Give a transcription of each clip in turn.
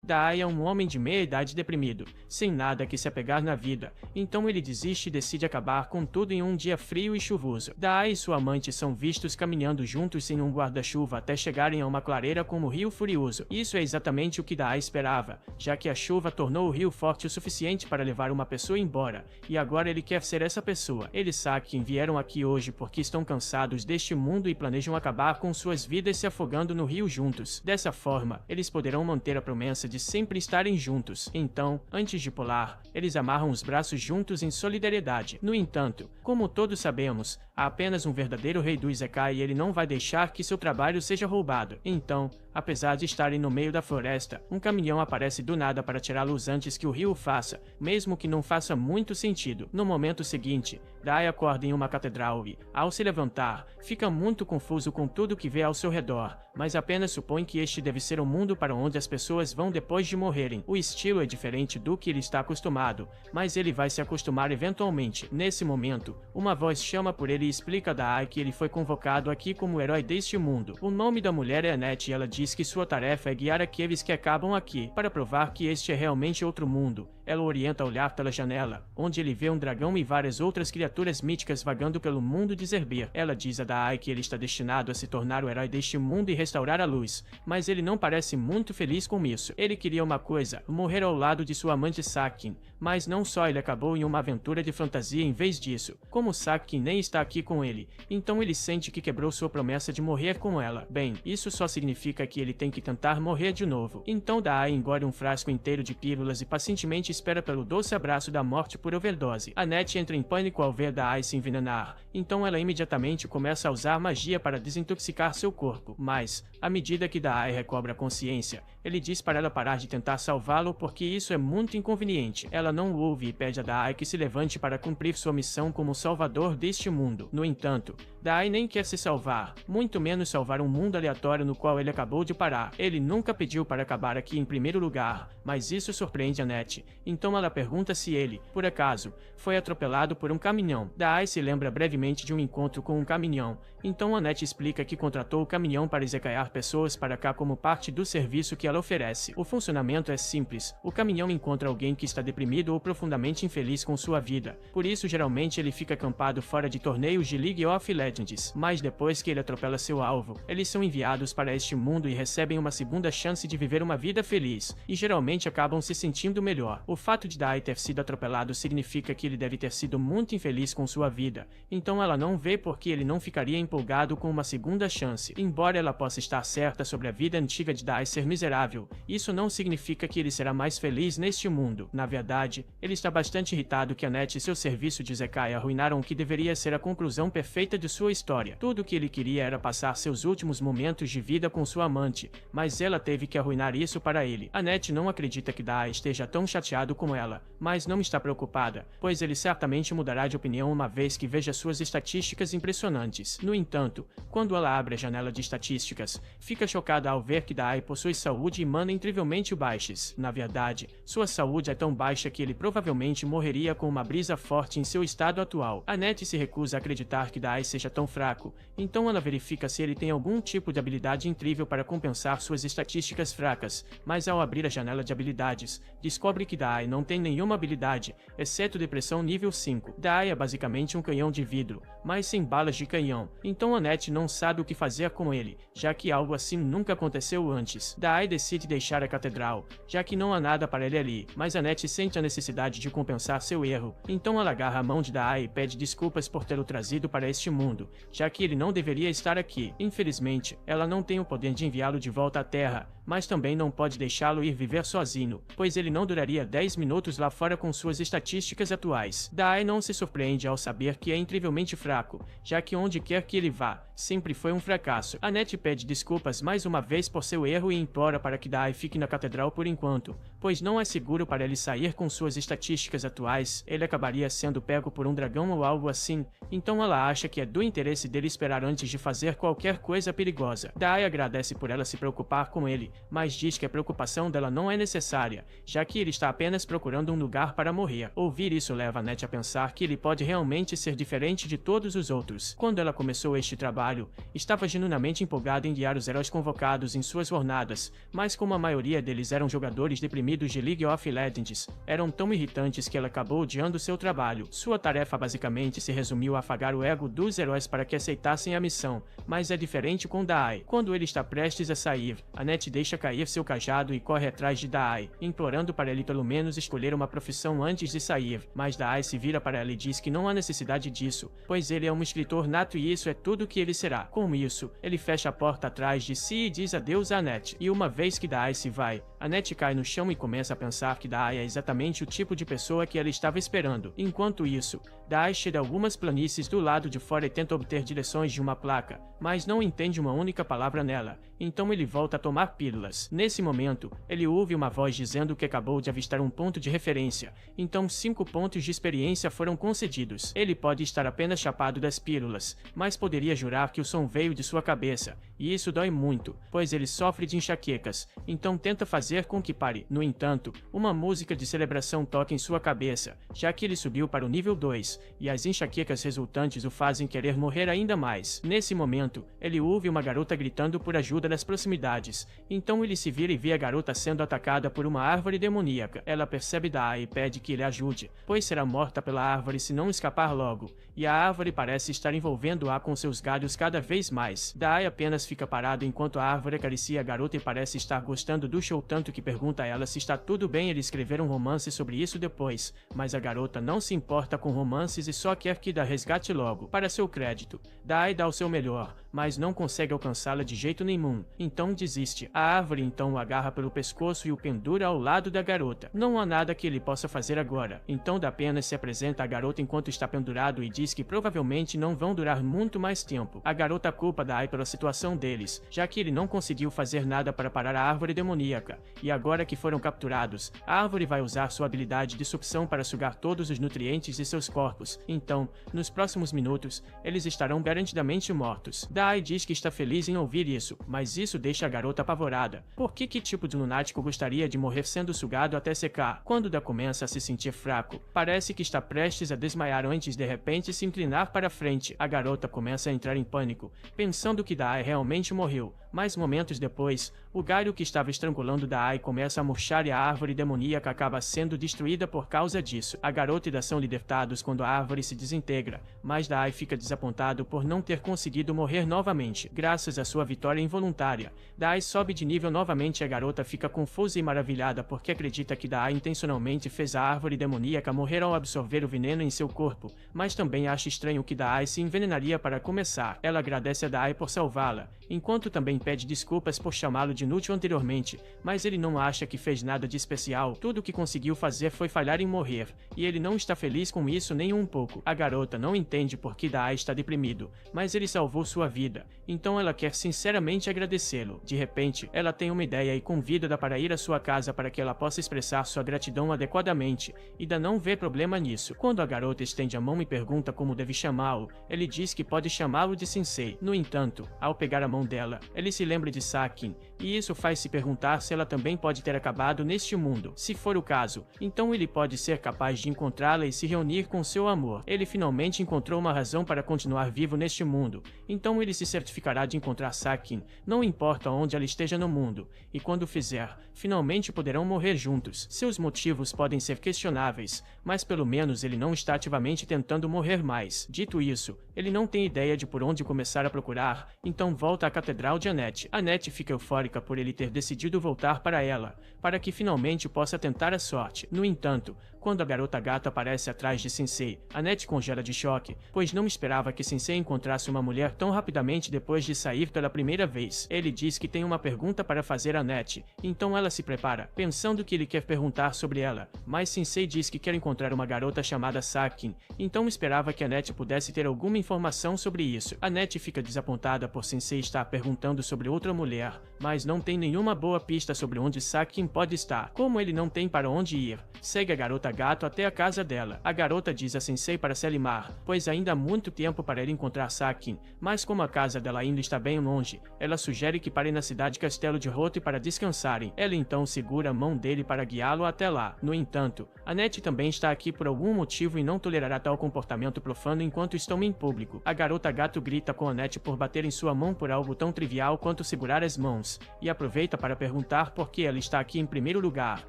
Dai é um homem de meia idade deprimido, sem nada que se apegar na vida, então ele desiste e decide acabar com tudo em um dia frio e chuvoso. Dai e sua amante são vistos caminhando juntos sem um guarda-chuva até chegarem a uma clareira como o Rio Furioso. Isso é exatamente o que Dai esperava, já que a chuva tornou o rio forte o suficiente para levar uma pessoa embora, e agora ele quer ser essa pessoa. Eles Sakin vieram aqui hoje porque estão cansados deste mundo e planejam acabar com suas vidas se afogando no rio juntos. Dessa forma, eles poderão manter a promessa de sempre estarem juntos. Então, antes de pular, eles amarram os braços juntos em solidariedade. No entanto, como todos sabemos, há apenas um verdadeiro rei do Isekai e ele não vai deixar que seu trabalho seja roubado. Então, apesar de estarem no meio da floresta, um caminhão aparece do nada para tirá-los antes que o rio o faça, mesmo que não faça muito sentido. No momento seguinte, Dai acorda em uma catedral e, ao se levantar, fica muito confuso com tudo que vê ao seu redor, mas apenas supõe que este deve ser o mundo para onde as pessoas vão depois de morrerem. O estilo é diferente do que ele está acostumado, mas ele vai se acostumar eventualmente. Nesse momento, uma voz chama por ele e explica a Dai que ele foi convocado aqui como herói deste mundo. O nome da mulher é Annette e ela diz que sua tarefa é guiar aqueles que acabam aqui, para provar que este é realmente outro mundo. Ela o orienta a olhar pela janela, onde ele vê um dragão e várias outras criaturas míticas vagando pelo mundo de Zerbir. Ela diz a Dai que ele está destinado a se tornar o herói deste mundo e restaurar a luz, mas ele não parece muito feliz com isso. Ele queria uma coisa, morrer ao lado de sua amante Sakin, mas não só, ele acabou em uma aventura de fantasia em vez disso. Como Sakin nem está aqui com ele, então ele sente que quebrou sua promessa de morrer com ela. Bem, isso só significa que ele tem que tentar morrer de novo. Então Dai engole um frasco inteiro de pílulas e pacientemente espera pelo doce abraço da morte por overdose. Annette entra em pânico ao ver Dai se envenenar, então ela imediatamente começa a usar magia para desintoxicar seu corpo. Mas, à medida que Dai recobra a consciência, ele diz para ela parar de tentar salvá-lo porque isso é muito inconveniente. Ela não o ouve e pede a Dai que se levante para cumprir sua missão como salvador deste mundo. No entanto, Dai nem quer se salvar, muito menos salvar um mundo aleatório no qual ele acabou de parar. Ele nunca pediu para acabar aqui em primeiro lugar, mas isso surpreende Annette. Então ela pergunta se ele, por acaso, foi atropelado por um caminhão. Dai se lembra brevemente de um encontro com um caminhão, então Annette explica que contratou o caminhão para izekaiar pessoas para cá como parte do serviço que ela oferece. O funcionamento é simples, o caminhão encontra alguém que está deprimido ou profundamente infeliz com sua vida, por isso geralmente ele fica acampado fora de torneios de League of Legends, mas depois que ele atropela seu alvo, eles são enviados para este mundo e recebem uma segunda chance de viver uma vida feliz, e geralmente acabam se sentindo melhor. O fato de Dai ter sido atropelado significa que ele deve ter sido muito infeliz com sua vida, então ela não vê por que ele não ficaria empolgado com uma segunda chance. Embora ela possa estar certa sobre a vida antiga de Dai ser miserável, isso não significa que ele será mais feliz neste mundo. Na verdade, ele está bastante irritado que Annette e seu serviço de Isekai arruinaram o que deveria ser a conclusão perfeita de sua história. Tudo o que ele queria era passar seus últimos momentos de vida com sua amante, mas ela teve que arruinar isso para ele. Annette não acredita que Dai esteja tão chateado como ela, mas não está preocupada, pois ele certamente mudará de opinião uma vez que veja suas estatísticas impressionantes. No entanto, quando ela abre a janela de estatísticas, fica chocada ao ver que Dai possui saúde e mana incrivelmente baixas. Na verdade, sua saúde é tão baixa que ele provavelmente morreria com uma brisa forte em seu estado atual. Annette se recusa a acreditar que Dai seja tão fraco, então ela verifica se ele tem algum tipo de habilidade incrível para compensar suas estatísticas fracas, mas ao abrir a janela de habilidades, descobre que Dai não tem nenhuma habilidade, exceto depressão nível 5. Dai é basicamente um canhão de vidro, mas sem balas de canhão, então Annette não sabe o que fazer com ele, já que algo assim nunca aconteceu antes. Dai decide deixar a catedral, já que não há nada para ele ali, mas Annette sente a necessidade de compensar seu erro, então ela agarra a mão de Dai e pede desculpas por tê-lo trazido para este mundo, já que ele não deveria estar aqui. Infelizmente, ela não tem o poder de enviá-lo de volta à Terra, mas também não pode deixá-lo ir viver sozinho, pois ele não duraria 10 minutos lá fora com suas estatísticas atuais. Dai não se surpreende ao saber que é incrivelmente fraco, já que onde quer que ele vá, sempre foi um fracasso. Annette pede desculpas mais uma vez por seu erro e implora para que Dai fique na catedral por enquanto, pois não é seguro para ele sair com suas estatísticas atuais, ele acabaria sendo pego por um dragão ou algo assim, então ela acha que é do interesse dele esperar antes de fazer qualquer coisa perigosa. Dai agradece por ela se preocupar com ele, mas diz que a preocupação dela não é necessária, já que ele está apenas procurando um lugar para morrer. Ouvir isso leva Annette a pensar que ele pode realmente ser diferente de todos os outros. Quando ela começou este trabalho, estava genuinamente empolgada em guiar os heróis convocados em suas jornadas, mas como a maioria deles eram jogadores deprimidos de League of Legends, eram tão irritantes que ela acabou odiando seu trabalho. Sua tarefa basicamente se resumiu a afagar o ego dos heróis para que aceitassem a missão, mas é diferente com Dai. Quando ele está prestes a sair, Annette deixa cair seu cajado e corre atrás de Dai, implorando para ele pelo menos escolher uma profissão antes de sair, mas Dai se vira para ela e diz que não há necessidade disso, pois ele é um escritor nato e isso é tudo que ele será. Com isso, ele fecha a porta atrás de si e diz adeus a Annette, e uma vez que Dai se vai, Annette cai no chão e começa a pensar que Dai é exatamente o tipo de pessoa que ela estava esperando. Enquanto isso, Dai chega a algumas planícies do lado de fora e tenta obter direções de uma placa, mas não entende uma única palavra nela, então ele volta a tomar pílulas. Nesse momento, ele ouve uma voz dizendo que acabou de avistar um ponto de referência, então 5 pontos de experiência foram concedidos. Ele pode estar apenas chapado das pílulas, mas poderia jurar que o som veio de sua cabeça, e isso dói muito, pois ele sofre de enxaquecas, então tenta fazer com que pare. No entanto, uma música de celebração toca em sua cabeça, já que ele subiu para o nível 2, e as enxaquecas resultantes o fazem querer morrer ainda mais. Nesse momento, ele ouve uma garota gritando por ajuda nas proximidades, então ele se vira e vê a garota sendo atacada por uma árvore demoníaca. Ela percebe Dai e pede que ele ajude, pois será morta pela árvore se não escapar logo, e a árvore parece estar envolvendo-a com seus galhos cada vez mais. Dai apenas fica parado enquanto a árvore acaricia a garota e parece estar gostando do show tanto que pergunta a ela se está tudo bem ele escrever um romance sobre isso depois, mas a garota não se importa com romances e só quer que Dai resgate logo. Para seu crédito, Dai dá o seu melhor, mas não consegue alcançá-la de jeito nenhum, então desiste. A árvore então o agarra pelo pescoço e o pendura ao lado da garota. Não há nada que ele possa fazer agora, então Dai apenas se apresenta à garota enquanto está pendurado e diz que provavelmente não vão durar muito mais tempo. A garota culpa Dai pela situação deles, já que ele não conseguiu fazer nada para parar a árvore demoníaca, e agora que foram capturados, a árvore vai usar sua habilidade de sucção para sugar todos os nutrientes de seus corpos, então, nos próximos minutos, eles estarão garantidamente mortos. Dai diz que está feliz em ouvir isso, mas isso deixa a garota apavorada. Por que tipo de lunático gostaria de morrer sendo sugado até secar? Quando Dai começa a se sentir fraco, parece que está prestes a desmaiar antes de repente se inclinar para frente. A garota começa a entrar em pânico, pensando que Dai realmente morreu, mas momentos depois, o galho que estava estrangulando Dai começa a murchar e a árvore demoníaca acaba sendo destruída por causa disso. A garota e Dai são libertados quando a árvore se desintegra, mas Dai fica desapontado por não ter conseguido morrer novamente. Graças à sua vitória involuntária, Dai sobe de nível novamente e a garota fica confusa e maravilhada porque acredita que Dai intencionalmente fez a árvore demoníaca morrer ao absorver o veneno em seu corpo, mas também acha estranho que Dai se envenenaria para começar. Ela agradece a Dai por salvá-la, enquanto também pede desculpas por chamá-lo de inútil anteriormente, mas ele não acha que fez nada de especial. Tudo o que conseguiu fazer foi falhar em morrer, e ele não está feliz com isso nem um pouco. A garota não entende por que Dai está deprimido, mas ele salvou sua vida, então ela quer sinceramente agradecê-lo. De repente, ela tem uma ideia e convida Dai para ir à sua casa para que ela possa expressar sua gratidão adequadamente, e Dai não vê problema nisso. Quando a garota estende a mão e pergunta como deve chamá-lo, ele diz que pode chamá-lo de Sensei. No entanto, ao pegar a mão dela, ele se lembra de Sakin, e isso faz se perguntar se ela também pode ter acabado neste mundo. Se for o caso, então ele pode ser capaz de encontrá-la e se reunir com seu amor. Ele finalmente encontrou uma razão para continuar vivo neste mundo, então ele se certificará de encontrar Sakin, não importa onde ela esteja no mundo, e quando fizer, finalmente poderão morrer juntos. Seus motivos podem ser questionáveis, mas pelo menos ele não está ativamente tentando morrer mais. Dito isso, ele não tem ideia de por onde começar a procurar, então volta à Catedral de Annette. Annette fica eufórica por ele ter decidido voltar para ela, para que finalmente possa tentar a sorte. No entanto, quando a garota gata aparece atrás de Sensei, Annette congela de choque, pois não esperava que Sensei encontrasse uma mulher tão rapidamente depois de sair pela primeira vez. Ele diz que tem uma pergunta para fazer a Annette, então ela se prepara, pensando que ele quer perguntar sobre ela, mas Sensei diz que quer encontrar uma garota chamada Sakin, então esperava que Annette pudesse ter alguma informação sobre isso. Annette fica desapontada por Sensei estar perguntando sobre outra mulher, mas não tem nenhuma boa pista sobre onde Sakin pode estar. Como ele não tem para onde ir, segue a garota gato até a casa dela. A garota diz a Sensei para se animar, pois ainda há muito tempo para ele encontrar Sakin, mas como a casa dela ainda está bem longe, ela sugere que parem na cidade Castelo de Hoth para descansarem. Ela então segura a mão dele para guiá-lo até lá. No entanto, Annette também está aqui por algum motivo e não tolerará tal comportamento profano enquanto estão em público. A garota gato grita com Annette por bater em sua mão por algo tão trivial quanto segurar as mãos, e aproveita para perguntar por que ela está aqui em primeiro lugar,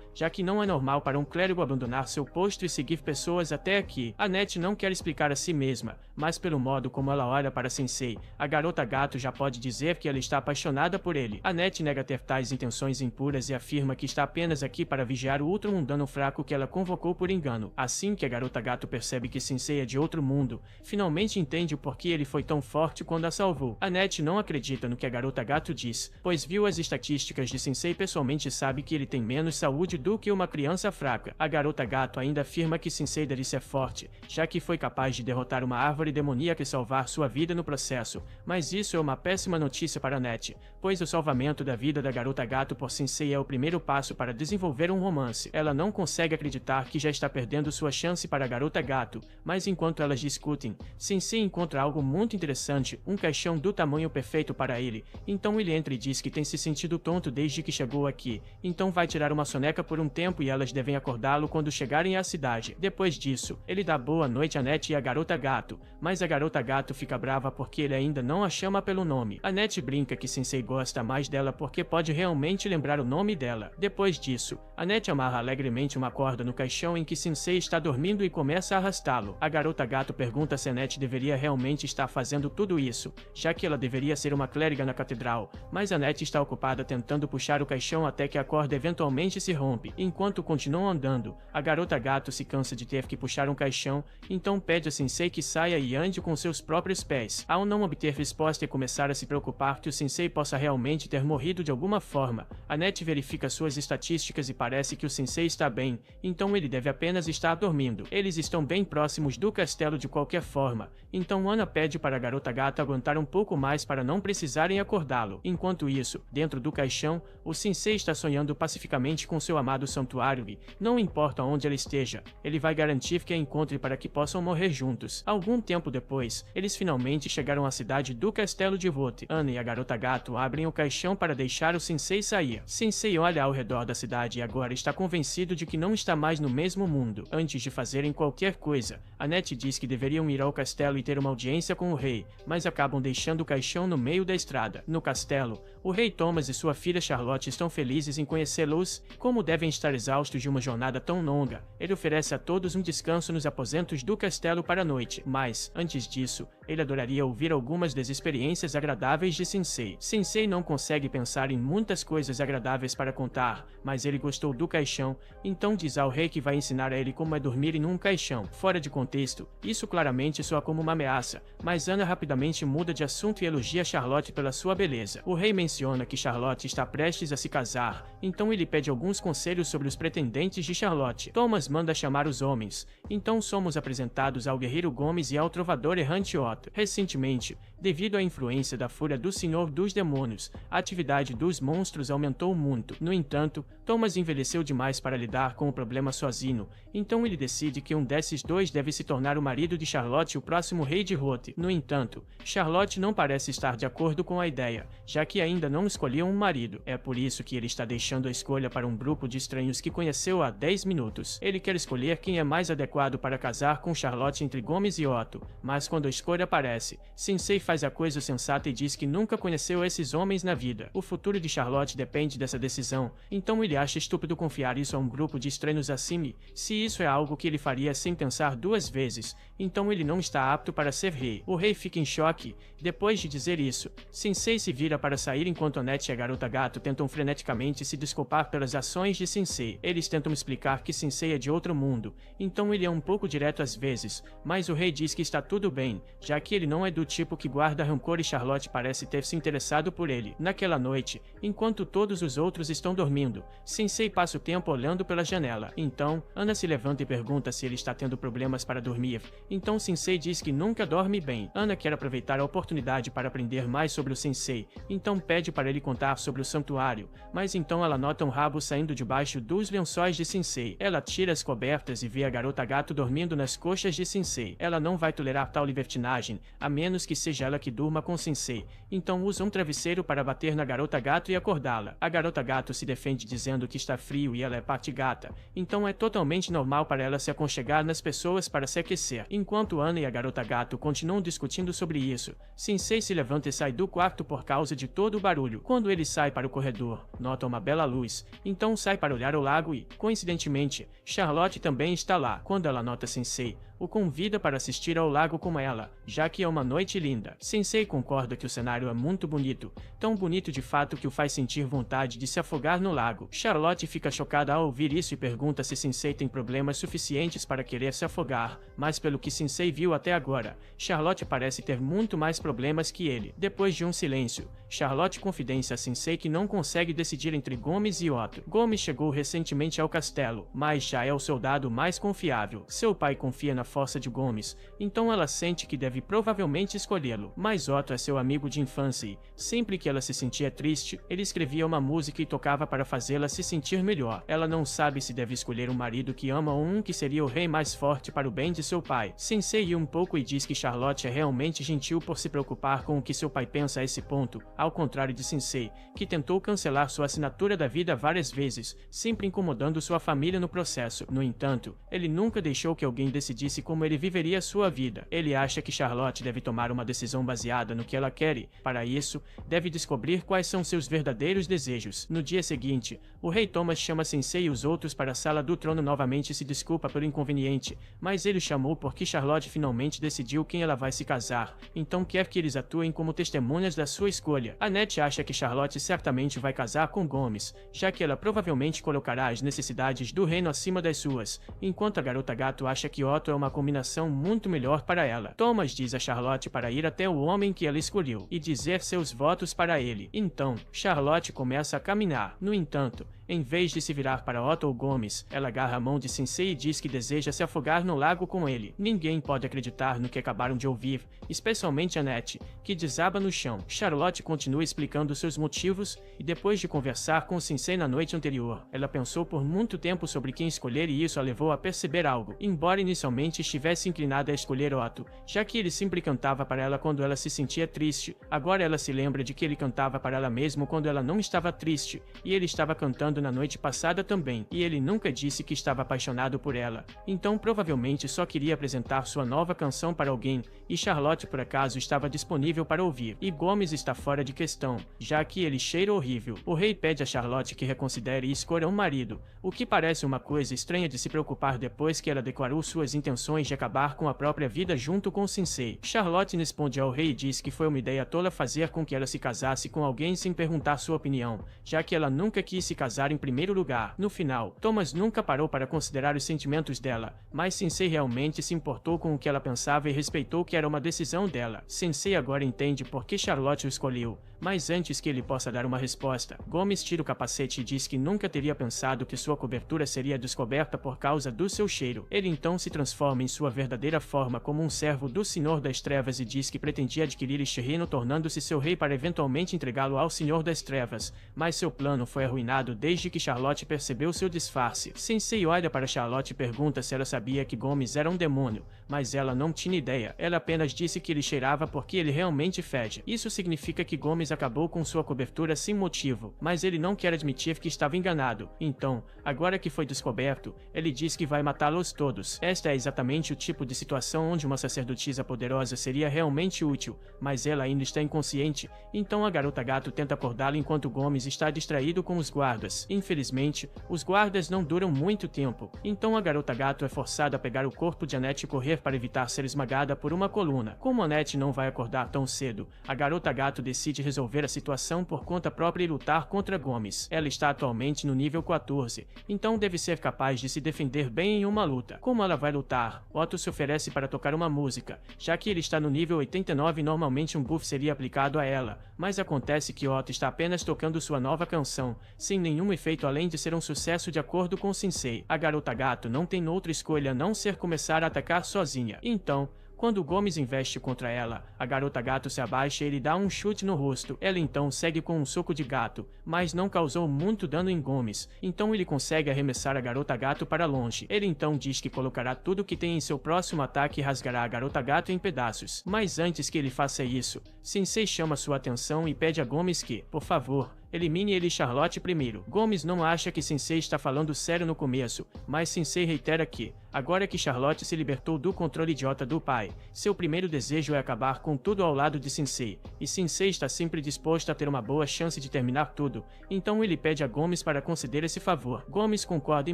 já que não é normal para um clérigo abandonar seu posto e seguir pessoas até aqui. Annette não quer explicar a si mesma, mas pelo modo como ela olha para Sensei, a garota gato já pode dizer que ela está apaixonada por ele. Annette nega ter tais intenções impuras e afirma que está apenas aqui para vigiar o ultramundano fraco que ela convocou por engano. Assim que a garota gato percebe que Sensei é de outro mundo, finalmente entende o porquê ele foi tão forte quando a salvou. Annette não acredita no que a garota gato diz, pois viu as estatísticas de Sensei e pessoalmente sabe que ele tem menos saúde do que uma criança fraca. A garota gato ainda afirma que Sensei deve ser forte, já que foi capaz de derrotar uma árvore demoníaca e salvar sua vida no processo, mas isso é uma péssima notícia para Annette, pois o salvamento da vida da garota gato por Sensei é o primeiro passo para desenvolver um romance. Ela não consegue acreditar que já está perdendo sua chance para a garota gato, mas enquanto elas discutem, Sensei encontra algo muito interessante, um caixão do tamanho perfeito para ele. Então ele entra e diz que tem se sentido tonto desde que chegou aqui, então vai tirar uma soneca por um tempo e elas devem acordá-lo quando chegarem à cidade. Depois disso, ele dá boa noite a Annette e a garota gato, mas a garota gato fica brava porque ele ainda não a chama pelo nome. Annette brinca que Sensei gosta mais dela porque pode realmente lembrar o nome dela. Depois disso, Annette amarra alegremente uma corda no caixão em que Sensei está dormindo e começa a arrastá-lo. A garota gato pergunta se Annette deveria realmente estar fazendo tudo isso, já que ela deveria ser uma clériga na catedral, mas Annette está ocupada tentando puxar o caixão até que a corda eventualmente se rompe. Enquanto continuam andando, a garota gato se cansa de ter que puxar um caixão, então pede a Sensei que saia e ande com seus próprios pés. Ao não obter resposta e começar a se preocupar que o Sensei possa realmente ter morrido de alguma forma, Annette verifica suas estatísticas e parece que o Sensei está bem, então ele deve apenas estar dormindo. Eles estão bem próximos do castelo de qualquer forma, então Anna pede para a garota gata aguentar um pouco mais para não precisarem acordá-lo. Enquanto isso, dentro do caixão, o Sensei está sonhando pacificamente com seu amado santuário e, não importa onde ela esteja, ele vai garantir que a encontre para que possam morrer juntos. Algum tempo depois, eles finalmente chegaram à cidade do Castelo de Hoth. Anna e a garota gato abrem o caixão para deixar o Sensei sair. Sensei olha ao redor da cidade e agora está convencido de que não está mais no mesmo mundo. Antes de fazerem qualquer coisa, Annette diz que deveriam ir ao castelo e ter uma audiência com o rei, mas acabam deixando o caixão no meio da estrada. No castelo, o rei Thomas e sua filha Charlotte estão felizes em conhecê-los. Como devem estar exaustos de uma jornada tão longa, ele oferece a todos um descanso nos aposentos do castelo para a noite, mas, antes disso, ele adoraria ouvir algumas das experiências agradáveis de Sensei. Sensei não consegue pensar em muitas coisas agradáveis para contar, mas ele gostou do caixão, então diz ao rei que vai ensinar a ele como é dormir em um caixão. Fora de contexto, isso claramente soa como uma ameaça, mas Anna rapidamente muda de assunto e elogia Charlotte pela sua beleza. O rei menciona que Charlotte está prestes a se casar, então ele pede alguns conselhos sobre os pretendentes de Charlotte. Thomas manda chamar os homens, então somos apresentados ao guerreiro Gomes e ao trovador errante Otto. Recentemente, devido à influência da fúria do Senhor dos Demônios, a atividade dos monstros aumentou muito. No entanto, Thomas envelheceu demais para lidar com o problema sozinho, então ele decide que um desses dois deve se tornar o marido de Charlotte e o próximo rei de Hoth. No entanto, Charlotte não parece estar de acordo com a ideia, já que ainda não escolheu um marido. É por isso que ele está deixando a escolha para um grupo de estranhos que conheceu há 10 minutos. Ele quer escolher quem é mais adequado para casar com Charlotte entre Gomes e Otto, mas quando a escolha aparece, Sensei faz a coisa sensata e diz que nunca conheceu esses homens na vida. O futuro de Charlotte depende dessa decisão, então ele acha estúpido confiar isso a um grupo de estranhos assim. Se isso é algo que ele faria sem pensar duas vezes, então ele não está apto para ser rei. O rei fica em choque. Depois de dizer isso, Sensei se vira para sair enquanto Annette e a garota gato tentam freneticamente se desculpar pelas ações de Sensei. Eles tentam explicar que Sensei é de outro mundo, então ele é um pouco direto às vezes, mas o rei diz que está tudo bem, já que ele não é do tipo que guarda rancor e Charlotte parece ter se interessado por ele. Naquela noite, enquanto todos os outros estão dormindo, Sensei passa o tempo olhando pela janela. Então, Anna se levanta e pergunta se ele está tendo problemas para dormir. Então Sensei diz que nunca nunca dorme bem. Ana quer aproveitar a oportunidade para aprender mais sobre o sensei, então pede para ele contar sobre o santuário, mas então ela nota um rabo saindo debaixo dos lençóis de sensei. Ela tira as cobertas e vê a garota gato dormindo nas coxas de sensei. Ela não vai tolerar tal libertinagem, a menos que seja ela que durma com sensei, então usa um travesseiro para bater na garota gato e acordá-la. A garota gato se defende dizendo que está frio e ela é parte gata, então é totalmente normal para ela se aconchegar nas pessoas para se aquecer. Enquanto Ana e a garota gato continuam discutindo sobre isso, sensei se levanta e sai do quarto por causa de todo o barulho. Quando ele sai para o corredor, nota uma bela luz, então sai para olhar o lago e, coincidentemente, Charlotte também está lá. Quando ela nota sensei, o convida para assistir ao lago com ela, já que é uma noite linda. Sensei concorda que o cenário é muito bonito, tão bonito de fato que o faz sentir vontade de se afogar no lago. Charlotte fica chocada ao ouvir isso e pergunta se Sensei tem problemas suficientes para querer se afogar, mas pelo que Sensei viu até agora, Charlotte parece ter muito mais problemas que ele. Depois de um silêncio, Charlotte confidencia a Sensei que não consegue decidir entre Gomes e Otto. Gomes chegou recentemente ao castelo, mas já é o soldado mais confiável. Seu pai confia na força de Gomes, então ela sente que deve provavelmente escolhê-lo. Mas Otto é seu amigo de infância e, sempre que ela se sentia triste, ele escrevia uma música e tocava para fazê-la se sentir melhor. Ela não sabe se deve escolher um marido que ama ou um que seria o rei mais forte para o bem de seu pai. Sensei ri um pouco e diz que Charlotte é realmente gentil por se preocupar com o que seu pai pensa a esse ponto, ao contrário de Sensei, que tentou cancelar sua assinatura da vida várias vezes, sempre incomodando sua família no processo. No entanto, ele nunca deixou que alguém decidisse como ele viveria sua vida. Ele acha que Charlotte deve tomar uma decisão baseada no que ela quer e, para isso, deve descobrir quais são seus verdadeiros desejos. No dia seguinte, o rei Thomas chama Sensei e os outros para a sala do trono novamente e se desculpa pelo inconveniente, mas ele chamou porque Charlotte finalmente decidiu quem ela vai se casar, então quer que eles atuem como testemunhas da sua escolha. Annette acha que Charlotte certamente vai casar com Gomes, já que ela provavelmente colocará as necessidades do reino acima das suas, enquanto a garota gato acha que Otto é uma combinação muito melhor para ela. Thomas diz a Charlotte para ir até o homem que ela escolheu e dizer seus votos para ele. Então, Charlotte começa a caminhar. No entanto, em vez de se virar para Otto ou Gomes, ela agarra a mão de Sensei e diz que deseja se afogar no lago com ele. Ninguém pode acreditar no que acabaram de ouvir, especialmente Annette, que desaba no chão. Charlotte continua explicando seus motivos e depois de conversar com Sensei na noite anterior, ela pensou por muito tempo sobre quem escolher e isso a levou a perceber algo. Embora inicialmente estivesse inclinada a escolher Otto, já que ele sempre cantava para ela quando ela se sentia triste, agora ela se lembra de que ele cantava para ela mesmo quando ela não estava triste, e ele estava cantando na noite passada também, e ele nunca disse que estava apaixonado por ela, então provavelmente só queria apresentar sua nova canção para alguém, e Charlotte por acaso estava disponível para ouvir, e Gomes está fora de questão, já que ele cheira horrível. O rei pede a Charlotte que reconsidere e escolha um marido, o que parece uma coisa estranha de se preocupar depois que ela declarou suas intenções de acabar com a própria vida junto com Sensei. Charlotte responde ao rei e diz que foi uma ideia tola fazer com que ela se casasse com alguém sem perguntar sua opinião, já que ela nunca quis se casar em primeiro lugar. No final, Thomas nunca parou para considerar os sentimentos dela, mas Sensei realmente se importou com o que ela pensava e respeitou que era uma decisão dela. Sensei agora entende por que Charlotte o escolheu, mas antes que ele possa dar uma resposta, Gomes tira o capacete e diz que nunca teria pensado que sua cobertura seria descoberta por causa do seu cheiro. Ele então se transforma em sua verdadeira forma como um servo do Senhor das Trevas e diz que pretendia adquirir este reino tornando-se seu rei para eventualmente entregá-lo ao Senhor das Trevas, mas seu plano foi arruinado desde que Charlotte percebeu seu disfarce. Sensei olha para Charlotte e pergunta se ela sabia que Gomes era um demônio, mas ela não tinha ideia. Ela apenas disse que ele cheirava porque ele realmente fede. Isso significa que Gomes acabou com sua cobertura sem motivo, mas ele não quer admitir que estava enganado. Então, agora que foi descoberto, ele diz que vai matá-los todos. Esta é exatamente o tipo de situação onde uma sacerdotisa poderosa seria realmente útil, mas ela ainda está inconsciente, então a garota gato tenta acordá-la enquanto Gomes está distraído com os guardas. Infelizmente, os guardas não duram muito tempo, então a garota gato é forçada a pegar o corpo de Annette e correr para evitar ser esmagada por uma coluna. Como Annette não vai acordar tão cedo, a garota gato decide resolver a situação por conta própria e lutar contra Gomes. Ela está atualmente no nível 14, então deve ser capaz de se defender bem em uma luta. Como ela vai lutar? Otto se oferece para tocar uma música, já que ele está no nível 89 e normalmente um buff seria aplicado a ela, mas acontece que Otto está apenas tocando sua nova canção, sem nenhum efeito além de ser um sucesso de acordo com Sensei. A garota gato não tem outra escolha a não ser começar a atacar sozinha. Então, Quando Gomes investe contra ela, a garota gato se abaixa e ele dá um chute no rosto. Ela então segue com um soco de gato, mas não causou muito dano em Gomes, então ele consegue arremessar a garota gato para longe. Ele então diz que colocará tudo que tem em seu próximo ataque e rasgará a garota gato em pedaços. Mas antes que ele faça isso, Sensei chama sua atenção e pede a Gomes que, por favor, elimine ele e Charlotte primeiro. Gomes não acha que Sensei está falando sério no começo, mas Sensei reitera que, agora que Charlotte se libertou do controle idiota do pai, seu primeiro desejo é acabar com tudo ao lado de Sensei, e Sensei está sempre disposto a ter uma boa chance de terminar tudo, então ele pede a Gomes para conceder esse favor. Gomes concorda em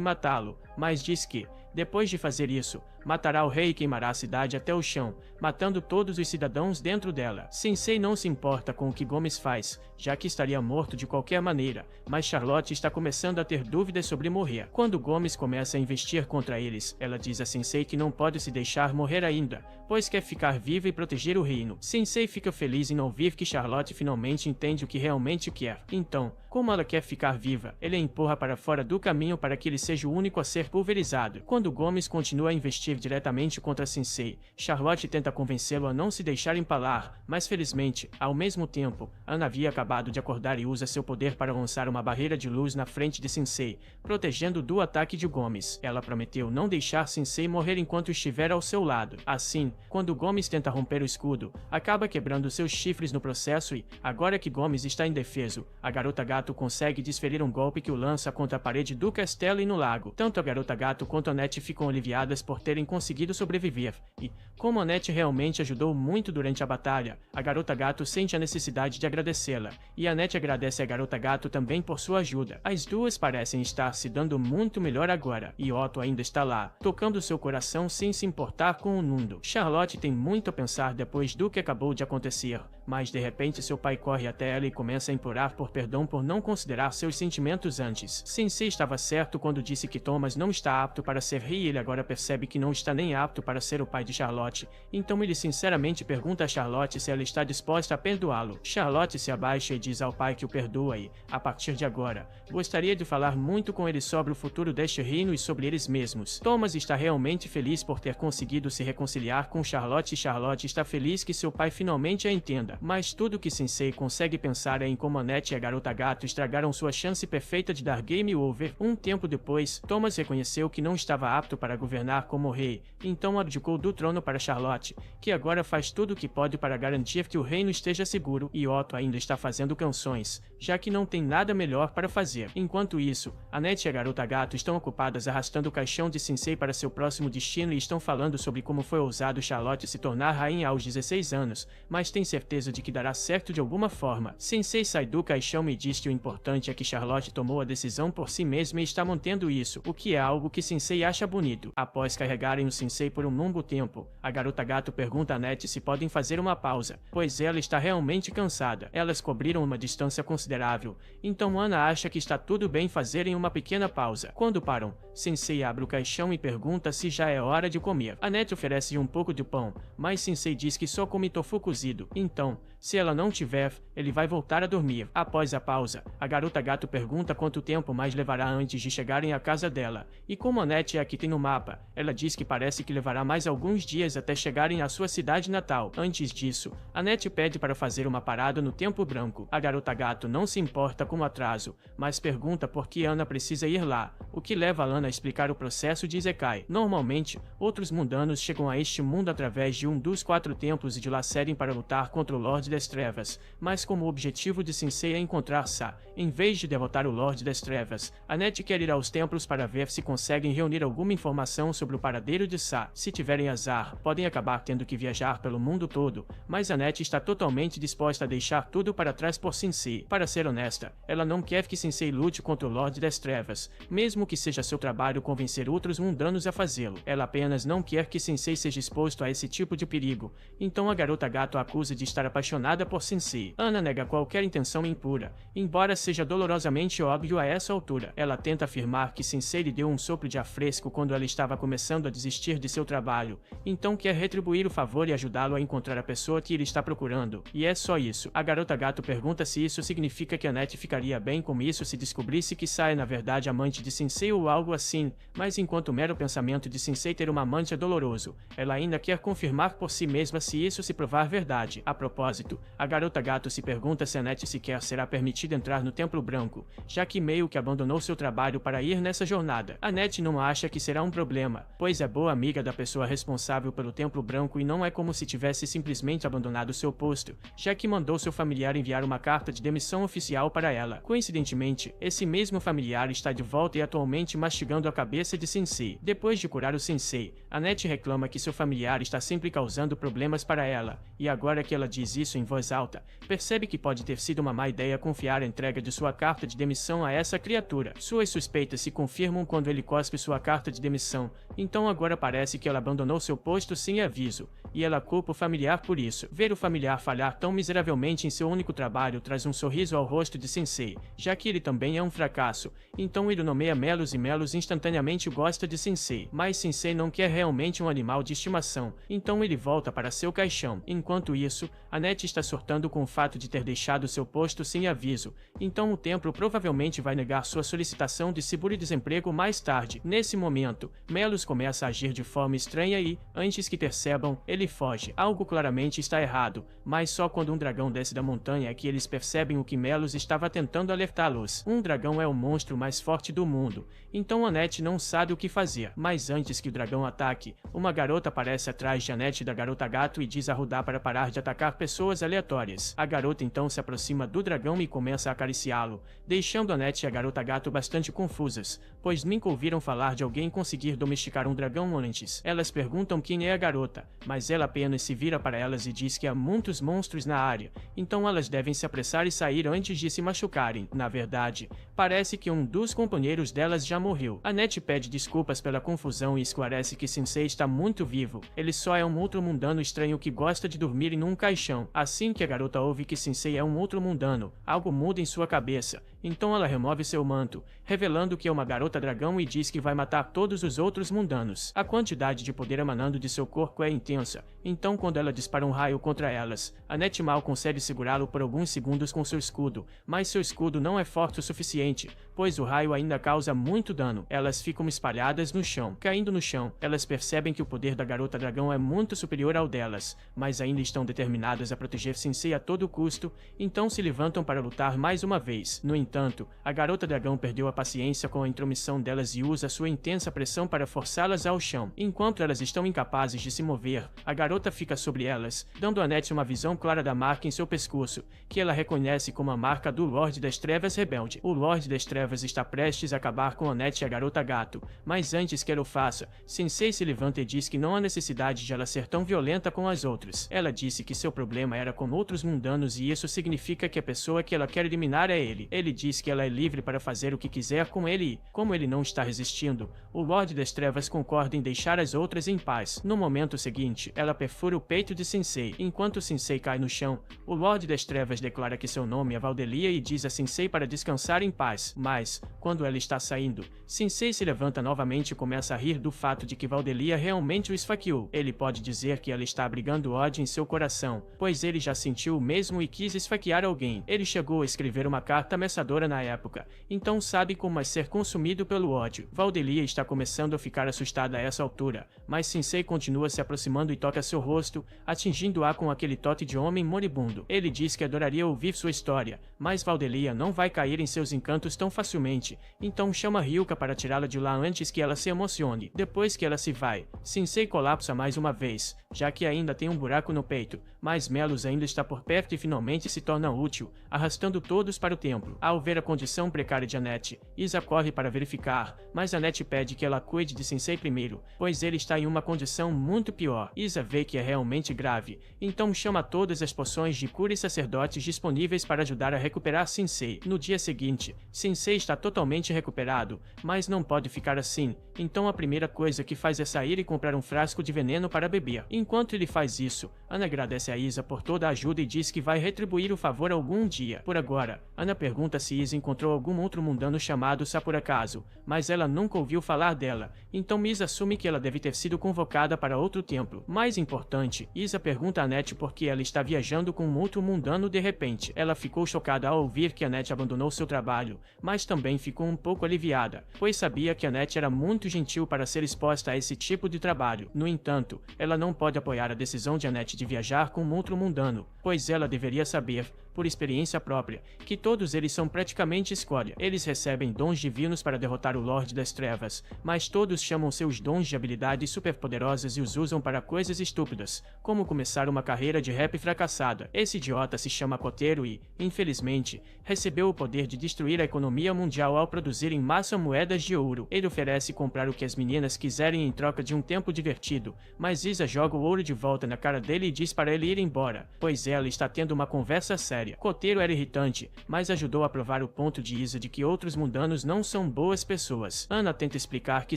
matá-lo, mas diz que, depois de fazer isso, matará o rei e queimará a cidade até o chão, matando todos os cidadãos dentro dela. Sensei não se importa com o que Gomes faz, já que estaria morto de qualquer maneira, mas Charlotte está começando a ter dúvidas sobre morrer. Quando Gomes começa a investir contra eles, ela diz a Sensei que não pode se deixar morrer ainda, pois quer ficar viva e proteger o reino. Sensei fica feliz em ouvir que Charlotte finalmente entende o que realmente quer. Então, como ela quer ficar viva, ele a empurra para fora do caminho para que ele seja o único a ser pulverizado. Quando Gomes continua a investir diretamente contra Sensei, Charlotte tenta convencê-lo a não se deixar empalar, mas felizmente, ao mesmo tempo, Ana havia acabado de acordar e usa seu poder para lançar uma barreira de luz na frente de Sensei, protegendo do ataque de Gomes. Ela prometeu não deixar Sensei morrer enquanto estiver ao seu lado. Assim, quando Gomes tenta romper o escudo, acaba quebrando seus chifres no processo e, agora que Gomes está indefeso, a garota gato consegue desferir um golpe que o lança contra a parede do castelo e no lago. Tanto a garota gato quanto a Annette ficam aliviadas por terem conseguido sobreviver, e, como a Annette realmente ajudou muito durante a batalha, a garota gato sente a necessidade de agradecê-la, e a Annette agradece a garota gato também por sua ajuda. As duas parecem estar se dando muito melhor agora, e Otto ainda está lá, tocando seu coração sem se importar com o mundo. Charlotte tem muito a pensar depois do que acabou de acontecer, mas de repente seu pai corre até ela e começa a implorar por perdão por não considerar seus sentimentos antes. Sensei estava certo quando disse que Thomas não está apto para ser rei e ele agora percebe que não está nem apto para ser o pai de Charlotte, então ele sinceramente pergunta a Charlotte se ela está disposta a perdoá-lo. Charlotte se abaixa e diz ao pai que o perdoa e, a partir de agora, gostaria de falar muito com ele sobre o futuro deste reino e sobre eles mesmos. Thomas está realmente feliz por ter conseguido se reconciliar com Charlotte e Charlotte está feliz que seu pai finalmente a entenda, mas tudo que Sensei consegue pensar é em como Annette e a garota gato estragaram sua chance perfeita de dar game over. Um tempo depois, Thomas reconheceu que não estava apto para governar como rei, então abdicou do trono para Charlotte, que agora faz tudo o que pode para garantir que o reino esteja seguro, e Otto ainda está fazendo canções, já que não tem nada melhor para fazer. Enquanto isso, Annette e a garota gato estão ocupadas arrastando o caixão de Sensei para seu próximo destino e estão falando sobre como foi ousado Charlotte se tornar rainha aos 16 anos, mas tem certeza de que dará certo de alguma forma. Sensei sai do caixão e diz que o importante é que Charlotte tomou a decisão por si mesma e está mantendo isso, o que é algo que Sensei acha bonito. Após carregarem o Sensei por um longo tempo, a garota gato pergunta a Annette se podem fazer uma pausa, pois ela está realmente cansada. Elas cobriram uma distância considerável, então Ana acha que está tudo bem fazerem uma pequena pausa. Quando param, Sensei abre o caixão e pergunta se já é hora de comer. Annette oferece um pouco de pão, mas Sensei diz que só come tofu cozido, então, se ela não tiver, ele vai voltar a dormir. Após a pausa, a garota gato pergunta quanto tempo mais levará antes de chegarem à casa dela, e como Annette é a que tem no mapa, ela diz que parece que levará mais alguns dias até chegarem à sua cidade natal. Antes disso, Annette pede para fazer uma parada no Templo Branco. A garota gato não se importa com o atraso, mas pergunta por que Ana precisa ir lá, o que leva Ana a explicar o processo de Isekai. Normalmente, outros mundanos chegam a este mundo através de um dos 4 templos e de lá seguem para lutar contra o Lorde das Trevas, mas como o objetivo de Sensei é encontrar Sa, em vez de derrotar o Lorde das Trevas, Annette quer ir aos templos para ver se conseguem reunir alguma informação sobre o paradeiro de Sa. Se tiverem azar, podem acabar tendo que viajar pelo mundo todo, mas Annette está totalmente disposta a deixar tudo para trás por Sensei. Para ser honesta, ela não quer que Sensei lute contra o Lorde das Trevas, mesmo que seja seu trabalho convencer outros mundanos a fazê-lo. Ela apenas não quer que Sensei seja exposto a esse tipo de perigo, então a garota gato a acusa de estar apaixonada por Sensei. Ana nega qualquer intenção impura, embora seja dolorosamente óbvio a essa altura. Ela tenta afirmar que Sensei lhe deu um sopro de ar fresco quando ela estava começando a desistir de seu trabalho, então quer retribuir o favor e ajudá-lo a encontrar a pessoa que ele está procurando. E é só isso. A garota gato pergunta se isso significa significa que Annette ficaria bem com isso se descobrisse que Sai é na verdade amante de Sensei ou algo assim, mas enquanto o mero pensamento de Sensei ter uma amante é doloroso, ela ainda quer confirmar por si mesma se isso se provar verdade. A propósito, a garota gato se pergunta se Annette sequer será permitida entrar no Templo Branco, já que meio que abandonou seu trabalho para ir nessa jornada. Annette não acha que será um problema, pois é boa amiga da pessoa responsável pelo Templo Branco e não é como se tivesse simplesmente abandonado seu posto, já que mandou seu familiar enviar uma carta de demissão oficial para ela. Coincidentemente, esse mesmo familiar está de volta e atualmente mastigando a cabeça de Sensei. Depois de curar o Sensei, Annette reclama que seu familiar está sempre causando problemas para ela, e agora que ela diz isso em voz alta, percebe que pode ter sido uma má ideia confiar a entrega de sua carta de demissão a essa criatura. Suas suspeitas se confirmam quando ele cospe sua carta de demissão, então agora parece que ela abandonou seu posto sem aviso, e ela culpa o familiar por isso. Ver o familiar falhar tão miseravelmente em seu único trabalho traz um sorriso ao rosto de Sensei, já que ele também é um fracasso, então ele nomeia Melos e Melos instantaneamente gosta de Sensei, mas Sensei não quer realmente um animal de estimação, então ele volta para seu caixão. Enquanto isso, Annette está surtando com o fato de ter deixado seu posto sem aviso, então o templo provavelmente vai negar sua solicitação de seguro-desemprego mais tarde. Nesse momento, Melos começa a agir de forma estranha e, antes que percebam, ele foge. Algo claramente está errado, mas só quando um dragão desce da montanha é que eles percebem o que Melos estava tentando alertá-los. Um dragão é o monstro mais forte do mundo, então Annette não sabe o que fazer. Mas antes que o dragão ataque, uma garota aparece atrás de Annette e da garota gato e diz a Rudá para parar de atacar pessoas aleatórias. A garota então se aproxima do dragão e começa a acariciá-lo, deixando Annette e a garota gato bastante confusas, pois nunca ouviram falar de alguém conseguir domesticar um dragão antes. Elas perguntam quem é a garota, mas ela apenas se vira para elas e diz que há muitos monstros na área, então elas devem se apressar e sair antes de se machucarem. Na verdade, parece que um dos companheiros delas já morreu. Annette pede desculpas pela confusão e esclarece que Sensei está muito vivo, ele só é um outro mundano estranho que gosta de dormir em um caixão. Assim que a garota ouve que Sensei é um outro mundano, algo muda em sua cabeça, então ela remove seu manto, revelando que é uma garota dragão e diz que vai matar todos os outros mundanos. A quantidade de poder emanando de seu corpo é intensa, então quando ela dispara um raio contra elas, Annette mal consegue segurá-lo por alguns segundos com seu escudo, mas seu escudo não é forte o suficiente, pois o raio ainda causa muito dano. Elas ficam espalhadas no chão. Caindo no chão, elas percebem que o poder da garota dragão é muito superior ao delas, mas ainda estão determinadas a proteger Sensei a todo custo, então se levantam para lutar mais uma vez. No entanto, a garota dragão perdeu a paciência com a intromissão delas e usa sua intensa pressão para forçá-las ao chão. Enquanto elas estão incapazes de se mover, a garota fica sobre elas, dando a Annette uma visão clara da marca em seu pescoço, que ela reconhece como a marca do Lorde das Trevas Rebelde. O Lorde das Trevas está prestes a acabar com Annette e a garota gato, mas antes que ela o faça, Sensei se levanta e diz que não há necessidade de ela ser tão violenta com as outras. Ela disse que seu problema era com outros mundanos e isso significa que a pessoa que ela quer eliminar é ele. Ele diz que ela é livre para fazer o que quiser com ele e, como ele não está resistindo, o Lorde das Trevas concorda em deixar as outras em paz. No momento seguinte, ela perfura o peito de Sensei. Enquanto Sensei cai no chão, o Lorde das Trevas declara que seu nome é Valdelia e diz a Sensei para descansar em paz. Mas, quando ela está saindo, Sensei se levanta novamente e começa a rir do fato de que Valdelia realmente o esfaqueou. Ele pode dizer que ela está abrigando ódio em seu coração, pois ele já sentiu o mesmo e quis esfaquear alguém. Ele chegou a escrever uma carta ameaçadora na época, então sabe como é ser consumido pelo ódio. Valdelia está começando a ficar assustada a essa altura, mas Sensei continua se aproximando e toca seu rosto, atingindo-a com aquele toque de homem moribundo. Ele diz que adoraria ouvir sua história, mas Valdelia não vai cair em seus encantos tão facilmente, então chama Ryuka para tirá-la de lá antes que ela se emocione. Depois que ela se vai, Sensei colapsa mais uma vez, já que ainda tem um buraco no peito, mas Melos ainda está por perto e finalmente se torna útil, arrastando todos para o templo. Ao ver a condição precária de Annette, Isa corre para verificar, mas Annette pede que ela cuide de Sensei primeiro, pois ele está em uma condição muito pior. Isa vê que é realmente grave, então chama todas as poções de cura e sacerdotes disponíveis para ajudar a recuperar Sensei. No dia seguinte, Sensei está totalmente recuperado, mas não pode ficar assim, então a primeira coisa que faz é sair e comprar um frasco de veneno para beber. Enquanto ele faz isso, Ana agradece a Isa por toda a ajuda e diz que vai retribuir o favor algum dia. Por agora, Ana pergunta se se Isa encontrou algum outro mundano chamado Sa por acaso, mas ela nunca ouviu falar dela, então Miss assume que ela deve ter sido convocada para outro templo. Mais importante, Isa pergunta a Annette por que ela está viajando com um outro mundano de repente. Ela ficou chocada ao ouvir que Annette abandonou seu trabalho, mas também ficou um pouco aliviada, pois sabia que Annette era muito gentil para ser exposta a esse tipo de trabalho. No entanto, ela não pode apoiar a decisão de Annette de viajar com um outro mundano, pois ela deveria saber, por experiência própria, que todos eles são praticamente escória. Eles recebem dons divinos para derrotar o Lorde das Trevas, mas todos chamam seus dons de habilidades superpoderosas e os usam para coisas estúpidas, como começar uma carreira de rap fracassada. Esse idiota se chama Kotero e, infelizmente, recebeu o poder de destruir a economia mundial ao produzir em massa moedas de ouro. Ele oferece comprar o que as meninas quiserem em troca de um tempo divertido, mas Isa joga o ouro de volta na cara dele e diz para ele ir embora, pois ela está tendo uma conversa séria. Kotero era irritante, mas ajudou a provar o ponto de Isa de que outros mundanos não são boas pessoas. Ana tenta explicar que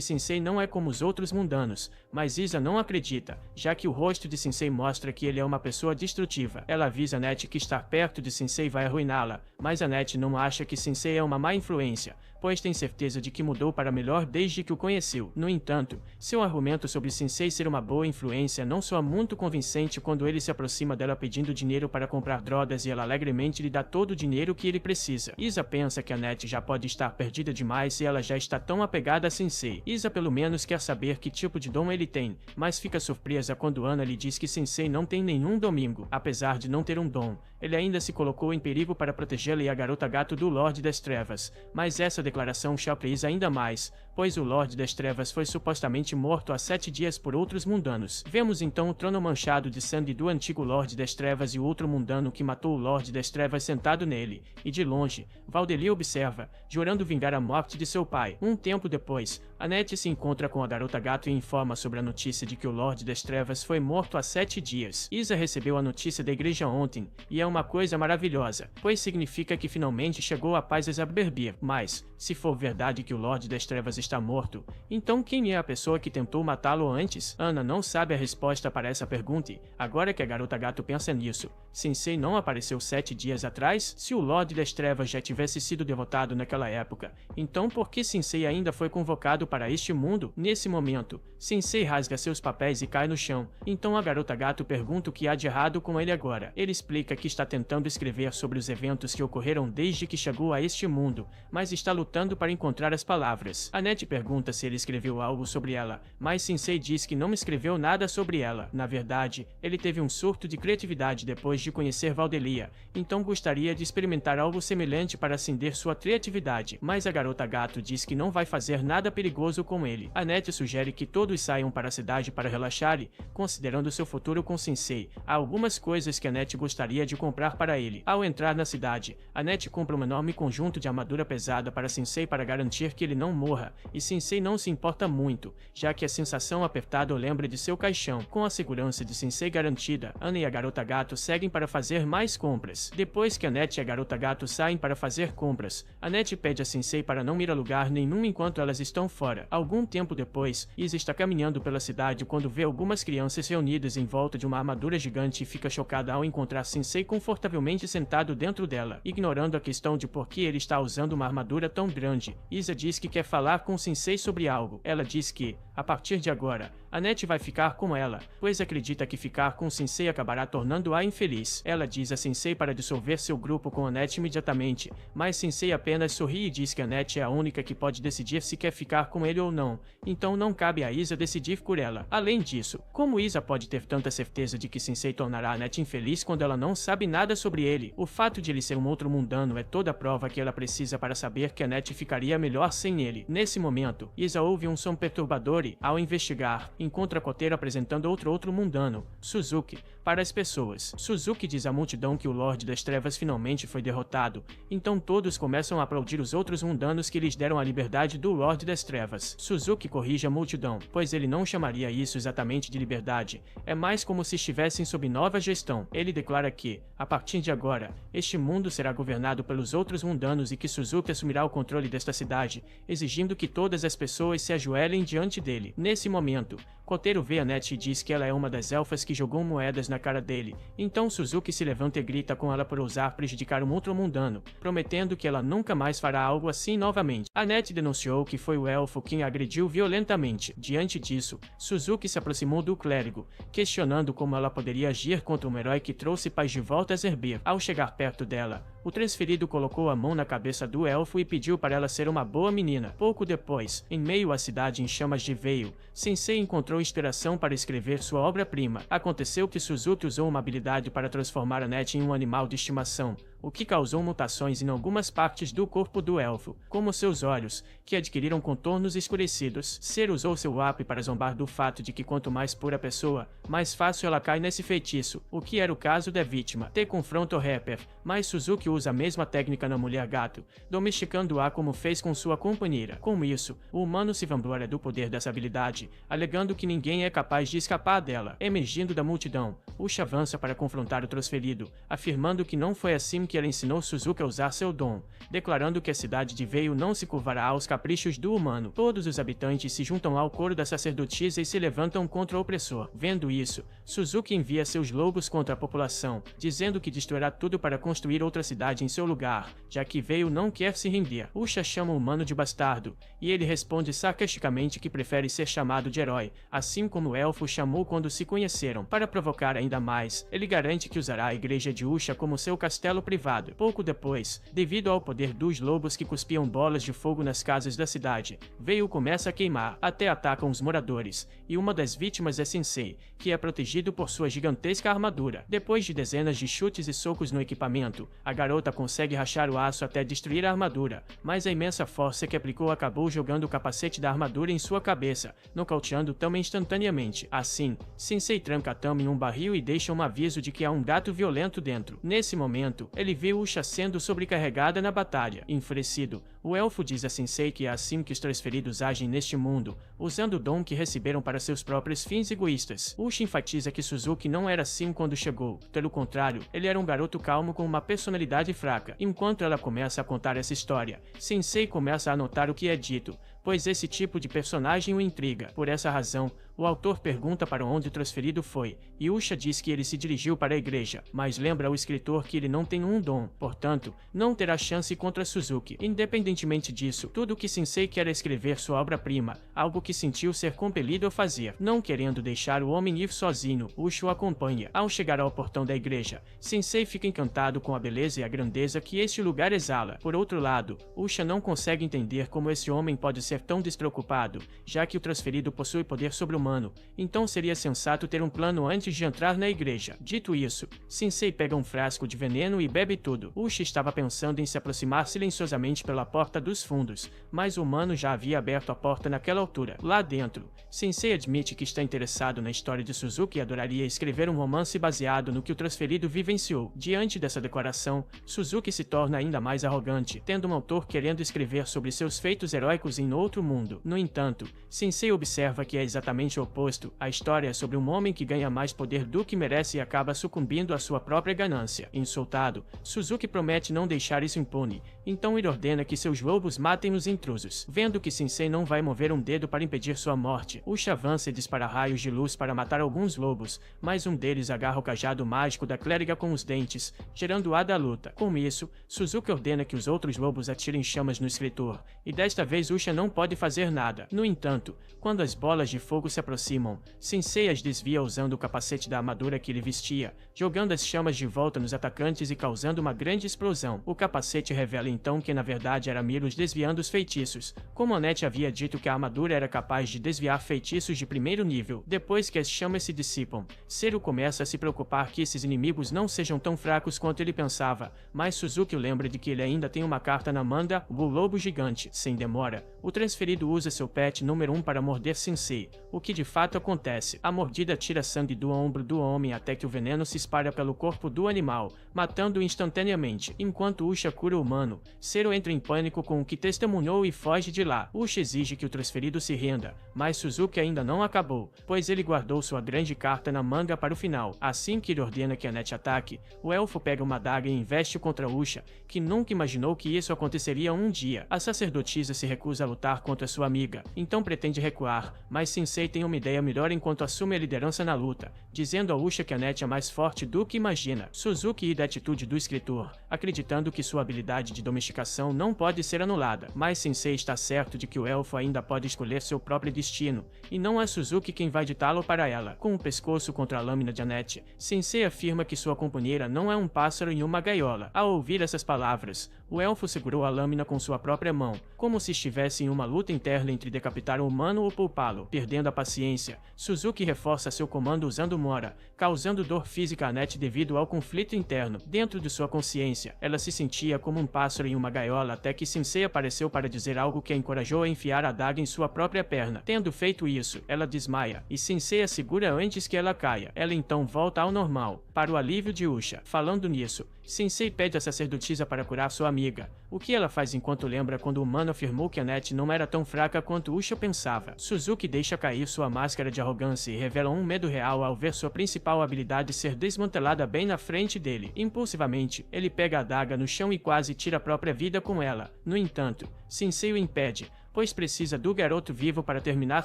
Sensei não é como os outros mundanos, mas Isa não acredita, já que o rosto de Sensei mostra que ele é uma pessoa destrutiva. Ela avisa Annette que estar perto de Sensei vai arruiná-la, mas Annette não acha que Sensei é uma má influência, pois tem certeza de que mudou para melhor desde que o conheceu. No entanto, seu argumento sobre Sensei ser uma boa influência não soa muito convincente quando ele se aproxima dela pedindo dinheiro para comprar drogas e ela alegremente lhe dá todo o dinheiro que ele precisa. Isa pensa que Annette já pode estar perdida demais e ela já está tão apegada a Sensei. Isa pelo menos quer saber que tipo de dom ele tem, mas fica surpresa quando Ana lhe diz que Sensei não tem nenhum domingo. Apesar de não ter um dom, ele ainda se colocou em perigo para protegê-la e a garota gato do Lorde das Trevas, mas essa declaração choca Isa ainda mais, pois o Lorde das Trevas foi supostamente morto há 7 dias por outros mundanos. Vemos então o trono manchado de sangue do antigo Lorde das Trevas e o outro mundano que matou o Lorde das Trevas sentado nele, e de longe, Valdeli observa, jurando vingar a morte de seu pai. Um tempo depois, Annette se encontra com a garota gato e informa sobre a notícia de que o Lorde das Trevas foi morto há 7 dias. Isa recebeu a notícia da igreja ontem, e é uma coisa maravilhosa, pois significa que finalmente chegou a paz a Zaberbir. Mas, se for verdade que o Lorde das Trevas está morto, então quem é a pessoa que tentou matá-lo antes? Ana não sabe a resposta para essa pergunta e, agora que a garota gato pensa nisso, Sensei não apareceu 7 dias atrás? Se o Lorde das Trevas já tivesse sido derrotado naquela época, então por que Sensei ainda foi convocado para este mundo? Nesse momento, Sensei rasga seus papéis e cai no chão, então a garota gato pergunta o que há de errado com ele agora. Ele explica que está tentando escrever sobre os eventos que ocorreram desde que chegou a este mundo, mas está lutando para encontrar as palavras. Annette pergunta se ele escreveu algo sobre ela, mas Sensei diz que não escreveu nada sobre ela. Na verdade, ele teve um surto de criatividade depois de conhecer Valdelia, então gostaria de experimentar algo semelhante para acender sua criatividade, mas a garota gato diz que não vai fazer nada perigoso com ele. Annette sugere que todos saiam para a cidade para relaxar e, considerando seu futuro com Sensei, há algumas coisas que Annette gostaria de comprar para ele. Ao entrar na cidade, Annette compra um enorme conjunto de armadura pesada para Sensei para garantir que ele não morra, e Sensei não se importa muito, já que a sensação apertada o lembra de seu caixão. Com a segurança de Sensei garantida, Ana e a garota gato seguem para fazer mais compras. Depois que Annette e a garota gato saem para fazer compras, Annette pede a Sensei para não ir a lugar nenhum enquanto elas estão fora. Algum tempo depois, Isa está caminhando pela cidade quando vê algumas crianças reunidas em volta de uma armadura gigante e fica chocada ao encontrar Sensei confortavelmente sentado dentro dela. Ignorando a questão de por que ele está usando uma armadura tão grande, Isa diz que quer falar com Sensei sobre algo. Ela diz que, a partir de agora, Annette vai ficar com ela, pois acredita que ficar com Sensei acabará tornando-a infeliz. Ela diz a Sensei para dissolver seu grupo com Annette imediatamente, mas Sensei apenas sorri e diz que Annette é a única que pode decidir se quer ficar com ele ou não, então não cabe a Isa decidir por ela. Além disso, como Isa pode ter tanta certeza de que Sensei tornará Annette infeliz quando ela não sabe nada sobre ele? O fato de ele ser um outro mundano é toda a prova que ela precisa para saber que Annette ficaria melhor sem ele. Nesse momento, Isa ouve um som perturbador e, ao investigar, encontra Kotero apresentando outro mundano, Suzuki, para as pessoas. Suzuki diz à multidão que o Lorde das Trevas finalmente foi derrotado, então todos começam a aplaudir os outros mundanos que lhes deram a liberdade do Lorde das Trevas. Suzuki corrige a multidão, pois ele não chamaria isso exatamente de liberdade, é mais como se estivessem sob nova gestão. Ele declara que, a partir de agora, este mundo será governado pelos outros mundanos e que Suzuki assumirá o controle desta cidade, exigindo que todas as pessoas se ajoelhem diante dele. Nesse momento, Kotaro vê Annette e diz que ela é uma das elfas que jogou moedas na cara dele. Então Suzuki se levanta e grita com ela por ousar prejudicar um ultramundano, prometendo que ela nunca mais fará algo assim novamente. Annette denunciou que foi o elfo quem a agrediu violentamente. Diante disso, Suzuki se aproximou do clérigo, questionando como ela poderia agir contra um herói que trouxe paz de volta a Zerbir. Ao chegar perto dela, o transferido colocou a mão na cabeça do elfo e pediu para ela ser uma boa menina. Pouco depois, em meio à cidade em chamas de Veil, Sensei encontrou inspiração para escrever sua obra-prima. Aconteceu que Suzuki usou uma habilidade para transformar Annette em um animal de estimação, o que causou mutações em algumas partes do corpo do elfo, como seus olhos, que adquiriram contornos escurecidos. Ser usou seu app para zombar do fato de que quanto mais pura a pessoa, mais fácil ela cai nesse feitiço, o que era o caso da vítima. T confronta o rapper, mas Suzuki usa a mesma técnica na mulher gato, domesticando-a como fez com sua companheira. Com isso, o humano se vangloria do poder dessa habilidade, alegando que ninguém é capaz de escapar dela. Emergindo da multidão, Usha avança para confrontar o transferido, afirmando que não foi assim que ela ensinou Suzuki a usar seu dom, declarando que a cidade de Veil não se curvará aos caprichos do humano. Todos os habitantes se juntam ao coro da sacerdotisa e se levantam contra o opressor. Vendo isso, Suzuki envia seus lobos contra a população, dizendo que destruirá tudo para construir outra cidade em seu lugar, já que Veil não quer se render. Usha chama o humano de bastardo, e ele responde sarcasticamente que prefere ser chamado de herói, assim como o elfo chamou quando se conheceram. Para provocar ainda mais, ele garante que usará a igreja de Usha como seu castelo privado. Pouco depois, devido ao poder dos lobos que cuspiam bolas de fogo nas casas da cidade, Veil começa a queimar, até atacam os moradores, e uma das vítimas é Sensei, que é protegido por sua gigantesca armadura. Depois de dezenas de chutes e socos no equipamento, a garota consegue rachar o aço até destruir a armadura, mas a imensa força que aplicou acabou jogando o capacete da armadura em sua cabeça, nocauteando Tama instantaneamente. Assim, Sensei tranca Tama em um barril e deixa um aviso de que há um gato violento dentro. Nesse momento, ele vê Usha sendo sobrecarregada na batalha. Enfurecido, o elfo diz a Sensei que é assim que os transferidos agem neste mundo, usando o dom que receberam para seus próprios fins egoístas. Usha enfatiza que Suzuki não era assim quando chegou. Pelo contrário, ele era um garoto calmo com uma personalidade fraca. Enquanto ela começa a contar essa história, Sensei começa a anotar o que é dito, pois esse tipo de personagem o intriga. Por essa razão, o autor pergunta para onde o transferido foi, e Usha diz que ele se dirigiu para a igreja, mas lembra ao escritor que ele não tem um dom, portanto, não terá chance contra Suzuki. Independentemente disso, tudo o que Sensei quer é escrever sua obra-prima, algo que sentiu ser compelido a fazer. Não querendo deixar o homem ir sozinho, Usha o acompanha. Ao chegar ao portão da igreja, Sensei fica encantado com a beleza e a grandeza que este lugar exala. Por outro lado, Usha não consegue entender como esse homem pode ser tão despreocupado, já que o transferido possui poder sobre-humano, então seria sensato ter um plano antes de entrar na igreja. Dito isso, Sensei pega um frasco de veneno e bebe tudo. Usha estava pensando em se aproximar silenciosamente pela porta dos fundos, mas o humano já havia aberto a porta naquela altura. Lá dentro, Sensei admite que está interessado na história de Suzuki e adoraria escrever um romance baseado no que o transferido vivenciou. Diante dessa declaração, Suzuki se torna ainda mais arrogante, tendo um autor querendo escrever sobre seus feitos heróicos em outro mundo. No entanto, Sensei observa que é exatamente o oposto. A história é sobre um homem que ganha mais poder do que merece e acaba sucumbindo à sua própria ganância. Insultado, Suzuki promete não deixar isso impune, então ele ordena que seus lobos matem os intrusos. Vendo que Sensei não vai mover um dedo para impedir sua morte, Usha avança e dispara raios de luz para matar alguns lobos, mas um deles agarra o cajado mágico da clériga com os dentes, gerando a da luta. Com isso, Suzuki ordena que os outros lobos atirem chamas no escritor, e desta vez Usha não pode fazer nada. No entanto, quando as bolas de fogo se aproximam, Sensei as desvia usando o capacete da armadura que ele vestia, jogando as chamas de volta nos atacantes e causando uma grande explosão. O capacete revela então que na verdade era Milos desviando os feitiços, como Annette havia dito que a armadura era capaz de desviar feitiços de primeiro nível. Depois que as chamas se dissipam, Seru começa a se preocupar que esses inimigos não sejam tão fracos quanto ele pensava, mas Suzuki o lembra de que ele ainda tem uma carta na manga, o Lobo Gigante. Sem demora, o transferido usa seu pet número 1 para morder Sensei, o que de fato acontece. A mordida tira sangue do ombro do homem até que o veneno se espalha pelo corpo do animal, matando-o instantaneamente. Enquanto Usha cura o humano, Seru entra em pânico tirânico com o que testemunhou e foge de lá. Usha exige que o transferido se renda, mas Suzuki ainda não acabou, pois ele guardou sua grande carta na manga para o final. Assim que ele ordena que a Annette ataque, o elfo pega uma adaga e investe contra Usha, que nunca imaginou que isso aconteceria um dia. A sacerdotisa se recusa a lutar contra sua amiga, então pretende recuar, mas Sensei tem uma ideia melhor enquanto assume a liderança na luta, dizendo a Usha que a Annette é mais forte do que imagina. Suzuki ri da atitude do escritor, acreditando que sua habilidade de domesticação não pode ser anulada, mas Sensei está certo de que o elfo ainda pode escolher seu próprio destino, e não é Suzuki quem vai ditá-lo para ela. Com o pescoço contra a lâmina de Annette, Sensei afirma que sua companheira não é um pássaro em uma gaiola. Ao ouvir essas palavras, o elfo segurou a lâmina com sua própria mão, como se estivesse em uma luta interna entre decapitar um humano ou poupá-lo. Perdendo a paciência, Suzuki reforça seu comando usando Mora, causando dor física a Annette devido ao conflito interno. Dentro de sua consciência, ela se sentia como um pássaro em uma gaiola até que Sensei apareceu para dizer algo que a encorajou a enfiar a adaga em sua própria perna. Tendo feito isso, ela desmaia, e Sensei a segura antes que ela caia. Ela então volta ao normal, para o alívio de Usha. Falando nisso, Sensei pede a sacerdotisa para curar sua amiga, o que ela faz enquanto lembra quando o humano afirmou que Annette não era tão fraca quanto Usha pensava. Suzuki deixa cair sua máscara de arrogância e revela um medo real ao ver sua principal habilidade ser desmantelada bem na frente dele. Impulsivamente, ele pega a adaga no chão e quase tira a própria vida com ela. No entanto, Sensei o impede, pois precisa do garoto vivo para terminar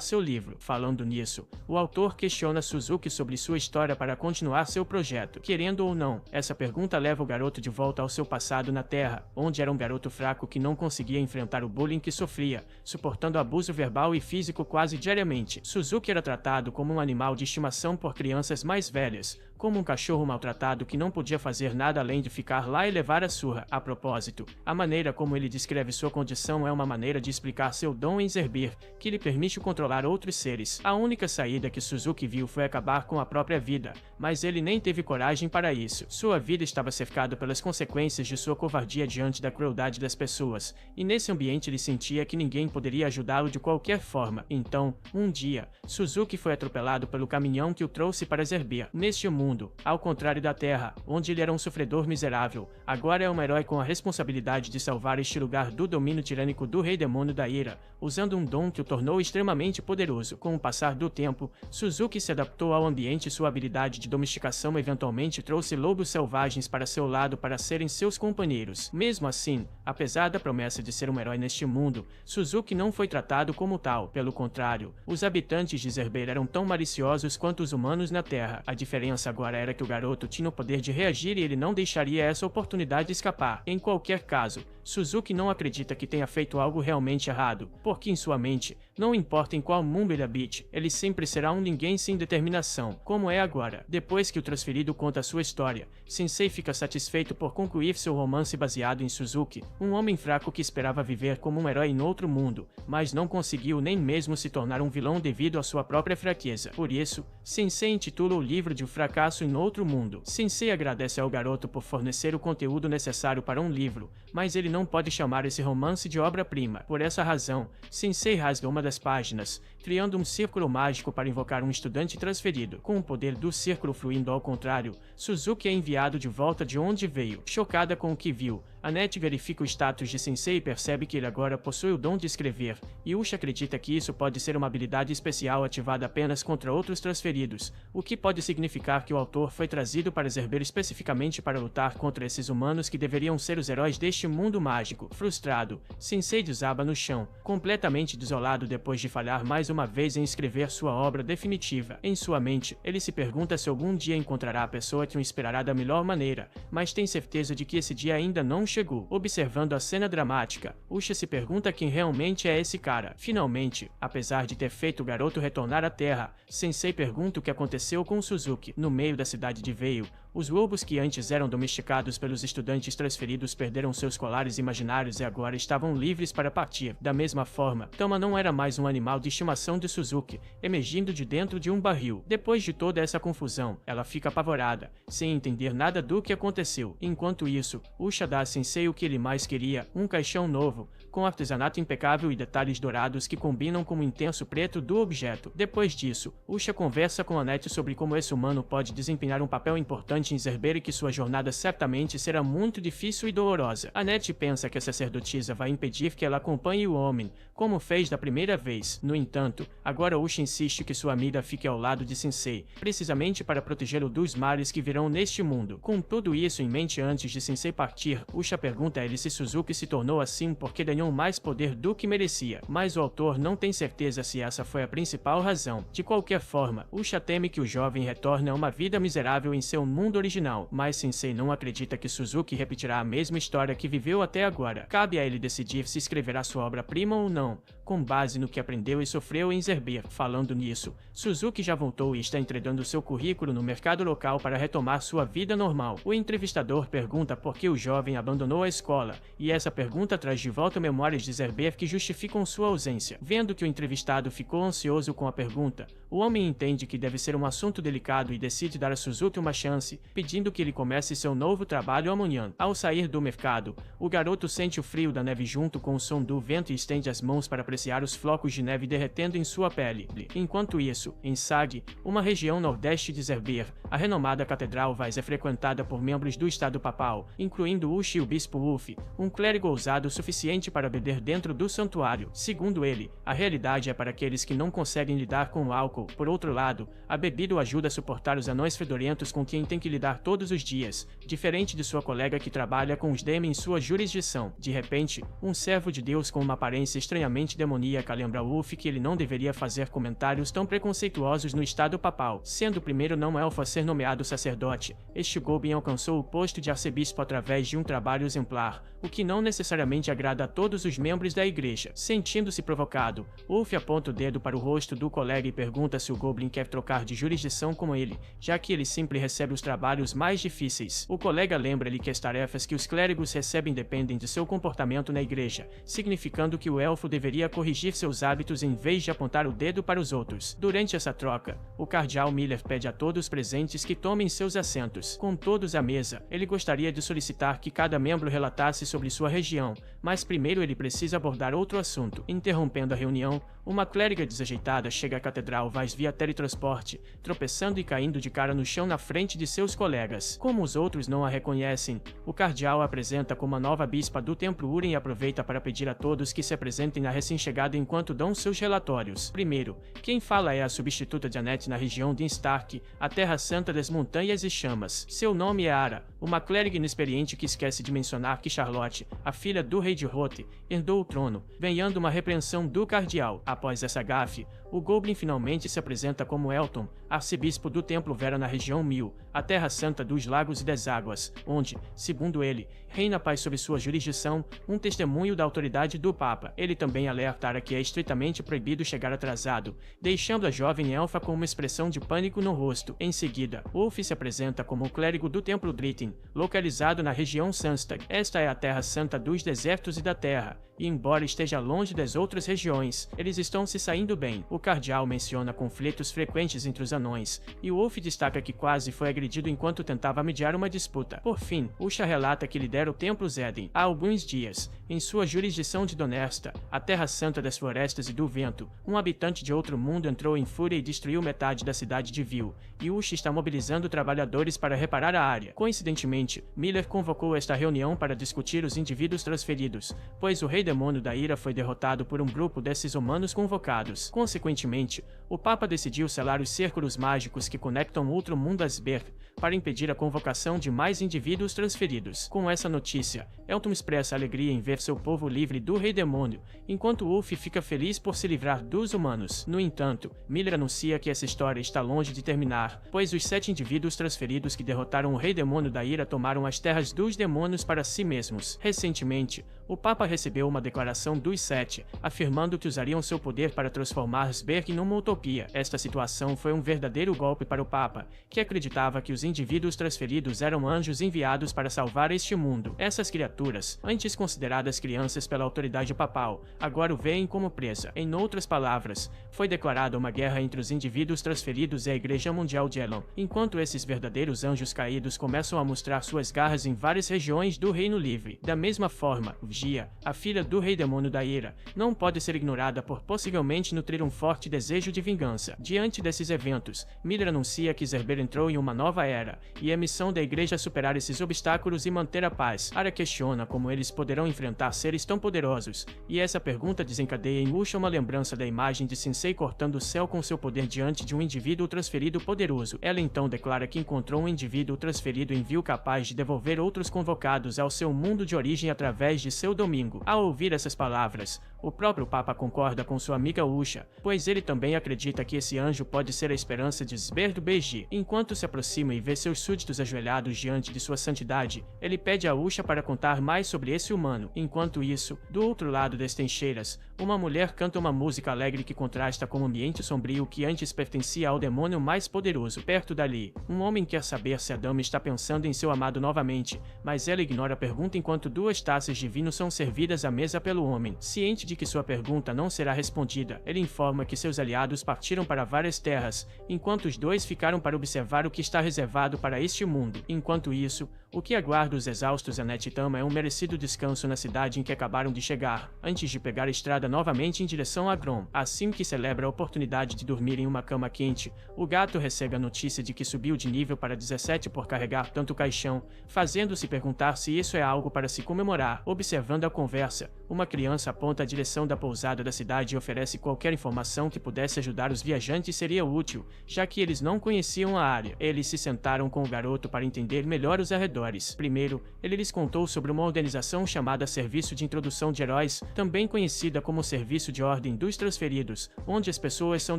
seu livro. Falando nisso, o autor questiona Suzuki sobre sua história para continuar seu projeto. Querendo ou não, essa pergunta leva o garoto de volta ao seu passado na Terra, onde era um garoto fraco que não conseguia enfrentar o bullying que sofria, suportando abuso verbal e físico quase diariamente. Suzuki era tratado como um animal de estimação por crianças mais velhas, como um cachorro maltratado que não podia fazer nada além de ficar lá e levar a surra. A propósito, a maneira como ele descreve sua condição é uma maneira de explicar seu dom em Zerbir, que lhe permite controlar outros seres. A única saída que Suzuki viu foi acabar com a própria vida, mas ele nem teve coragem para isso. Sua vida estava cercada pelas consequências de sua covardia diante da crueldade das pessoas, e nesse ambiente ele sentia que ninguém poderia ajudá-lo de qualquer forma. Então, um dia, Suzuki foi atropelado pelo caminhão que o trouxe para Zerbir. Neste mundo, ao contrário da Terra, onde ele era um sofredor miserável, agora é um herói com a responsabilidade de salvar este lugar do domínio tirânico do Rei Demônio da Ira, usando um dom que o tornou extremamente poderoso. Com o passar do tempo, Suzuki se adaptou ao ambiente e sua habilidade de domesticação eventualmente trouxe lobos selvagens para seu lado para serem seus companheiros. Mesmo assim, apesar da promessa de ser um herói neste mundo, Suzuki não foi tratado como tal. Pelo contrário, os habitantes de Zerbir eram tão maliciosos quanto os humanos na Terra. A diferença agora era que o garoto tinha o poder de reagir e ele não deixaria essa oportunidade escapar. Em qualquer caso, Suzuki não acredita que tenha feito algo realmente errado, porque em sua mente, não importa em qual mundo ele habite, ele sempre será um ninguém sem determinação, como é agora. Depois que o transferido conta sua história, Sensei fica satisfeito por concluir seu romance baseado em Suzuki, um homem fraco que esperava viver como um herói em outro mundo, mas não conseguiu nem mesmo se tornar um vilão devido à sua própria fraqueza. Por isso, Sensei intitula o livro de O Fracasso em Outro Mundo. Sensei agradece ao garoto por fornecer o conteúdo necessário para um livro, mas ele não pode chamar esse romance de obra-prima. Por essa razão, Sensei rasga uma das páginas, criando um círculo mágico para invocar um estudante transferido. Com o poder do círculo fluindo ao contrário, Suzuki é enviado de volta de onde veio. Chocada com o que viu, Annette verifica o status de Sensei e percebe que ele agora possui o dom de escrever, e Usha acredita que isso pode ser uma habilidade especial ativada apenas contra outros transferidos, o que pode significar que o autor foi trazido para Zerbir especificamente para lutar contra esses humanos que deveriam ser os heróis deste mundo mágico. Frustrado, Sensei desaba no chão, completamente desolado depois de falhar mais uma vez em escrever sua obra definitiva. Em sua mente, ele se pergunta se algum dia encontrará a pessoa que o inspirará da melhor maneira, mas tem certeza de que esse dia ainda não chegou. Observando a cena dramática, Usha se pergunta quem realmente é esse cara. Finalmente, apesar de ter feito o garoto retornar à Terra, Sensei pergunta o que aconteceu com Suzuki. No meio da cidade de Veio, os lobos que antes eram domesticados pelos estudantes transferidos perderam seus colares imaginários e agora estavam livres para partir. Da mesma forma, Tama não era mais um animal de estimação de Suzuki, emergindo de dentro de um barril. Depois de toda essa confusão, ela fica apavorada, sem entender nada do que aconteceu. Enquanto isso, Usha dá a Sensei o que ele mais queria, um caixão novo, com artesanato impecável e detalhes dourados que combinam com o intenso preto do objeto. Depois disso, Usha conversa com Annette sobre como esse humano pode desempenhar um papel importante em Zerber e que sua jornada certamente será muito difícil e dolorosa. Annette pensa que a sacerdotisa vai impedir que ela acompanhe o homem, como fez da primeira vez. No entanto, agora Usha insiste que sua amiga fique ao lado de Sensei, precisamente para protegê-lo dos males que virão neste mundo. Com tudo isso em mente, antes de Sensei partir, Usha pergunta a ele se Suzuki se tornou assim porque ganhou mais poder do que merecia, mas o autor não tem certeza se essa foi a principal razão. De qualquer forma, Usha teme que o jovem retorne a uma vida miserável em seu mundo original, mas Sensei não acredita que Suzuki repetirá a mesma história que viveu até agora. Cabe a ele decidir se escreverá sua obra-prima ou não, com base no que aprendeu e sofreu em Zerber. Falando nisso, Suzuki já voltou e está entregando seu currículo no mercado local para retomar sua vida normal. O entrevistador pergunta por que o jovem abandonou a escola, e essa pergunta traz de volta memórias de Zerber que justificam sua ausência. Vendo que o entrevistado ficou ansioso com a pergunta, o homem entende que deve ser um assunto delicado e decide dar a Suzuki uma chance, pedindo que ele comece seu novo trabalho amanhã. Ao sair do mercado, o garoto sente o frio da neve junto com o som do vento e estende as mãos para apreciar os flocos de neve derretendo em sua pele. Enquanto isso, em Sag, uma região nordeste de Zerber, a renomada Catedral Vaz é frequentada por membros do Estado Papal, incluindo Ushi e o Bispo Ulf, um clérigo ousado o suficiente para beber dentro do santuário. Segundo ele, a realidade é para aqueles que não conseguem lidar com o álcool. Por outro lado, a bebida o ajuda a suportar os anões fedorentos com quem tem que lidar todos os dias, diferente de sua colega que trabalha com os Demi em sua jurisdição. De repente, um servo de Deus com uma aparência estranhamente demoníaca lembra Ulf que ele não deveria fazer comentários tão preconceituosos no Estado Papal. Sendo o primeiro não-elfo a ser nomeado sacerdote, este Goblin alcançou o posto de arcebispo através de um trabalho exemplar, o que não necessariamente agrada a todos os membros da igreja. Sentindo-se provocado, Ulf aponta o dedo para o rosto do colega e pergunta se o Goblin quer trocar de jurisdição com ele, já que ele sempre recebe os trabalhos mais difíceis. O colega lembra-lhe que as tarefas que os clérigos recebem dependem de seu comportamento na igreja, significando que o elfo deveria corrigir seus hábitos em vez de apontar o dedo para os outros. Durante essa troca, o cardeal Miller pede a todos os presentes que tomem seus assentos. Com todos à mesa, ele gostaria de solicitar que cada membro relatasse sobre sua região, mas primeiro ele precisa abordar outro assunto. Interrompendo a reunião, uma clériga desajeitada chega à Catedral Vaz via teletransporte, tropeçando e caindo de cara no chão na frente de seus colegas. Como os outros não a reconhecem, o cardeal a apresenta como a nova bispa do Templo Uren e aproveita para pedir a todos que se apresentem na recém-chegada enquanto dão seus relatórios. Primeiro, quem fala é a substituta de Annette na região de Stark, a Terra Santa das Montanhas e Chamas. Seu nome é Ara, uma clériga inexperiente que esquece de mencionar que Charlotte, a filha do rei de Rote, herdou o trono, ganhando uma repreensão do cardeal. Após essa gafe, o Goblin finalmente se apresenta como Elton, arcebispo do Templo Vera na região Mil, a Terra Santa dos Lagos e das Águas, onde, segundo ele, reina a paz sob sua jurisdição, um testemunho da autoridade do Papa. Ele também alerta Ara que é estritamente proibido chegar atrasado, deixando a jovem elfa com uma expressão de pânico no rosto. Em seguida, Ulf se apresenta como o clérigo do Templo Dritin, localizado na região Sunstag. Esta é a Terra Santa dos desertos e da Terra, e embora esteja longe das outras regiões, eles estão se saindo bem. O cardeal menciona conflitos frequentes entre os anões, e Ulf destaca que quase foi agredido enquanto tentava mediar uma disputa. Por fim, Usha relata que lidera o Templo Zedin há alguns dias. Em sua jurisdição de Donersta, a Terra Santa das Florestas e do Vento, um habitante de outro mundo entrou em fúria e destruiu metade da cidade de Vil, e Usha está mobilizando trabalhadores para reparar a área. Coincidentemente, Miller convocou esta reunião para discutir os indivíduos transferidos, pois o Rei Demônio da Ira foi derrotado por um grupo desses humanos convocados. Consequentemente, o Papa decidiu selar os círculos mágicos que conectam outro mundo a Sberg, para impedir a convocação de mais indivíduos transferidos. Com essa notícia, Elton expressa alegria em ver seu povo livre do Rei Demônio, enquanto Ulf fica feliz por se livrar dos humanos. No entanto, Miller anuncia que essa história está longe de terminar, pois os 7 indivíduos transferidos que derrotaram o Rei Demônio da Ira tomaram as terras dos demônios para si mesmos. Recentemente, o Papa recebeu uma declaração dos 7, afirmando que usariam seu poder para transformar Sberg numa utopia. Esta situação foi um verdadeiro golpe para o Papa, que acreditava que os indivíduos transferidos eram anjos enviados para salvar este mundo. Essas criaturas, antes consideradas crianças pela autoridade papal, agora o veem como presa. Em outras palavras, foi declarada uma guerra entre os indivíduos transferidos e a Igreja Mundial de Elon, enquanto esses verdadeiros anjos caídos começam a mostrar suas garras em várias regiões do Reino Livre. Da mesma forma, Vgia, a filha do Rei Demônio da Ira, não pode ser ignorada por possivelmente nutrir um forte desejo de vingança. Diante desses eventos, Miller anuncia que Zerber entrou em uma nova era, e é missão da Igreja superar esses obstáculos e manter a paz. Ara questiona como eles poderão enfrentar seres tão poderosos, e essa pergunta desencadeia em Usha uma lembrança da imagem de Sensei cortando o céu com seu poder diante de um indivíduo transferido poderoso. Ela então declara que encontrou um indivíduo transferido em Vil capaz de devolver outros convocados ao seu mundo de origem através de seu domingo. Ao ouvir essas palavras, o próprio Papa concorda com sua amiga Usha, pois ele também acredita que esse anjo pode ser a esperança de Zberdo Beji. Enquanto se aproxima e vê seus súditos ajoelhados diante de sua santidade, ele pede a Usha para contar mais sobre esse humano. Enquanto isso, do outro lado das trincheiras, uma mulher canta uma música alegre que contrasta com o ambiente sombrio que antes pertencia ao demônio mais poderoso. Perto dali, um homem quer saber se a dama está pensando em seu amado novamente, mas ela ignora a pergunta enquanto 2 taças de vinho são servidas à mesa pelo homem. Ciente de que sua pergunta não será respondida, ele informa que seus aliados partiram para várias terras, enquanto os 2 ficaram para observar o que está reservado para este mundo. Enquanto isso, o que aguarda os exaustos Annette e Tama é um merecido descanso na cidade em que acabaram de chegar, antes de pegar a estrada novamente em direção a Grom. Assim que celebra a oportunidade de dormir em uma cama quente, o gato recebe a notícia de que subiu de nível para 17 por carregar tanto caixão, fazendo-se perguntar se isso é algo para se comemorar. Observando a conversa, uma criança aponta a direção da pousada da cidade e oferece qualquer informação que pudesse ajudar os viajantes seria útil, já que eles não conheciam a área. Eles se sentaram com o garoto para entender melhor os arredores. Primeiro, ele lhes contou sobre uma organização chamada Serviço de Introdução de Heróis, também conhecida como Serviço de Ordem dos Transferidos, onde as pessoas são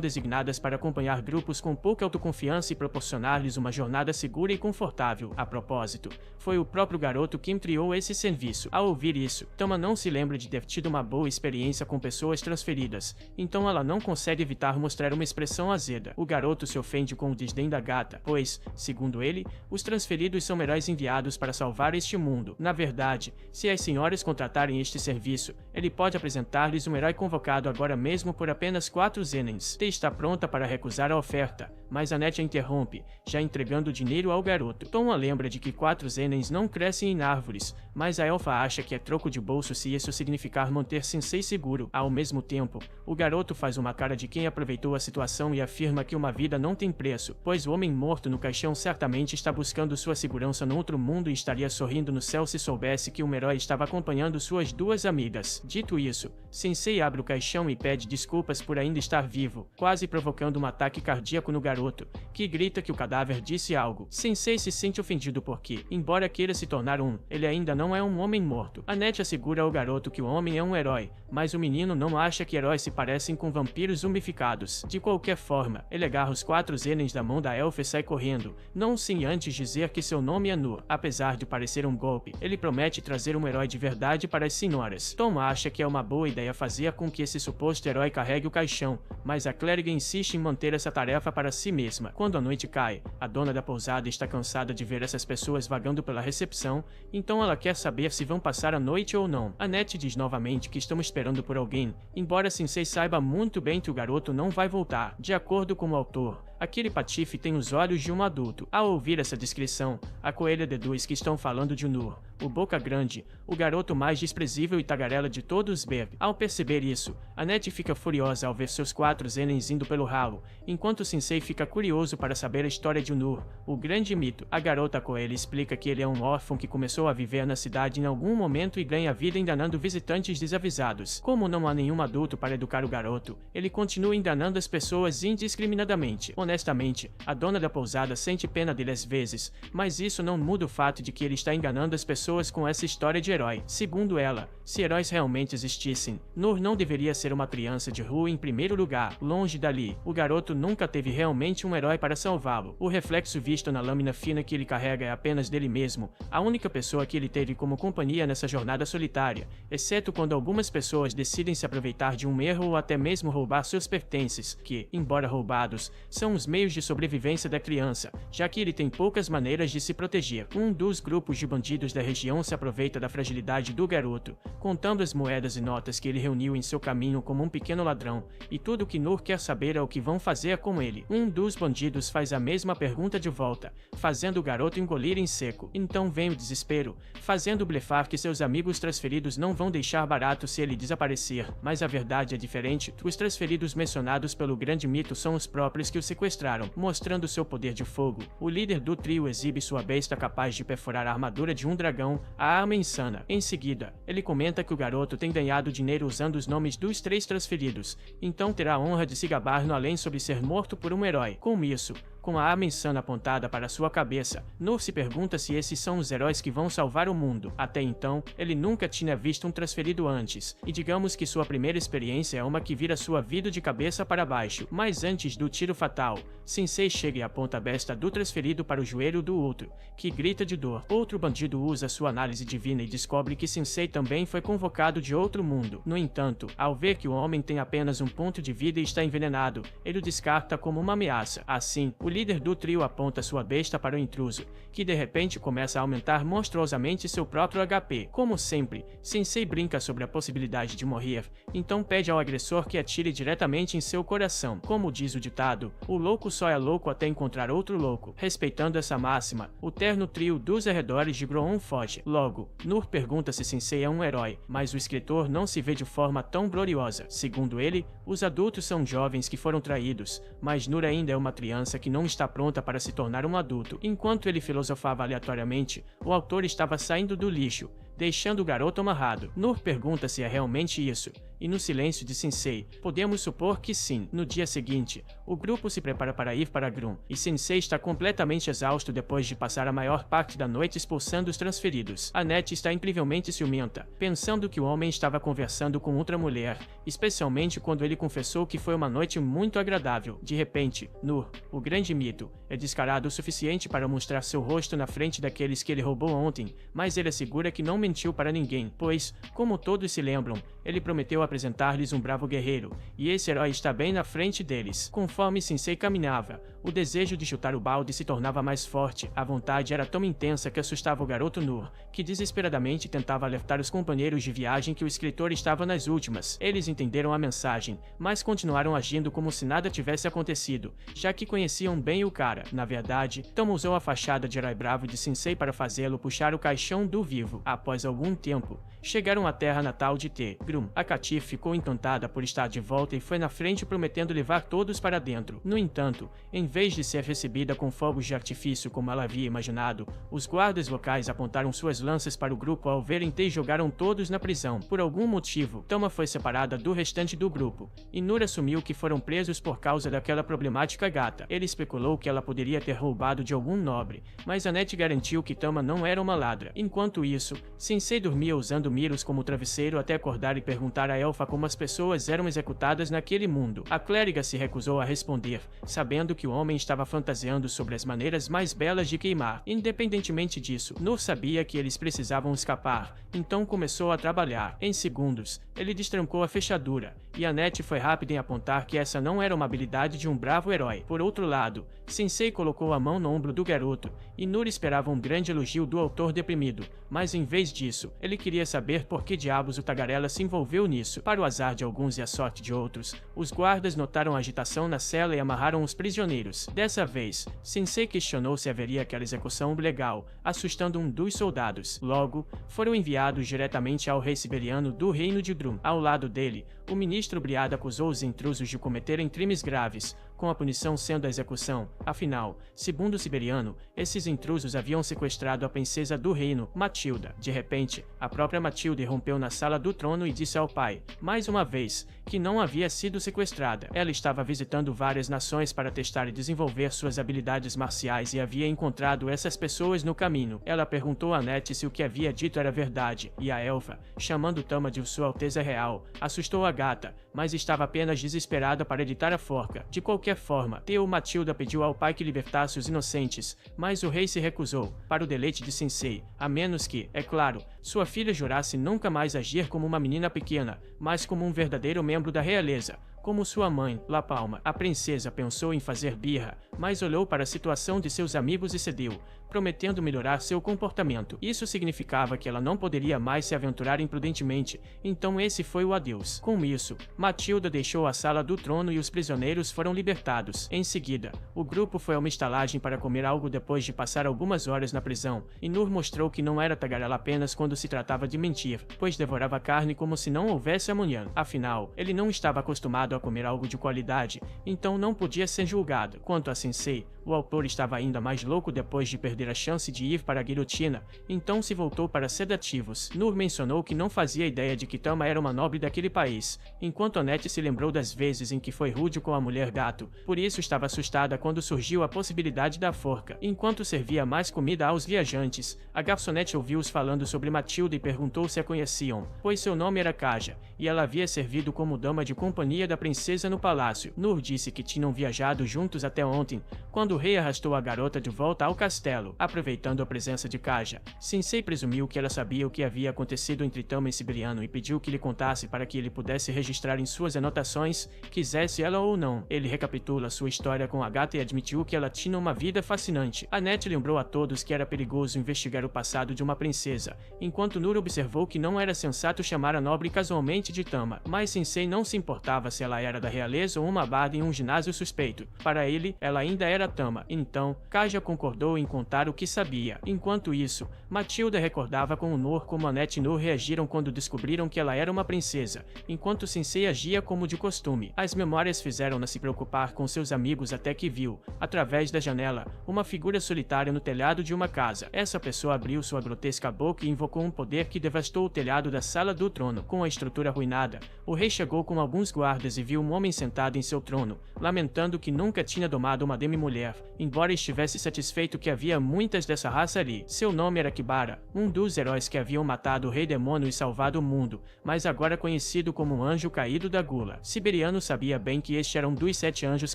designadas para acompanhar grupos com pouca autoconfiança e proporcionar-lhes uma jornada segura e confortável. A propósito, foi o próprio garoto quem criou esse serviço. Ao ouvir isso, Tama não se lembra de ter tido uma boa experiência com pessoas transferidas, então ela não consegue evitar mostrar uma expressão azeda. O garoto se ofende com o desdém da gata, pois, segundo ele, os transferidos são heróis enviados para salvar este mundo. Na verdade, se as senhoras contratarem este serviço, ele pode apresentar-lhes um herói convocado agora mesmo por apenas 4 zenens. T está pronta para recusar a oferta, mas Annette a interrompe, já entregando o dinheiro ao garoto. Tom a lembra de que 4 zenens não crescem em árvores, mas a elfa acha que é troco de bolso se isso significar manter Sensei seguro. Ao mesmo tempo, o garoto faz uma cara de quem aproveitou a situação e afirma que uma vida não tem preço, pois o homem morto no caixão certamente está buscando sua segurança no outro mundo e estaria sorrindo no céu se soubesse que um herói estava acompanhando suas 2 amigas. Dito isso, Sensei abre o caixão e pede desculpas por ainda estar vivo, quase provocando um ataque cardíaco no garoto, que grita que o cadáver disse algo. Sensei se sente ofendido porque, embora queira se tornar ele ainda não é um homem morto. Annette assegura ao garoto que o homem é um herói, mas o menino não acha que heróis se parecem com vampiros zumbificados. De qualquer forma, ele agarra os 4 zenens da mão da elfa e sai correndo, não sem antes dizer que seu nome é Nur. Apesar de parecer um golpe, ele promete trazer um herói de verdade para as senhoras. Tom acha que é uma boa ideia fazer com que esse suposto herói carregue o caixão, mas a clériga insiste em manter essa tarefa para si mesma. Quando a noite cai, a dona da pousada está cansada de ver essas pessoas vagando pela recepção, então ela quer saber se vão passar a noite ou não. Annette diz novamente que estão esperando por alguém, embora Sensei saiba muito bem que o garoto não vai voltar. De acordo com o autor, aquele patife tem os olhos de um adulto. Ao ouvir essa descrição, a coelha deduz que estão falando de Nur, o Boca Grande, o garoto mais desprezível e tagarela de todos os Berg. Ao perceber isso, Annette fica furiosa ao ver seus 4 zenens indo pelo ralo, enquanto Sensei fica curioso para saber a história de Nur, o grande mito. A garota coelha explica que ele é um órfão que começou a viver na cidade em algum momento e ganha vida enganando visitantes desavisados. Como não há nenhum adulto para educar o garoto, ele continua enganando as pessoas indiscriminadamente. Honestamente, a dona da pousada sente pena dele às vezes, mas isso não muda o fato de que ele está enganando as pessoas com essa história de herói. Segundo ela, se heróis realmente existissem, Nur não deveria ser uma criança de rua em primeiro lugar. Longe dali, o garoto nunca teve realmente um herói para salvá-lo. O reflexo visto na lâmina fina que ele carrega é apenas dele mesmo, a única pessoa que ele teve como companhia nessa jornada solitária, exceto quando algumas pessoas decidem se aproveitar de um erro ou até mesmo roubar seus pertences, que, embora roubados, são os meios de sobrevivência da criança, já que ele tem poucas maneiras de se proteger. Um dos grupos de bandidos da região região se aproveita da fragilidade do garoto, contando as moedas e notas que ele reuniu em seu caminho como um pequeno ladrão, e tudo o que Nur quer saber é o que vão fazer com ele. Um dos bandidos faz a mesma pergunta de volta, fazendo o garoto engolir em seco. Então vem o desespero, fazendo blefar que seus amigos transferidos não vão deixar barato se ele desaparecer, mas a verdade é diferente. Os transferidos mencionados pelo grande mito são os próprios que o sequestraram, mostrando seu poder de fogo. O líder do trio exibe sua besta capaz de perfurar a armadura de um dragão, a arma insana. Em seguida, ele comenta que o garoto tem ganhado dinheiro usando os nomes dos 3 transferidos, então terá a honra de se gabar no além sobre ser morto por um herói. Com isso, com a arma insana apontada para sua cabeça, Nur se pergunta se esses são os heróis que vão salvar o mundo. Até então, ele nunca tinha visto um transferido antes, e digamos que sua primeira experiência é uma que vira sua vida de cabeça para baixo. Mas antes do tiro fatal, Sensei chega e aponta a besta do transferido para o joelho do outro, que grita de dor. Outro bandido usa sua análise divina e descobre que Sensei também foi convocado de outro mundo. No entanto, ao ver que o homem tem apenas um ponto de vida e está envenenado, ele o descarta como uma ameaça. Assim, o líder do trio aponta sua besta para o intruso, que de repente começa a aumentar monstruosamente seu próprio HP. Como sempre, Sensei brinca sobre a possibilidade de morrer, então pede ao agressor que atire diretamente em seu coração. Como diz o ditado, o louco só é louco até encontrar outro louco. Respeitando essa máxima, o terno trio dos arredores de Groon foge. Logo, Nur pergunta se Sensei é um herói, mas o escritor não se vê de forma tão gloriosa. Segundo ele, os adultos são jovens que foram traídos, mas Nur ainda é uma criança que não está pronta para se tornar um adulto. Enquanto ele filosofava aleatoriamente, o autor estava saindo do lixo, deixando o garoto amarrado. Nur pergunta se é realmente isso, e no silêncio de Sensei, podemos supor que sim. No dia seguinte, o grupo se prepara para ir para Groon, e Sensei está completamente exausto depois de passar a maior parte da noite expulsando os transferidos. Annette está incrivelmente ciumenta, pensando que o homem estava conversando com outra mulher, especialmente quando ele confessou que foi uma noite muito agradável. De repente, Nur, o grande mito, é descarado o suficiente para mostrar seu rosto na frente daqueles que ele roubou ontem, mas ele assegura que não mentiu para ninguém, pois, como todos se lembram, ele prometeu apresentar-lhes um bravo guerreiro, e esse herói está bem na frente deles. Conforme Sensei caminhava, o desejo de chutar o balde se tornava mais forte. A vontade era tão intensa que assustava o garoto Nur, que desesperadamente tentava alertar os companheiros de viagem que o escritor estava nas últimas. Eles entenderam a mensagem, mas continuaram agindo como se nada tivesse acontecido, já que conheciam bem o cara. Na verdade, Tom usou a fachada de herói bravo de Sensei para fazê-lo puxar o caixão do vivo. Após algum tempo, chegaram à terra natal de T. Groom. A Katif ficou encantada por estar de volta e foi na frente prometendo levar todos para dentro. No entanto, em vez de ser recebida com fogos de artifício como ela havia imaginado, os guardas locais apontaram suas lanças para o grupo ao verem T e jogaram todos na prisão. Por algum motivo, Tama foi separada do restante do grupo, e Nur assumiu que foram presos por causa daquela problemática gata. Ele especulou que ela poderia ter roubado de algum nobre, mas Annette garantiu que Tama não era uma ladra. Enquanto isso, Sensei dormia usando Miros como travesseiro até acordar e perguntar a elfa como as pessoas eram executadas naquele mundo. A clériga se recusou a responder, sabendo que o homem estava fantasiando sobre as maneiras mais belas de queimar. Independentemente disso, Nur sabia que eles precisavam escapar, então começou a trabalhar. Em segundos, ele destrancou a fechadura, e Annette foi rápida em apontar que essa não era uma habilidade de um bravo herói. Por outro lado, Sensei colocou a mão no ombro do garoto, e Nur esperava um grande elogio do autor deprimido, mas em vez disso, ele queria saber por que diabos o tagarela se envolveu nisso. Para o azar de alguns e a sorte de outros, os guardas notaram a agitação na cela e amarraram os prisioneiros. Dessa vez, Sensei questionou se haveria aquela execução legal, assustando um dos soldados. Logo, foram enviados diretamente ao rei siberiano do reino de Groom. Ao lado dele, o ministro Briada acusou os intrusos de cometerem crimes graves, com a punição sendo a execução. Afinal, segundo o siberiano, esses intrusos haviam sequestrado a princesa do reino, Matilda. De repente, a própria Matilda irrompeu na sala do trono e disse ao pai, mais uma vez, que não havia sido sequestrada. Ela estava visitando várias nações para testar e desenvolver suas habilidades marciais e havia encontrado essas pessoas no caminho. Ela perguntou a Annette se o que havia dito era verdade, e a elfa, chamando Tama de Sua Alteza Real, assustou a gata, mas estava apenas desesperada para editar a forca. De qualquer forma, Teo Matilda pediu ao pai que libertasse os inocentes, mas o rei se recusou, para o deleite de Sensei, a menos que, é claro, sua filha jurasse nunca mais agir como uma menina pequena, mas como um verdadeiro membro da realeza. como sua mãe, La Palma. A princesa pensou em fazer birra, mas olhou para a situação de seus amigos e cedeu, prometendo melhorar seu comportamento. Isso significava que ela não poderia mais se aventurar imprudentemente, então esse foi o adeus. Com isso, Matilda deixou a sala do trono e os prisioneiros foram libertados. Em seguida, o grupo foi a uma estalagem para comer algo depois de passar algumas horas na prisão, e Nur mostrou que não era tagarela apenas quando se tratava de mentir, pois devorava carne como se não houvesse amanhã. Afinal, ele não estava acostumado a comer algo de qualidade, então não podia ser julgado. Quanto a Sensei, o autor estava ainda mais louco depois de perder a chance de ir para a guilhotina, então se voltou para sedativos. Nur mencionou que não fazia ideia de que Tama era uma nobre daquele país, enquanto Annette se lembrou das vezes em que foi rude com a mulher gato, por isso estava assustada quando surgiu a possibilidade da forca. Enquanto servia mais comida aos viajantes, a garçonete ouviu-os falando sobre Matilda e perguntou se a conheciam, pois seu nome era Kaja, e ela havia servido como dama de companhia da princesa no palácio. Nur disse que tinham viajado juntos até ontem, quando o rei arrastou a garota de volta ao castelo. Aproveitando a presença de Kaja, Sensei presumiu que ela sabia o que havia acontecido entre Tama e Siberiano e pediu que lhe contasse para que ele pudesse registrar em suas anotações, quisesse ela ou não. Ele recapitula sua história com a gata e admitiu que ela tinha uma vida fascinante. Annette lembrou a todos que era perigoso investigar o passado de uma princesa, enquanto Nur observou que não era sensato chamar a nobre casualmente de Tama, mas Sensei não se importava se ela era da realeza ou uma barda em um ginásio suspeito. Para ele, ela ainda era Tama. Então, Kaja concordou em contar o que sabia. Enquanto isso, Matilda recordava com Nur como Annette e Nur reagiram quando descobriram que ela era uma princesa, enquanto Sensei agia como de costume. As memórias fizeram-na se preocupar com seus amigos até que viu, através da janela, uma figura solitária no telhado de uma casa. Essa pessoa abriu sua grotesca boca e invocou um poder que devastou o telhado da sala do trono. Com a estrutura arruinada, o rei chegou com alguns guardas e viu um homem sentado em seu trono, lamentando que nunca tinha domado uma demi-mulher, embora estivesse satisfeito que havia muitas dessa raça ali. Seu nome era Kibara, um dos heróis que haviam matado o rei demônio e salvado o mundo, mas agora conhecido como o Anjo Caído da Gula. Siberiano sabia bem que este era um dos 7 anjos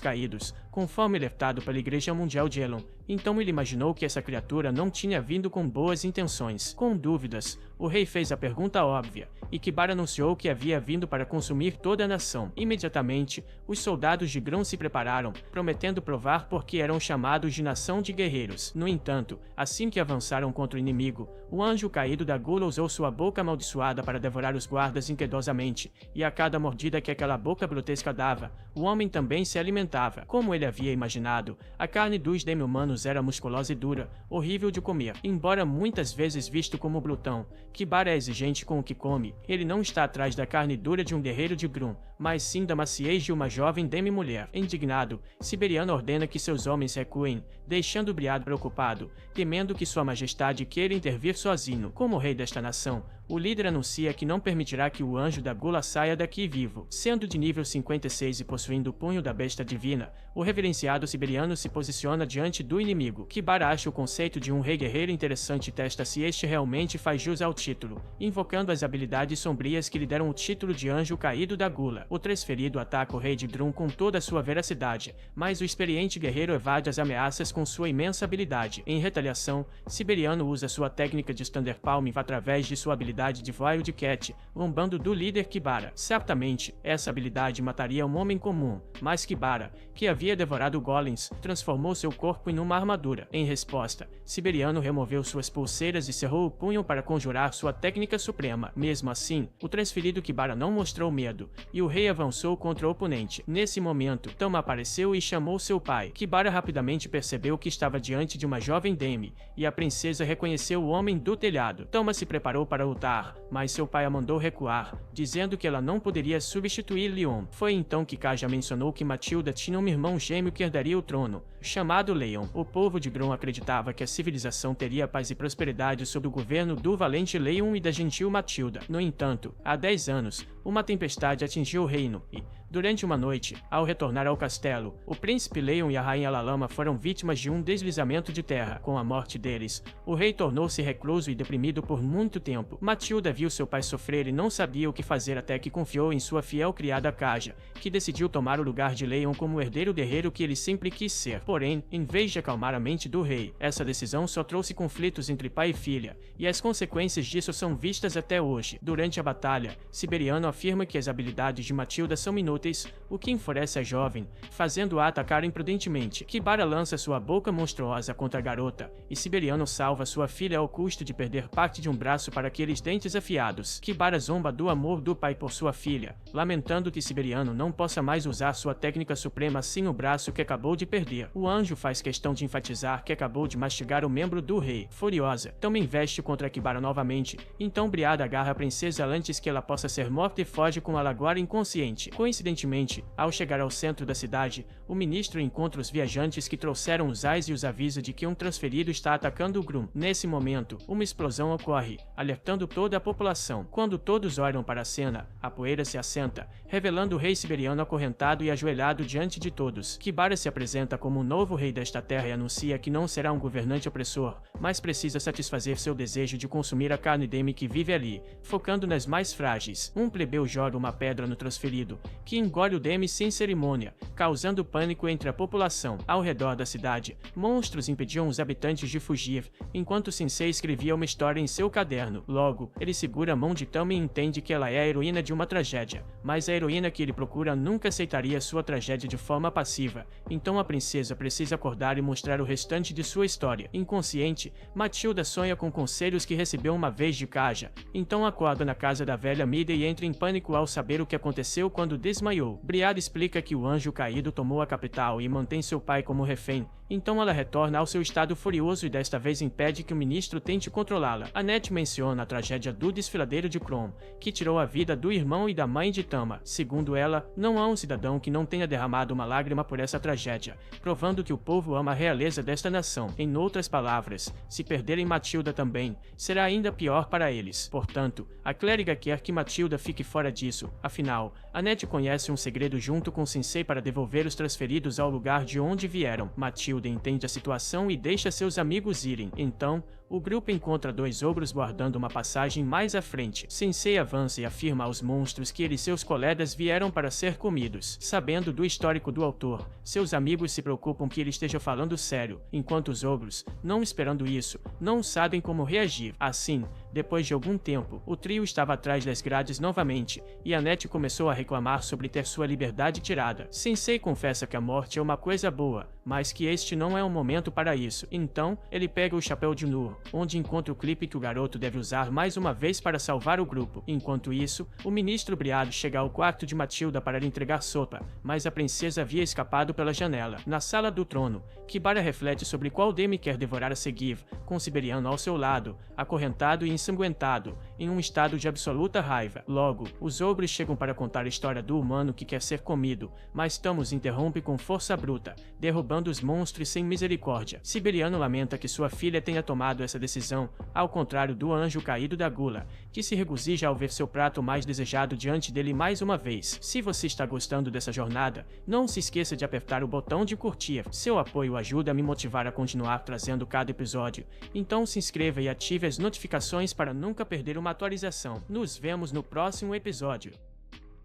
caídos, conforme alertado pela Igreja Mundial de Elon, então ele imaginou que essa criatura não tinha vindo com boas intenções. Com dúvidas, o rei fez a pergunta óbvia, e Kibara anunciou que havia vindo para consumir toda a nação. Imediatamente, os soldados de Grão se prepararam, prometendo provar por que eram chamados de nação de guerreiros. No entanto, assim que avançaram contra o inimigo, o anjo caído da Gula usou sua boca amaldiçoada para devorar os guardas impiedosamente, e a cada mordida que aquela boca grotesca dava, o homem também se alimentava. Como ele havia imaginado, a carne dos demi-humanos era musculosa e dura, horrível de comer. Embora muitas vezes visto como glutão, Kibara é exigente com o que come. Ele não está atrás da carne dura de um guerreiro de Grum, mas sim da maciez de uma jovem demi-mulher. Indignado, Siberiano ordena que seus homens recuem, deixando Briad preocupado, temendo que sua majestade queira intervir sozinho. Como rei desta nação, o líder anuncia que não permitirá que o anjo da Gula saia daqui vivo. Sendo de nível 56 e possuindo o punho da besta divina, o reverenciado Siberiano se posiciona diante do inimigo. Kibara acha o conceito de um rei guerreiro interessante e testa se este realmente faz jus ao título, invocando as habilidades sombrias que lhe deram o título de Anjo Caído da Gula. O transferido ataca o rei de Drum com toda a sua veracidade, mas o experiente guerreiro evade as ameaças com sua imensa habilidade. Em retaliação, Siberiano usa sua técnica de Thunder Palm através de sua habilidade de Wild Cat, lombando do líder Kibara. Certamente, essa habilidade mataria um homem comum, mas Kibara, que havia devorado golems, transformou seu corpo em uma armadura. Em resposta, Siberiano removeu suas pulseiras e cerrou o punho para conjurar sua técnica suprema. Mesmo assim, o transferido Kibara não mostrou medo, e o rei avançou contra o oponente. Nesse momento, Tama apareceu e chamou seu pai. Kibara rapidamente percebeu que estava diante de uma jovem demi, e a princesa reconheceu o homem do telhado. Tama se preparou para lutar, mas seu pai a mandou recuar, dizendo que ela não poderia substituir Leon. Foi então que Kaja mencionou que Matilda tinha um irmão gêmeo que herdaria o trono, chamado Leon. O povo de Grom acreditava que a civilização teria paz e prosperidade sob o governo do valente Leon e da gentil Matilda. No entanto, há 10 anos, uma tempestade atingiu o reino e, durante uma noite, ao retornar ao castelo, o príncipe Leon e a rainha Lalama foram vítimas de um deslizamento de terra. Com a morte deles, o rei tornou-se recluso e deprimido por muito tempo. Matilda viu seu pai sofrer e não sabia o que fazer até que confiou em sua fiel criada Kaja, que decidiu tomar o lugar de Leon como o herdeiro guerreiro que ele sempre quis ser. Porém, em vez de acalmar a mente do rei, essa decisão só trouxe conflitos entre pai e filha, e as consequências disso são vistas até hoje. Durante a batalha, Siberiano afirma que as habilidades de Matilda são inúteis, o que enfurece a jovem, fazendo-a atacar imprudentemente. Kibara lança sua boca monstruosa contra a garota, e Siberiano salva sua filha ao custo de perder parte de um braço para aqueles dentes afiados. Kibara zomba do amor do pai por sua filha, lamentando que Siberiano não possa mais usar sua técnica suprema sem o braço que acabou de perder. O anjo faz questão de enfatizar que acabou de mastigar o membro do rei. Furiosa, Tama investe contra Kibara novamente, então Briada agarra a princesa antes que ela possa ser morta e foge com ela agora inconsciente. Coincidentemente, ao chegar ao centro da cidade, o ministro encontra os viajantes que trouxeram os ais e os avisa de que um transferido está atacando o Grum. Nesse momento, uma explosão ocorre, alertando toda a população. Quando todos olham para a cena, a poeira se assenta, revelando o rei siberiano acorrentado e ajoelhado diante de todos. Kibara se apresenta como o novo rei desta terra e anuncia que não será um governante opressor, mas precisa satisfazer seu desejo de consumir a carne demi que vive ali, focando nas mais frágeis. Um plebeu joga uma pedra no transferido, que engole o demi sem cerimônia, causando pânico entre a população. Ao redor da cidade, monstros impediam os habitantes de fugir, enquanto Sensei escrevia uma história em seu caderno. Logo, ele segura a mão de Tama e entende que ela é a heroína de uma tragédia, mas a heroína que ele procura nunca aceitaria sua tragédia de forma passiva, então a princesa precisa acordar e mostrar o restante de sua história. Inconsciente, Matilda sonha com conselhos que recebeu uma vez de Kaja, então acorda na casa da velha Mida e entra em pânico ao saber o que aconteceu quando desmaiou. Briada explica que o anjo caído tomou a capital e mantém seu pai como refém, então ela retorna ao seu estado furioso e desta vez impede que o ministro tente controlá-la. Annette menciona a tragédia do desfiladeiro de Kron, que tirou a vida do irmão e da mãe de Tama. Segundo ela, não há um cidadão que não tenha derramado uma lágrima por essa tragédia, provando que o povo ama a realeza desta nação. Em outras palavras, se perderem Matilda também, será ainda pior para eles. Portanto, a clériga quer que Matilda fique fora disso. Afinal, Annette conhece um segredo junto com Sensei para devolver os transferidos ao lugar de onde vieram. Matilda entende a situação e deixa seus amigos irem. Então, o grupo encontra dois ogros guardando uma passagem mais à frente. Sensei avança e afirma aos monstros que ele e seus colegas vieram para ser comidos. Sabendo do histórico do autor, seus amigos se preocupam que ele esteja falando sério, enquanto os ogros, não esperando isso, não sabem como reagir. Assim, depois de algum tempo, o trio estava atrás das grades novamente, e Annette começou a reclamar sobre ter sua liberdade tirada. Sensei confessa que a morte é uma coisa boa, mas que este não é o momento para isso. Então, ele pega o chapéu de Nur, onde encontra o clipe que o garoto deve usar mais uma vez para salvar o grupo. Enquanto isso, o ministro Briado chega ao quarto de Matilda para lhe entregar sopa, mas a princesa havia escapado pela janela. Na sala do trono, Kibara reflete sobre qual demi quer devorar a seguir, com Siberiano ao seu lado, acorrentado e ensanguentado, em um estado de absoluta raiva. Logo, os ogros chegam para contar a história do humano que quer ser comido, mas Tamos interrompe com força bruta, derrubando os monstros sem misericórdia. Siberiano lamenta que sua filha tenha tomado essa decisão, ao contrário do anjo caído da gula, que se regozija ao ver seu prato mais desejado diante dele mais uma vez. Se você está gostando dessa jornada, não se esqueça de apertar o botão de curtir. Seu apoio ajuda a me motivar a continuar trazendo cada episódio, então se inscreva e ative as notificações para nunca perder uma atualização. Nos vemos no próximo episódio.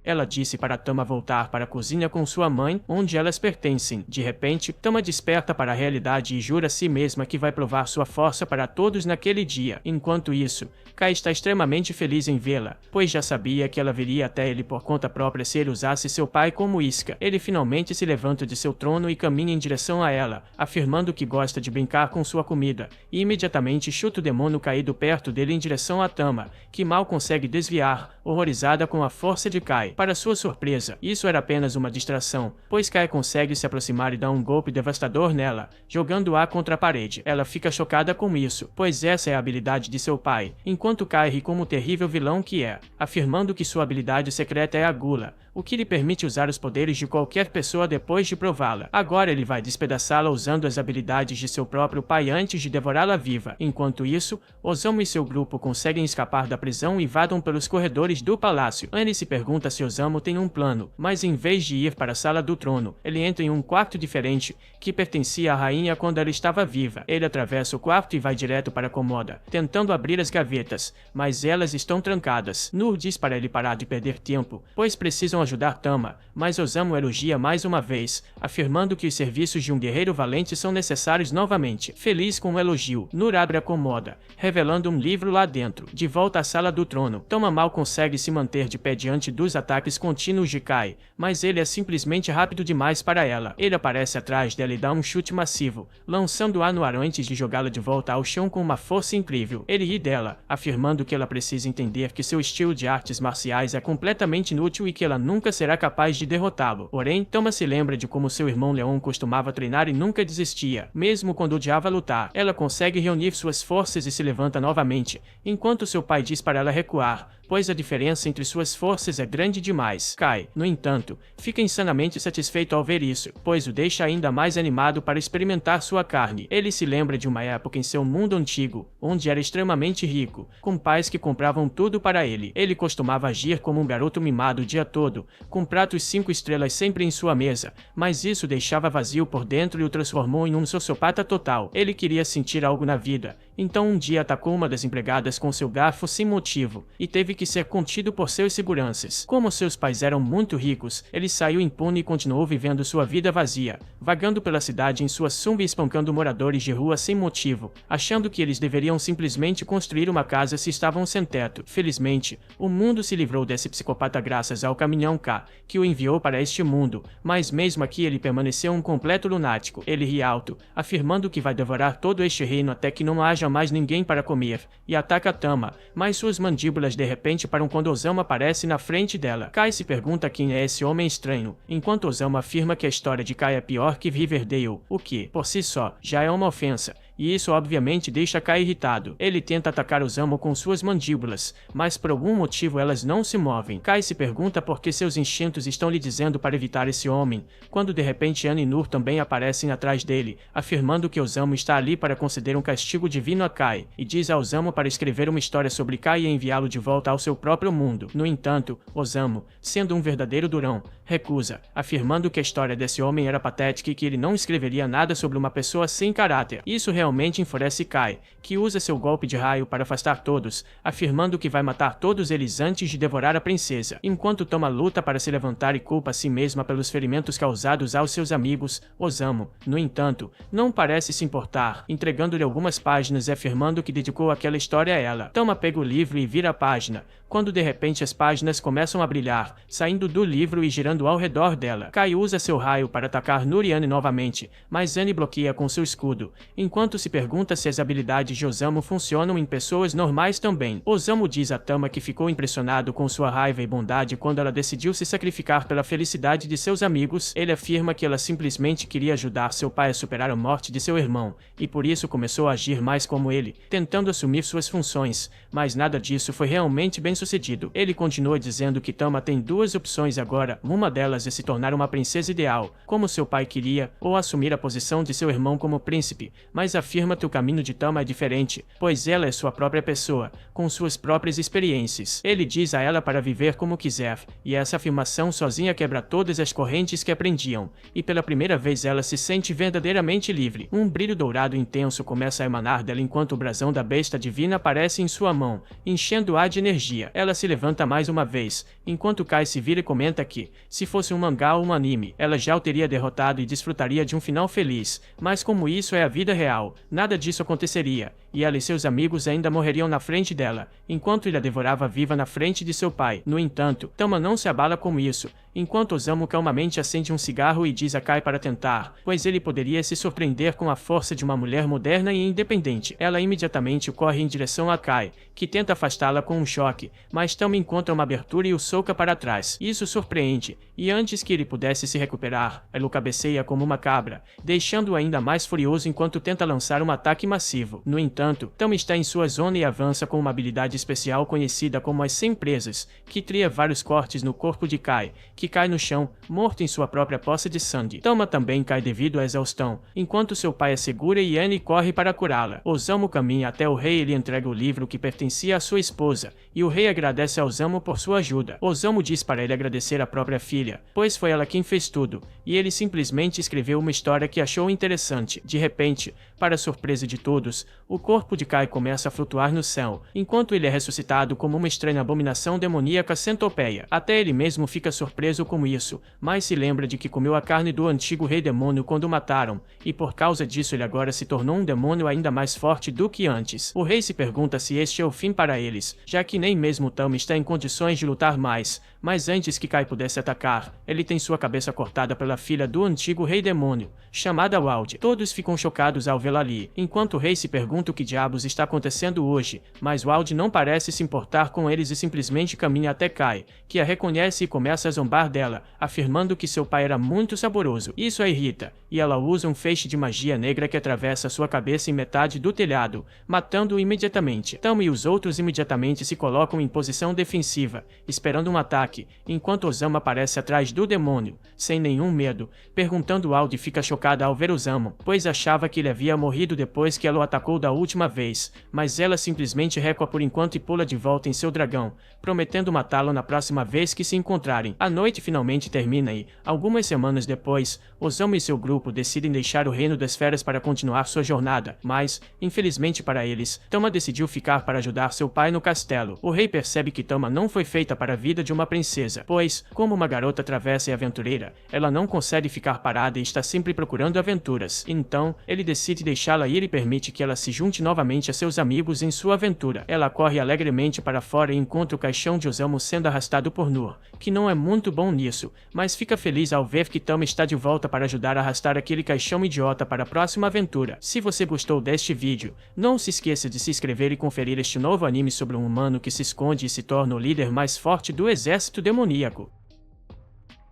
Ela disse para Tama voltar para a cozinha com sua mãe, onde elas pertencem. De repente, Tama desperta para a realidade e jura a si mesma que vai provar sua força para todos naquele dia. Enquanto isso, Kai está extremamente feliz em vê-la, pois já sabia que ela viria até ele por conta própria se ele usasse seu pai como isca. Ele finalmente se levanta de seu trono e caminha em direção a ela, afirmando que gosta de brincar com sua comida, e imediatamente chuta o demônio caído perto dele em direção a Tama, que mal consegue desviar, horrorizada com a força de Kai. Para sua surpresa, isso era apenas uma distração, pois Kai consegue se aproximar e dar um golpe devastador nela, jogando-a contra a parede. Ela fica chocada com isso, pois essa é a habilidade de seu pai, enquanto Kai ri como o terrível vilão que é, afirmando que sua habilidade secreta é a gula, o que lhe permite usar os poderes de qualquer pessoa depois de prová-la. Agora ele vai despedaçá-la usando as habilidades de seu próprio pai antes de devorá-la viva. Enquanto isso, Osamu e seu grupo conseguem escapar da prisão e vadam pelos corredores do palácio. Annie se pergunta se Osamu tem um plano, mas em vez de ir para a sala do trono, ele entra em um quarto diferente, que pertencia à rainha quando ela estava viva. Ele atravessa o quarto e vai direto para a cômoda, tentando abrir as gavetas, mas elas estão trancadas. Nur diz para ele parar de perder tempo, pois precisam ajudar Tama, mas Osamu elogia mais uma vez, afirmando que os serviços de um guerreiro valente são necessários novamente. Feliz com o elogio, Nur abre a cômoda, revelando um livro lá dentro. De volta à sala do trono, Tama mal consegue se manter de pé diante dos ataques contínuos de Kai, mas ele é simplesmente rápido demais para ela. Ele aparece atrás dela e dá um chute massivo, lançando-a no ar antes de jogá-la de volta ao chão com uma força incrível. Ele ri dela, afirmando que ela precisa entender que seu estilo de artes marciais é completamente inútil e que ela nunca será capaz de derrotá-lo. Porém, Tama se lembra de como seu irmão Leon costumava treinar e nunca desistia, mesmo quando odiava lutar. Ela consegue reunir suas forças e se levanta novamente, enquanto seu pai diz para ela recuar, pois a diferença entre suas forças é grande demais. Kai, no entanto, fica insanamente satisfeito ao ver isso, pois o deixa ainda mais animado para experimentar sua carne. Ele se lembra de uma época em seu mundo antigo, onde era extremamente rico, com pais que compravam tudo para ele. Ele costumava agir como um garoto mimado o dia todo, com pratos 5 estrelas sempre em sua mesa, mas isso deixava vazio por dentro e o transformou em um sociopata total. Ele queria sentir algo na vida, então um dia atacou uma das empregadas com seu garfo sem motivo, e teve que ser contido por seus seguranças. Como seus pais eram muito ricos, ele saiu impune e continuou vivendo sua vida vazia, vagando pela cidade em sua sunga e espancando moradores de rua sem motivo, achando que eles deveriam simplesmente construir uma casa se estavam sem teto. Felizmente, o mundo se livrou desse psicopata graças ao Caminhão K, que o enviou para este mundo, mas mesmo aqui ele permaneceu um completo lunático. Ele ri alto, afirmando que vai devorar todo este reino até que não haja mais ninguém para comer, e ataca Tama, mas suas mandíbulas de repente param quando Osamu aparece na frente dela. Kai se pergunta quem é esse homem estranho, enquanto Osamu afirma que a história de Kai é pior que Riverdale, o que, por si só, já é uma ofensa. E isso obviamente deixa Kai irritado. Ele tenta atacar Osamu com suas mandíbulas, mas por algum motivo elas não se movem. Kai se pergunta por que seus instintos estão lhe dizendo para evitar esse homem, quando de repente Anne e Nur também aparecem atrás dele, afirmando que Osamu está ali para conceder um castigo divino a Kai, e diz a Osamu para escrever uma história sobre Kai e enviá-lo de volta ao seu próprio mundo. No entanto, Osamu, sendo um verdadeiro durão, recusa, afirmando que a história desse homem era patética e que ele não escreveria nada sobre uma pessoa sem caráter. Isso realmente enfurece Kai, que usa seu golpe de raio para afastar todos, afirmando que vai matar todos eles antes de devorar a princesa. Enquanto Tama luta para se levantar e culpa a si mesma pelos ferimentos causados aos seus amigos, Osamu, no entanto, não parece se importar, entregando-lhe algumas páginas e afirmando que dedicou aquela história a ela. Tama pega o livro e vira a página, quando de repente as páginas começam a brilhar, saindo do livro e girando ao redor dela. Kai usa seu raio para atacar Nur e Anne novamente, mas Anne bloqueia com seu escudo, enquanto se pergunta se as habilidades de Osamu funcionam em pessoas normais também. Osamu diz a Tama que ficou impressionado com sua raiva e bondade quando ela decidiu se sacrificar pela felicidade de seus amigos. Ele afirma que ela simplesmente queria ajudar seu pai a superar a morte de seu irmão, e por isso começou a agir mais como ele, tentando assumir suas funções, mas nada disso foi realmente bem sucedido. Ele continua dizendo que Tama tem duas opções agora, uma delas é se tornar uma princesa ideal, como seu pai queria, ou assumir a posição de seu irmão como príncipe, mas afirma que o caminho de Tama é diferente, pois ela é sua própria pessoa, com suas próprias experiências. Ele diz a ela para viver como quiser, e essa afirmação sozinha quebra todas as correntes que a prendiam, e pela primeira vez ela se sente verdadeiramente livre. Um brilho dourado intenso começa a emanar dela enquanto o brasão da besta divina aparece em sua mão, enchendo-a de energia. Ela se levanta mais uma vez, enquanto Kai se vira e comenta que, se fosse um mangá ou um anime, ela já o teria derrotado e desfrutaria de um final feliz, mas como isso é a vida real, nada disso aconteceria, e ela e seus amigos ainda morreriam na frente dela, enquanto ele a devorava viva na frente de seu pai. No entanto, Tama não se abala com isso, enquanto Osamu calmamente acende um cigarro e diz a Kai para tentar, pois ele poderia se surpreender com a força de uma mulher moderna e independente. Ela imediatamente corre em direção a Kai, que tenta afastá-la com um choque, mas Tama encontra uma abertura e o soca para trás. Isso surpreende, e antes que ele pudesse se recuperar, ela o cabeceia como uma cabra, deixando-o ainda mais furioso enquanto tenta lançar um ataque massivo. No entanto, Tama está em sua zona e avança com uma habilidade especial conhecida como as 100 presas, que cria vários cortes no corpo de Kai, que cai no chão, morto em sua própria poça de sangue. Tama também cai devido à exaustão, enquanto seu pai a segura e Anne corre para curá-la. Osamu caminha até o rei e lhe entrega o livro que pertencia à sua esposa, e o rei agradece a Osamu por sua ajuda. Osamu diz para ele agradecer a própria filha, pois foi ela quem fez tudo, e ele simplesmente escreveu uma história que achou interessante. De repente, para surpresa de todos, o corpo corpo de Kai começa a flutuar no céu, enquanto ele é ressuscitado como uma estranha abominação demoníaca centopeia. Até ele mesmo fica surpreso com isso, mas se lembra de que comeu a carne do antigo rei demônio quando o mataram, e por causa disso ele agora se tornou um demônio ainda mais forte do que antes. O rei se pergunta se este é o fim para eles, já que nem mesmo Tama está em condições de lutar mais, mas antes que Kai pudesse atacar, ele tem sua cabeça cortada pela filha do antigo rei demônio, chamada Wald. Todos ficam chocados ao vê-la ali, enquanto o rei se pergunta o que diabos está acontecendo hoje, mas Wald não parece se importar com eles e simplesmente caminha até Kai, que a reconhece e começa a zombar dela, afirmando que seu pai era muito saboroso. Isso a irrita, e ela usa um feixe de magia negra que atravessa sua cabeça em metade do telhado, matando-o imediatamente. Tama e os outros imediatamente se colocam em posição defensiva, esperando um ataque, enquanto Osamu aparece atrás do demônio, sem nenhum medo, perguntando Wald fica chocada ao ver Osamu, pois achava que ele havia morrido depois que ela o atacou da última vez, mas ela simplesmente recua por enquanto e pula de volta em seu dragão, prometendo matá-lo na próxima vez que se encontrarem. A noite finalmente termina e, algumas semanas depois, Osamu e seu grupo decidem deixar o Reino das Feras para continuar sua jornada, mas, infelizmente para eles, Tama decidiu ficar para ajudar seu pai no castelo. O rei percebe que Tama não foi feita para a vida de uma princesa, pois, como uma garota travessa e aventureira, ela não consegue ficar parada e está sempre procurando aventuras. Então, ele decide deixá-la ir e permite que ela se junte novamente a seus amigos em sua aventura. Ela corre alegremente para fora e encontra o caixão de Osamu sendo arrastado por Nur, que não é muito bom nisso, mas fica feliz ao ver que Tama está de volta para ajudar a arrastar aquele caixão idiota para a próxima aventura. Se você gostou deste vídeo, não se esqueça de se inscrever e conferir este novo anime sobre um humano que se esconde e se torna o líder mais forte do exército demoníaco.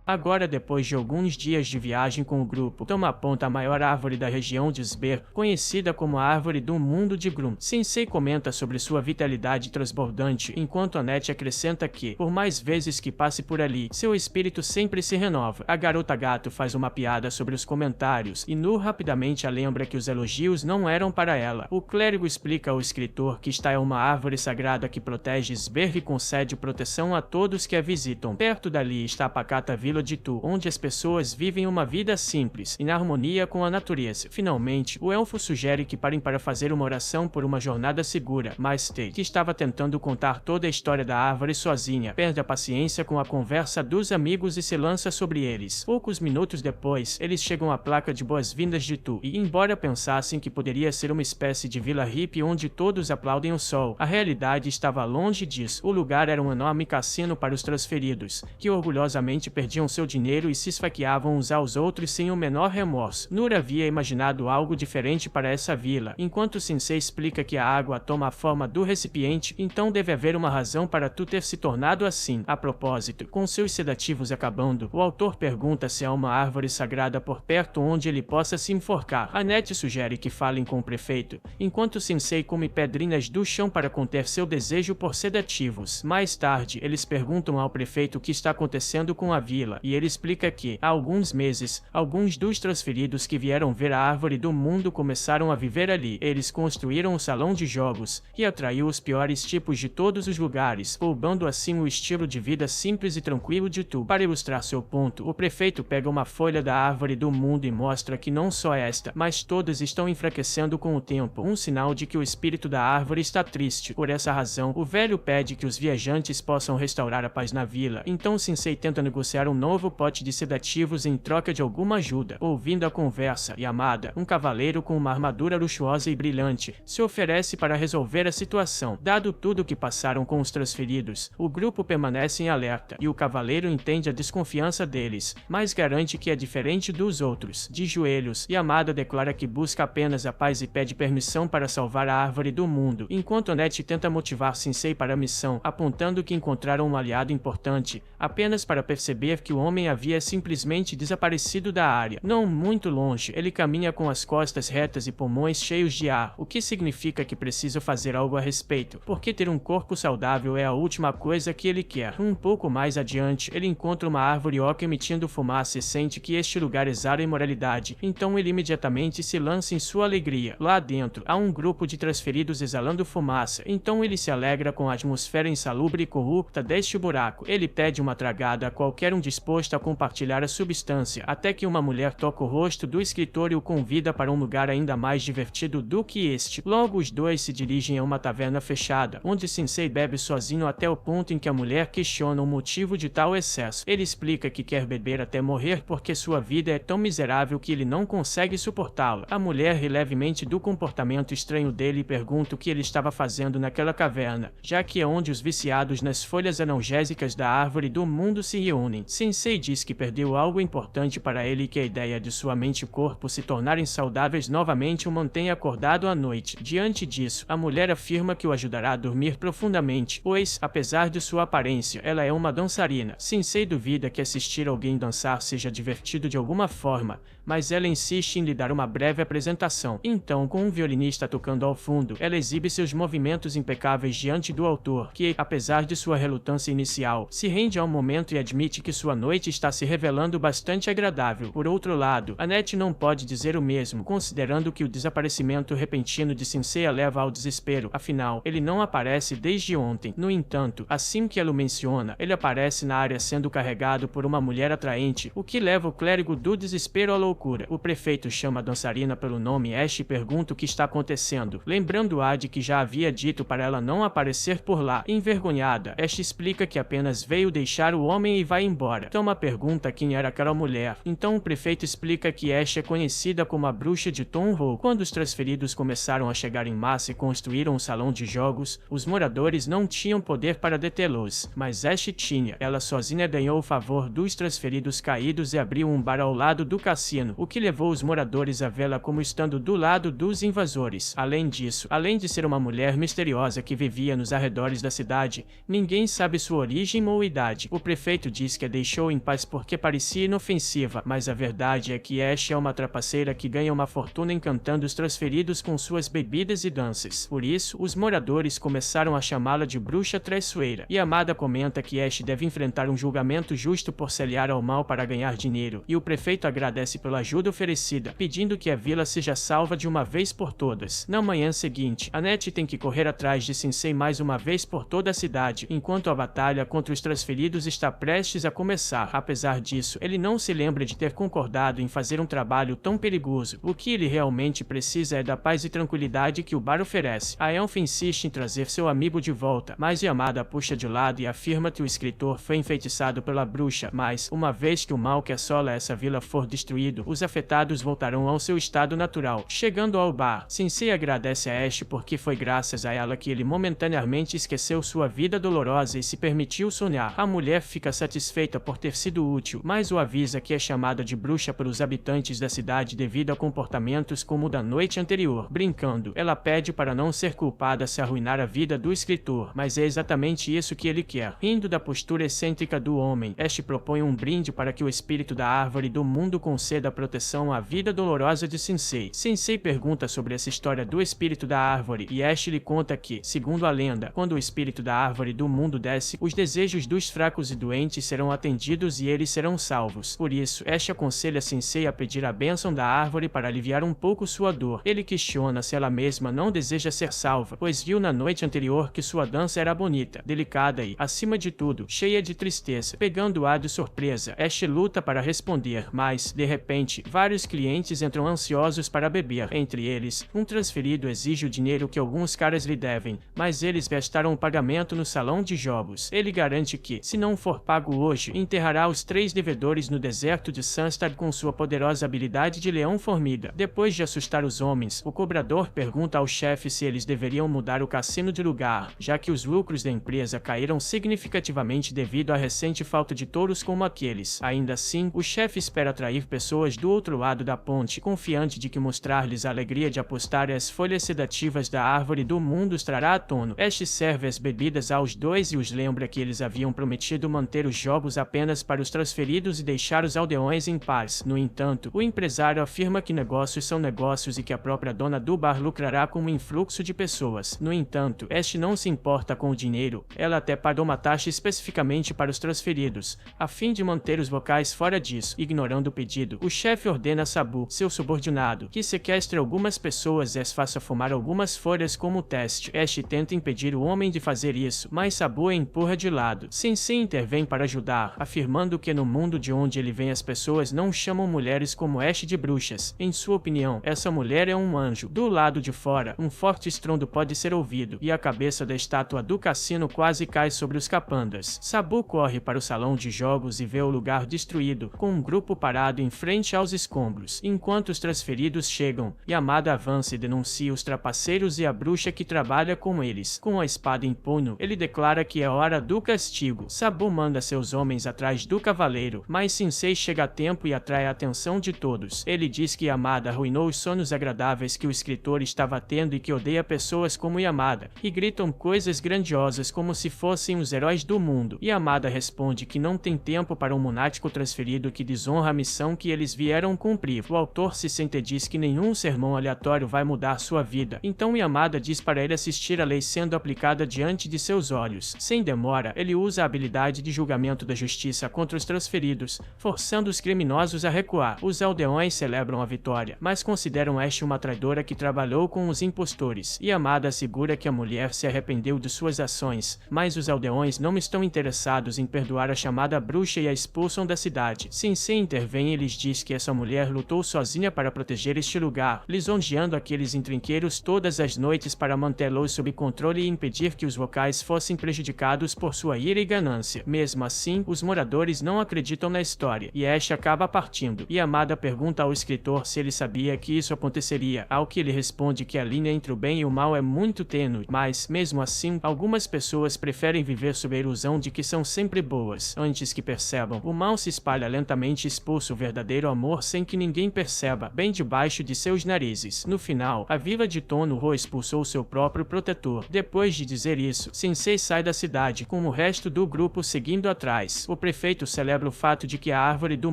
Agora, depois de alguns dias de viagem com o grupo, Tama aponta a maior árvore da região de Sber, conhecida como a Árvore do Mundo de Grum. Sensei comenta sobre sua vitalidade transbordante, enquanto Annette acrescenta que, por mais vezes que passe por ali, seu espírito sempre se renova. A garota gato faz uma piada sobre os comentários, e Nu rapidamente a lembra que os elogios não eram para ela. O clérigo explica ao escritor que esta é uma árvore sagrada que protege Sber e concede proteção a todos que a visitam. Perto dali está a pacata vila de Tu, onde as pessoas vivem uma vida simples, em harmonia com a natureza. Finalmente, o elfo sugere que parem para fazer uma oração por uma jornada segura, mas Tate, que estava tentando contar toda a história da árvore sozinha, perde a paciência com a conversa dos amigos e se lança sobre eles. Poucos minutos depois, eles chegam à placa de boas-vindas de Tu, e embora pensassem que poderia ser uma espécie de vila hippie onde todos aplaudem o sol, a realidade estava longe disso. O lugar era um enorme cassino para os transferidos, que orgulhosamente perdiam seu dinheiro e se esfaqueavam uns aos outros sem o menor remorso. Nur havia imaginado algo diferente para essa vila. Enquanto Sensei explica que a água toma a forma do recipiente, então deve haver uma razão para Tu ter se tornado assim. A propósito, com seus sedativos acabando, o autor pergunta se há uma árvore sagrada por perto onde ele possa se enforcar. Annette sugere que falem com o prefeito, enquanto Sensei come pedrinhas do chão para conter seu desejo por sedativos. Mais tarde, eles perguntam ao prefeito o que está acontecendo com a vila, e ele explica que, há alguns meses, alguns dos transferidos que vieram ver a Árvore do Mundo começaram a viver ali. Eles construíram um salão de jogos, e atraiu os piores tipos de todos os lugares, roubando assim o estilo de vida simples e tranquilo de Tu. Para ilustrar seu ponto, o prefeito pega uma folha da Árvore do Mundo e mostra que não só esta, mas todas estão enfraquecendo com o tempo, um sinal de que o espírito da árvore está triste. Por essa razão, o velho pede que os viajantes possam restaurar a paz na vila. Então Sensei tenta negociar um novo pote de sedativos em troca de alguma ajuda. Ouvindo a conversa, Yamada, um cavaleiro com uma armadura luxuosa e brilhante, se oferece para resolver a situação. Dado tudo o que passaram com os transferidos, o grupo permanece em alerta, e o cavaleiro entende a desconfiança deles, mas garante que é diferente dos outros. De joelhos, Yamada declara que busca apenas a paz e pede permissão para salvar a Árvore do Mundo, enquanto Annette tenta motivar Sensei para a missão, apontando que encontraram um aliado importante, apenas para perceber que o homem havia simplesmente desaparecido da área. Não muito longe, ele caminha com as costas retas e pulmões cheios de ar, o que significa que precisa fazer algo a respeito, porque ter um corpo saudável é a última coisa que ele quer. Um pouco mais adiante, ele encontra uma árvore oca emitindo fumaça e sente que este lugar exala imoralidade, então ele imediatamente se lança em sua alegria. Lá dentro, há um grupo de transferidos exalando fumaça, então ele se alegra com a atmosfera insalubre e corrupta deste buraco. Ele pede uma tragada a qualquer um disposto a compartilhar a substância, até que uma mulher toca o rosto do escritor e o convida para um lugar ainda mais divertido do que este. Logo os dois se dirigem a uma taverna fechada, onde Sensei bebe sozinho até o ponto em que a mulher questiona o motivo de tal excesso. Ele explica que quer beber até morrer porque sua vida é tão miserável que ele não consegue suportá-la. A mulher ri levemente do comportamento estranho dele e pergunta o que ele estava fazendo naquela caverna, já que é onde os viciados nas folhas analgésicas da árvore do mundo se reúnem. Sensei diz que perdeu algo importante para ele e que a ideia de sua mente e corpo se tornarem saudáveis novamente o mantém acordado à noite. Diante disso, a mulher afirma que o ajudará a dormir profundamente, pois, apesar de sua aparência, ela é uma dançarina. Sensei duvida que assistir alguém dançar seja divertido de alguma forma, mas ela insiste em lhe dar uma breve apresentação. Então, com um violinista tocando ao fundo, ela exibe seus movimentos impecáveis diante do autor, que, apesar de sua relutância inicial, se rende ao momento e admite que sua noite está se revelando bastante agradável. Por outro lado, Annette não pode dizer o mesmo, considerando que o desaparecimento repentino de Sensei a leva ao desespero, afinal, ele não aparece desde ontem. No entanto, assim que ela o menciona, ele aparece na área sendo carregado por uma mulher atraente, o que leva o clérigo do desespero à loucura. O prefeito chama a dançarina pelo nome Ash e pergunta o que está acontecendo, lembrando-a de que já havia dito para ela não aparecer por lá. Envergonhada, Ash explica que apenas veio deixar o homem e vai embora. Toma pergunta quem era aquela mulher. Então o prefeito explica que Ash é conhecida como a bruxa de Tom Hall. Quando os transferidos começaram a chegar em massa e construíram um salão de jogos, os moradores não tinham poder para detê-los, mas Ash tinha. Ela sozinha ganhou o favor dos transferidos caídos e abriu um bar ao lado do cassino, o que levou os moradores a vê-la como estando do lado dos invasores. Além disso, além de ser uma mulher misteriosa que vivia nos arredores da cidade, ninguém sabe sua origem ou idade. O prefeito diz que a deixou em paz porque parecia inofensiva, mas a verdade é que Ash é uma trapaceira que ganha uma fortuna encantando os transferidos com suas bebidas e danças. Por isso, os moradores começaram a chamá-la de bruxa traiçoeira, e Amada comenta que Ash deve enfrentar um julgamento justo por se aliar ao mal para ganhar dinheiro, e o prefeito agradece pela ajuda oferecida, pedindo que a vila seja salva de uma vez por todas. Na manhã seguinte, Annette tem que correr atrás de Sensei mais uma vez por toda a cidade, enquanto a batalha contra os transferidos está prestes a começar. Apesar disso, ele não se lembra de ter concordado em fazer um trabalho tão perigoso. O que ele realmente precisa é da paz e tranquilidade que o bar oferece. A Elfa insiste em trazer seu amigo de volta, mas Yamada puxa de lado e afirma que o escritor foi enfeitiçado pela bruxa, mas, uma vez que o mal que assola essa vila for destruído, os afetados voltarão ao seu estado natural. Chegando ao bar, Sensei agradece a Ash porque foi graças a ela que ele momentaneamente esqueceu sua vida dolorosa e se permitiu sonhar. A mulher fica satisfeita por ter sido útil, mas o avisa que é chamada de bruxa pelos habitantes da cidade devido a comportamentos como o da noite anterior. Brincando, ela pede para não ser culpada se arruinar a vida do escritor, mas é exatamente isso que ele quer. Rindo da postura excêntrica do homem, Ash propõe um brinde para que o espírito da árvore do mundo conceda proteção à vida dolorosa de Sensei. Sensei pergunta sobre essa história do espírito da árvore, e Ash lhe conta que, segundo a lenda, quando o espírito da árvore do mundo desce, os desejos dos fracos e doentes serão atendidos e eles serão salvos. Por isso, Ash aconselha Sensei a pedir a bênção da árvore para aliviar um pouco sua dor. Ele questiona se ela mesma não deseja ser salva, pois viu na noite anterior que sua dança era bonita, delicada e, acima de tudo, cheia de tristeza. Pegando-a de surpresa, Ash luta para responder, mas, de repente, vários clientes entram ansiosos para beber. Entre eles, um transferido exige o dinheiro que alguns caras lhe devem, mas eles gastaram o pagamento no salão de jogos. Ele garante que, se não for pago hoje, enterrará os 3 devedores no deserto de Sunstad com sua poderosa habilidade de leão-formiga. Depois de assustar os homens, o cobrador pergunta ao chefe se eles deveriam mudar o cassino de lugar, já que os lucros da empresa caíram significativamente devido à recente falta de touros como aqueles. Ainda assim, o chefe espera atrair pessoas do outro lado da ponte, confiante de que mostrar-lhes a alegria de apostar as folhas sedativas da árvore do mundo os trará à tona. Ash serve as bebidas aos dois e os lembra que eles haviam prometido manter os jogos apenas para os transferidos e deixar os aldeões em paz. No entanto, o empresário afirma que negócios são negócios e que a própria dona do bar lucrará com o influxo de pessoas. No entanto, Ash não se importa com o dinheiro, ela até pagou uma taxa especificamente para os transferidos, a fim de manter os vocais fora disso. Ignorando o pedido, o chefe ordena a Sabu, seu subordinado, que sequestre algumas pessoas e as faça fumar algumas folhas como teste. Ash tenta impedir o homem de fazer isso, mas Sabu a empurra de lado. Sensei intervém para ajudar, afirmando que no mundo de onde ele vem as pessoas não chamam mulheres como Ash de bruxas. Em sua opinião, essa mulher é um anjo. Do lado de fora, um forte estrondo pode ser ouvido, e a cabeça da estátua do cassino quase cai sobre os capandas. Sabu corre para o salão de jogos e vê o lugar destruído, com um grupo parado em frente aos escombros. Enquanto os transferidos chegam, Yamada avança e denuncia os trapaceiros e a bruxa que trabalha com eles. Com a espada em punho, ele declara que é hora do castigo. Sabu manda seus homens atrás do cavaleiro, mas Sensei chega a tempo e atrai a atenção de todos. Ele diz que Yamada arruinou os sonhos agradáveis que o escritor estava tendo e que odeia pessoas como Yamada, e gritam coisas grandiosas como se fossem os heróis do mundo. Yamada responde que não tem tempo para um lunático transferido que desonra a missão que eles vieram cumprir. O autor se sente e diz que nenhum sermão aleatório vai mudar sua vida. Então Yamada diz para ele assistir a lei sendo aplicada diante de seus olhos. Sem demora, ele usa a habilidade de julgamento da justiça contra os transferidos, forçando os criminosos a recuar. Os aldeões celebram a vitória, mas consideram Ash uma traidora que trabalhou com os impostores. Yamada assegura que a mulher se arrependeu de suas ações, mas os aldeões não estão interessados em perdoar a chamada bruxa e a expulsam da cidade. Sensei intervém e lhes diz que essa mulher lutou sozinha para proteger este lugar, lisonjeando aqueles encrenqueiros todas as noites para mantê-los sob controle e impedir que os locais fossem prejudicados por sua ira e ganância. Mesmo assim, os moradores não acreditam na história, e Ash acaba partindo. Yamada pergunta ao escritor se ele sabia que isso aconteceria, ao que ele responde que a linha entre o bem e o mal é muito tênue, mas, mesmo assim, algumas pessoas preferem viver sob a ilusão de que são sempre boas. Antes que percebam, o mal se espalha lentamente e expulsa o verdadeiro amor sem que ninguém perceba, bem debaixo de seus narizes. No final, a vila de Tonoho expulsou seu próprio protetor. Depois de dizer isso, Sensei sai da cidade, com o resto do grupo seguindo atrás. O prefeito celebra o fato de que a árvore do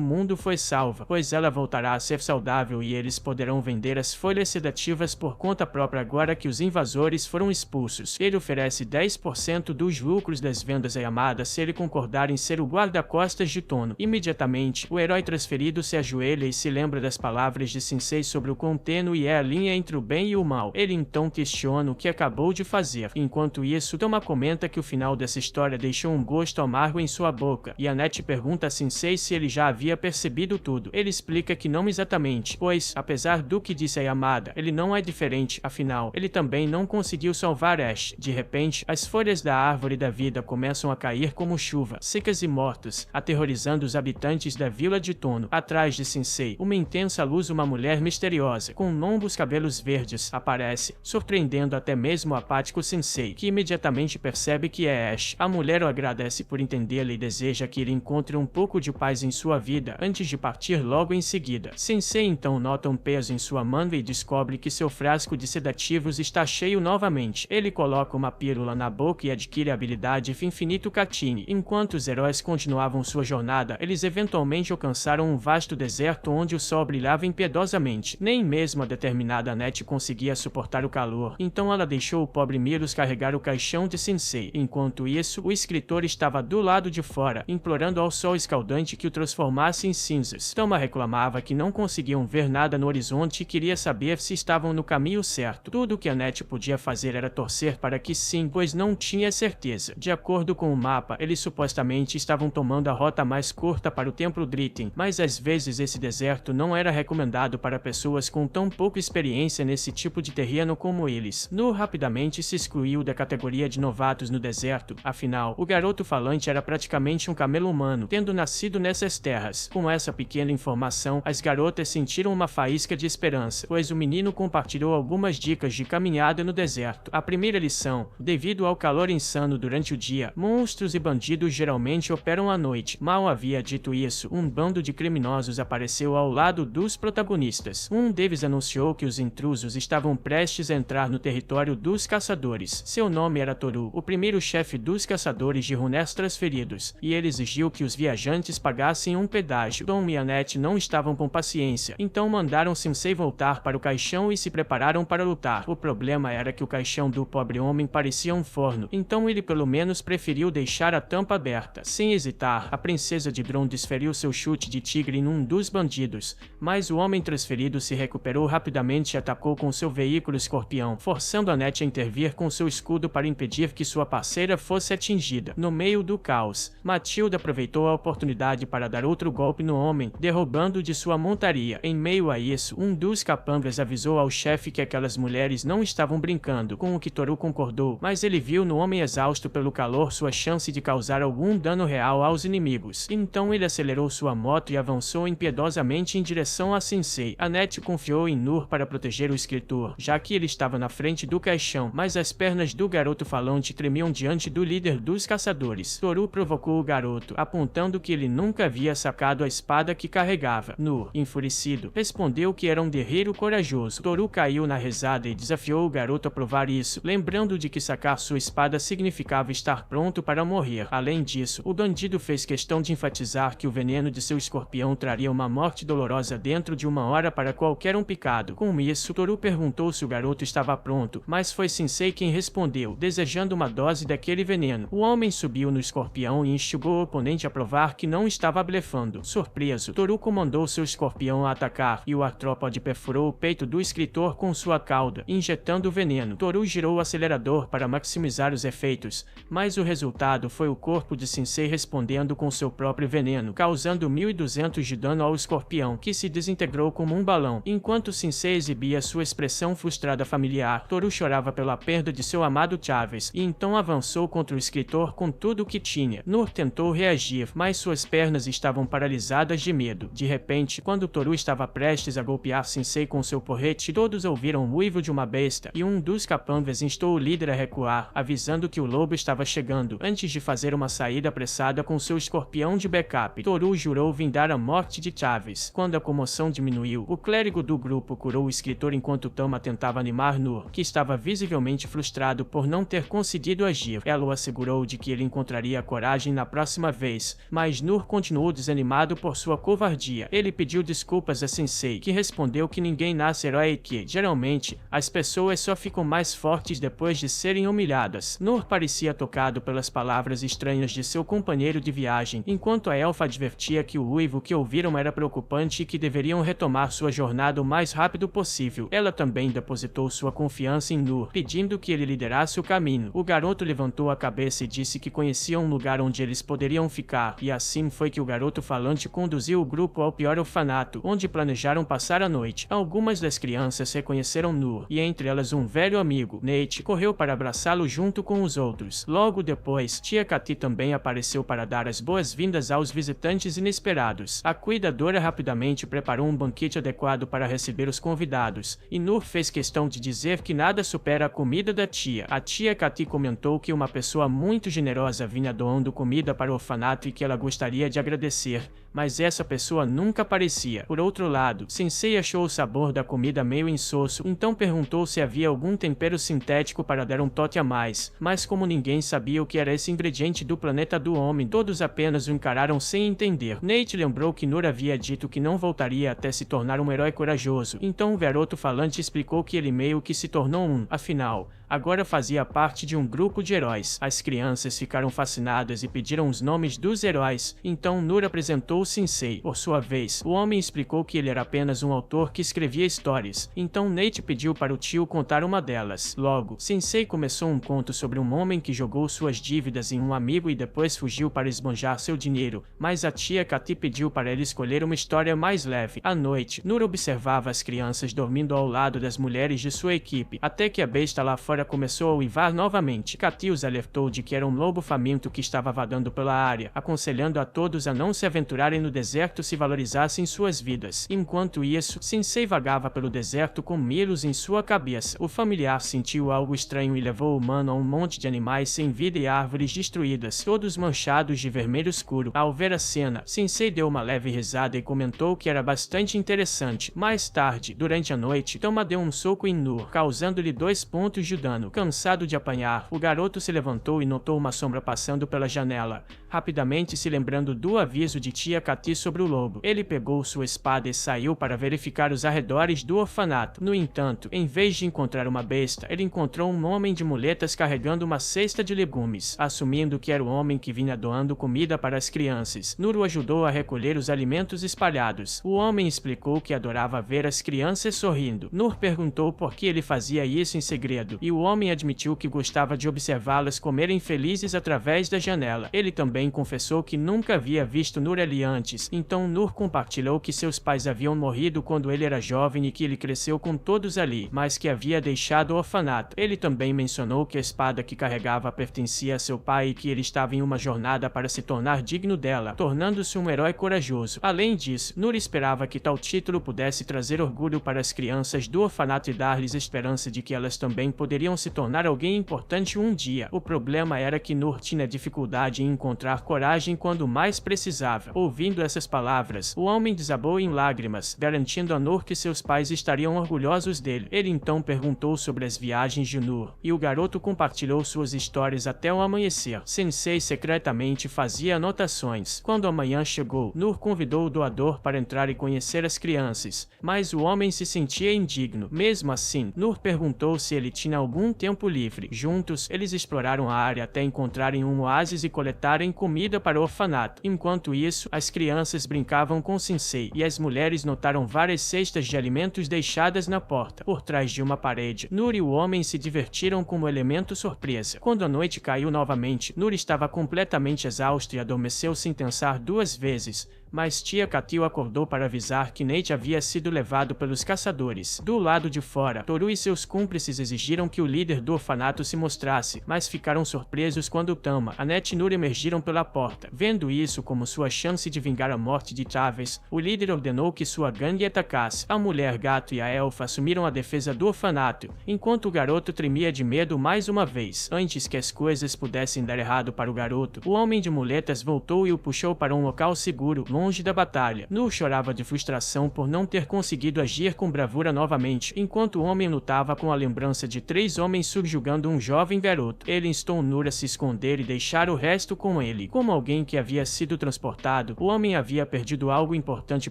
mundo foi salva, pois ela voltará a ser saudável e eles poderão vender as folhas sedativas por conta própria agora que os invasores foram expulsos. Ele oferece 10% dos lucros das vendas a Yamada se ele concordar em ser o guarda-costas de Tono. Imediatamente, o herói transferido se ajoelha e se lembra das palavras de Sensei sobre o quão tênue é a linha entre o bem e o mal. Ele então questiona o que acabou de fazer. Enquanto isso, Toma comenta que o final dessa história deixou um gosto amargo em sua boca, e Annette pergunta a Sensei se ele já havia percebido tudo. Ele explica que não exatamente, pois, apesar do que disse a Yamada, ele não é diferente, afinal, ele também não conseguiu salvar Ash. De repente, as folhas da árvore da vida começam a cair como chuva, secas e mortas, aterrorizando os habitantes da vila de Tono. Atrás de Sensei, uma intensa luz, uma mulher misteriosa, com longos cabelos verdes, aparece, surpreendendo até mesmo o apático Sensei, que imediatamente percebe que é Ash. A mulher o agradece por entendê-la e deseja que ele encontre um pouco de paz em sua vida antes de partir logo em seguida. Sensei então nota um peso em sua manga e descobre que seu frasco de sedativos está cheio novamente. Ele coloca uma pílula na boca e adquire a habilidade Infinito Katini. Enquanto os heróis continuavam sua jornada, eles eventualmente alcançaram um vasto deserto onde o sol brilhava impiedosamente. Nem mesmo a determinada Annette conseguia suportar o calor, então ela deixou o pobre Milos carregar o caixão de Sensei. Enquanto isso, o escritor estava do lado de fora, implorando ao sol escaldante que o transformasse em cinzas. Toma reclamava que não conseguiam ver nada no horizonte e queria saber se estavam no caminho certo. Tudo o que Annette podia fazer era torcer para que sim, pois não tinha certeza. De acordo com o mapa, eles supostamente estavam tomando a rota mais curta para o Templo Dritten, mas às vezes esse deserto não era recomendado para pessoas com tão pouca experiência nesse tipo de terreno como eles. Nu rapidamente se excluiu da categoria de novatos no deserto, afinal, o garoto falante era praticamente um camelo humano, tendo nascido nessas terras. Com essa pequena informação, as garotas sentiram uma faísca de esperança, pois o menino compartilhou algumas dicas de caminhada no deserto. A primeira lição: devido ao calor insano durante o dia, monstros e bandidos geralmente operam à noite. Mal havia dito isso, um bando de criminosos apareceu ao lado dos protagonistas. Um deles anunciou que os intrusos estavam prestes a entrar no território dos caçadores. Seu nome era Toru, o primeiro chefe dos caçadores de Runes transferidos, e ele exigiu que os viajantes pagassem um pedágio. Tom e Annette não estavam com paciência, então mandaram Sensei voltar para o caixão e se prepararam para lutar. O problema era que o caixão do pobre homem parecia um forno, então ele pelo menos preferiu deixar a tampa aberta. Sem hesitar, a princesa de Dron desferiu seu chute de tigre num dos bandidos, mas o homem transferido se recuperou rapidamente e atacou com seu veículo escorpião, forçando Annette a intervir com seu escudo para impedir que sua parceira fosse atingida. No meio do caos, Matilda aproveitou a oportunidade para dar outro golpe no homem, derrubando de sua montaria. Em meio a isso, um dos capangas avisou ao chefe que aquelas mulheres não estavam brincando, com o que Toru concordou, mas ele viu no homem exausto pelo calor sua chance de causar algum dano real aos inimigos. Então ele acelerou sua moto e avançou impiedosamente em direção a Sensei. Annette confiou em Nur para proteger o escritor, já que ele estava na frente do caixão, mas as pernas do garoto falante tremiam diante do líder dos caçadores. Toru provocou o garoto, apontando que ele nunca havia sacado a espada que carregava. Nur, enfurecido, respondeu que era um guerreiro corajoso. Toru caiu na risada e desafiou o garoto a provar isso, lembrando de que sacar sua espada significava estar pronto para morrer. Além disso, o bandido fez questão de enfatizar que o veneno de seu escorpião traria uma morte dolorosa dentro de 1 hora para qualquer um picado. Com isso, Toru perguntou se o garoto estava pronto, mas foi Sensei quem respondeu, desejando uma dose daquele veneno. O homem subiu no escorpião e instigou o oponente a provar que não estava blefando. Surpreso, Toru comandou seu escorpião a atacar, e o artrópode perfurou o peito do escritor com sua cauda, injetando o veneno. Toru girou o acelerador para maximizar os efeitos, mas o resultado foi o corpo de Sensei respondendo com seu próprio veneno, causando 1200 de dano ao escorpião, que se desintegrou como um balão. Enquanto Sensei exibia sua expressão frustrada familiar, Toru chorava pela perda de seu amado Chaves, e então avançou contra o escritor com tudo o que tinha. Nur tentou reagir, mas suas pernas estavam paralisadas de medo. De repente, quando Toru estava prestes a golpear Sensei com seu porrete, todos ouviram o uivo de uma besta, e um dos capangas instou o líder a recuar, avisando que o lobo estava chegando, antes de fazer uma saída apressada com seu escorpião de backup. Toru jurou vindar a morte de Chaves. Quando a comoção diminuiu, o clérigo do grupo curou o escritor enquanto Tama tentava animar Nur, que estava visivelmente frustrado por não ter conseguido agir. Ela o assegurou de que ele encontraria a coragem na próxima vez, mas Nur continuou desanimado por sua covardia. Ele pediu desculpas a Sensei, que respondeu que ninguém nasce herói e que, geralmente, as pessoas só ficam mais fortes depois de serem humilhadas. Nur parecia tocado pelas palavras estranhas de seu companheiro de viagem, enquanto a elfa advertia que o uivo que ouviram era preocupante e que deveriam retomar sua jornada o mais rápido possível. Ela também depositou sua confiança em Nur, pedindo que ele liderasse o caminho. O garoto levantou a cabeça e disse que conhecia um lugar onde eles poderiam ficar, e assim foi que o garoto falante conduziu o grupo ao pior orfanato, onde planejaram passar a noite. Algumas das crianças reconheceram Nur, e entre elas um velho amigo, Nate, correu para abraçá-lo junto com os outros. Logo depois, Tia Kati também apareceu para dar as boas-vindas aos visitantes inesperados. A cuidadora rapidamente preparou um banquete adequado para receber os convidados, e Nur fez questão de dizer que nada supera a comida da tia. A Tia Kati comentou que uma pessoa muito generosa vinha doando comida para o orfanato e que ela gostaria de agradecer, mas essa pessoa nunca aparecia. Por outro lado, Sensei achou o sabor da comida meio insosso, então perguntou se havia algum tempero sintético para dar um toque a mais, mas como ninguém sabia o que era esse ingrediente do planeta do homem, todos apenas o encararam sem entender. Nate lembrou que Nur havia dito que não voltaria até se tornar um herói corajoso, então o garoto falante explicou que ele meio que se tornou um, afinal, agora fazia parte de um grupo de heróis. As crianças ficaram fascinadas e pediram os nomes dos heróis, então Nur apresentou o Sensei. Por sua vez, o homem explicou que ele era apenas um autor que escrevia histórias, então Nate pediu para o tio contar uma delas. Logo, Sensei começou um conto sobre um homem que jogou suas dívidas em um amigo e depois fugiu para esbanjar seu dinheiro, mas a tia Kati pediu para ele escolher uma história mais leve. À noite, Nur observava as crianças dormindo ao lado das mulheres de sua equipe, até que a besta lá fora começou a uivar novamente. Kati os alertou de que era um lobo faminto que estava vagando pela área, aconselhando a todos a não se aventurarem no deserto se valorizassem suas vidas. Enquanto isso, Sensei vagava pelo deserto com Milos em sua cabeça. O familiar sentiu algo estranho e levou o humano a um monte de animais sem vida e árvores destruídas, todos manchados de vermelho escuro. Ao ver a cena, Sensei deu uma leve risada e comentou que era bastante interessante. Mais tarde, durante a noite, Tama deu um soco em Nur, causando-lhe 2 pontos de dano. Cansado de apanhar, o garoto se levantou e notou uma sombra passando pela janela. Rapidamente se lembrando do aviso de Tia tia Kati sobre o lobo. Ele pegou sua espada e saiu para verificar os arredores do orfanato. No entanto, em vez de encontrar uma besta, ele encontrou um homem de muletas carregando uma cesta de legumes, assumindo que era o homem que vinha doando comida para as crianças. Nur o ajudou a recolher os alimentos espalhados. O homem explicou que adorava ver as crianças sorrindo. Nur perguntou por que ele fazia isso em segredo, e o homem admitiu que gostava de observá-las comerem felizes através da janela. Ele também confessou que nunca havia visto Nur ali antes, então Nur compartilhou que seus pais haviam morrido quando ele era jovem e que ele cresceu com todos ali, mas que havia deixado o orfanato. Ele também mencionou que a espada que carregava pertencia a seu pai e que ele estava em uma jornada para se tornar digno dela, tornando-se um herói corajoso. Além disso, Nur esperava que tal título pudesse trazer orgulho para as crianças do orfanato e dar-lhes esperança de que elas também poderiam se tornar alguém importante um dia. O problema era que Nur tinha dificuldade em encontrar coragem quando mais precisava. Ouvindo essas palavras, o homem desabou em lágrimas, garantindo a Nur que seus pais estariam orgulhosos dele. Ele então perguntou sobre as viagens de Nur, e o garoto compartilhou suas histórias até o amanhecer. Sensei secretamente fazia anotações. Quando a manhã chegou, Nur convidou o doador para entrar e conhecer as crianças, mas o homem se sentia indigno. Mesmo assim, Nur perguntou se ele tinha algum tempo livre. Juntos, eles exploraram a área até encontrarem um oásis e coletarem comida para o orfanato. Enquanto isso, as crianças brincavam com Sensei, e as mulheres notaram várias cestas de alimentos deixadas na porta, por trás de uma parede. Nur e o homem se divertiram como elemento surpresa. Quando a noite caiu novamente, Nur estava completamente exausto e adormeceu sem pensar duas vezes. Mas tia Kati o acordou para avisar que Nate havia sido levado pelos caçadores. Do lado de fora, Toru e seus cúmplices exigiram que o líder do orfanato se mostrasse, mas ficaram surpresos quando Tama, Annette e Nur emergiram pela porta. Vendo isso como sua chance de vingar a morte de Chaves, o líder ordenou que sua gangue atacasse. A mulher gato e a elfa assumiram a defesa do orfanato, enquanto o garoto tremia de medo mais uma vez. Antes que as coisas pudessem dar errado para o garoto, o homem de muletas voltou e o puxou para um local seguro, longe da batalha. Nur chorava de frustração por não ter conseguido agir com bravura novamente, enquanto o homem lutava com a lembrança de 3 homens subjugando um jovem garoto. Ele instou Nur a se esconder e deixar o resto com ele. Como alguém que havia sido transportado, o homem havia perdido algo importante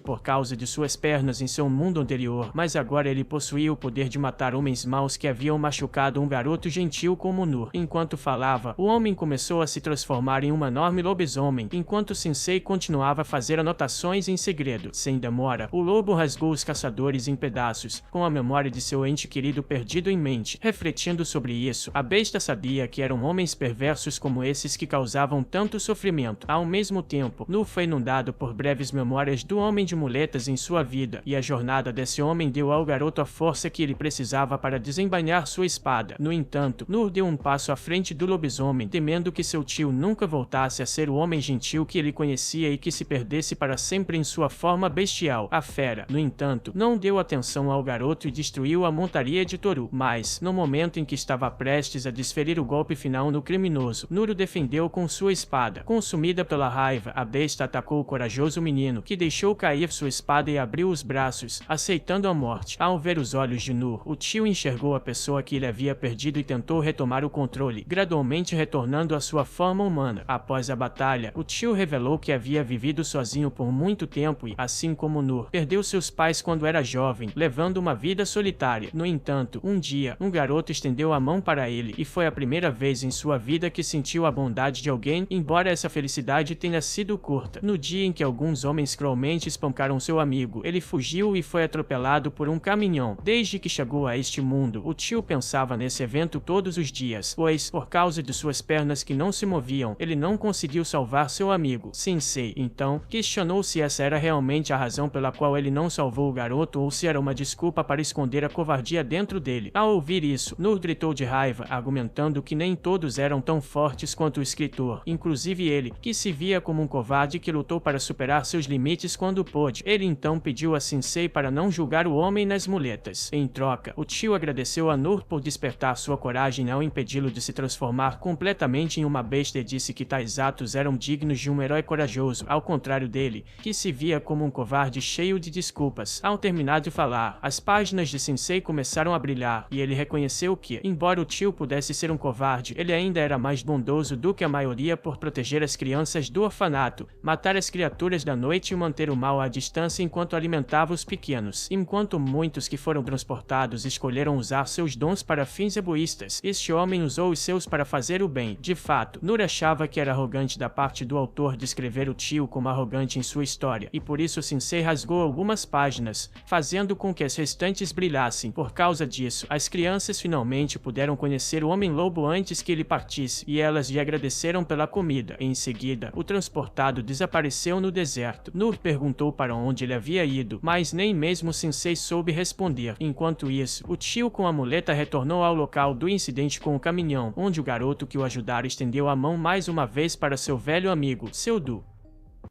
por causa de suas pernas em seu mundo anterior, mas agora ele possuía o poder de matar homens maus que haviam machucado um garoto gentil como Nur. Enquanto falava, o homem começou a se transformar em um enorme lobisomem, enquanto Sensei continuava a fazer anotações em segredo. Sem demora, o lobo rasgou os caçadores em pedaços, com a memória de seu ente querido perdido em mente. Refletindo sobre isso, a besta sabia que eram homens perversos como esses que causavam tanto sofrimento. Ao mesmo tempo, Nur foi inundado por breves memórias do homem de muletas em sua vida, e a jornada desse homem deu ao garoto a força que ele precisava para desembainhar sua espada. No entanto, Nur deu um passo à frente do lobisomem, temendo que seu tio nunca voltasse a ser o homem gentil que ele conhecia e que se perdesse para sempre em sua forma bestial. A fera, no entanto, não deu atenção ao garoto e destruiu a montaria de Toru. Mas, no momento em que estava prestes a desferir o golpe final no criminoso, Nur o defendeu com sua espada. Consumida pela raiva, a besta atacou o corajoso menino, que deixou cair sua espada e abriu os braços, aceitando a morte. Ao ver os olhos de Nur, o tio enxergou a pessoa que ele havia perdido e tentou retomar o controle, gradualmente retornando à sua forma humana. Após a batalha, o tio revelou que havia vivido sozinho por muito tempo e, assim como Nur, perdeu seus pais quando era jovem, levando uma vida solitária. No entanto, um dia, um garoto estendeu a mão para ele, e foi a primeira vez em sua vida que sentiu a bondade de alguém, embora essa felicidade tenha sido curta. No dia em que alguns homens cruelmente espancaram seu amigo, ele fugiu e foi atropelado por um caminhão. Desde que chegou a este mundo, o tio pensava nesse evento todos os dias, pois, por causa de suas pernas que não se moviam, ele não conseguiu salvar seu amigo. Sensei, então, questionou se essa era realmente a razão pela qual ele não salvou o garoto ou se era uma desculpa para esconder a covardia dentro dele. Ao ouvir isso, Nur gritou de raiva, argumentando que nem todos eram tão fortes quanto o escritor, inclusive ele, que se via como um covarde que lutou para superar seus limites quando pôde. Ele então pediu a Sensei para não julgar o homem nas muletas. Em troca, o tio agradeceu a Nur por despertar sua coragem ao impedi-lo de se transformar completamente em uma besta e disse que tais atos eram dignos de um herói corajoso. Ao contrário dele, dele, que se via como um covarde cheio de desculpas. Ao terminar de falar, as páginas de Sensei começaram a brilhar, e ele reconheceu que, embora o tio pudesse ser um covarde, ele ainda era mais bondoso do que a maioria por proteger as crianças do orfanato, matar as criaturas da noite e manter o mal à distância enquanto alimentava os pequenos. Enquanto muitos que foram transportados escolheram usar seus dons para fins egoístas, este homem usou os seus para fazer o bem. De fato, Nur achava que era arrogante da parte do autor descrever o tio como arrogante em sua história, e por isso Sensei rasgou algumas páginas, fazendo com que as restantes brilhassem. Por causa disso, as crianças finalmente puderam conhecer o Homem-Lobo antes que ele partisse, e elas lhe agradeceram pela comida. Em seguida, o transportado desapareceu no deserto. Nur perguntou para onde ele havia ido, mas nem mesmo Sensei soube responder. Enquanto isso, o tio com a muleta retornou ao local do incidente com o caminhão, onde o garoto que o ajudara estendeu a mão mais uma vez para seu velho amigo, seu Du.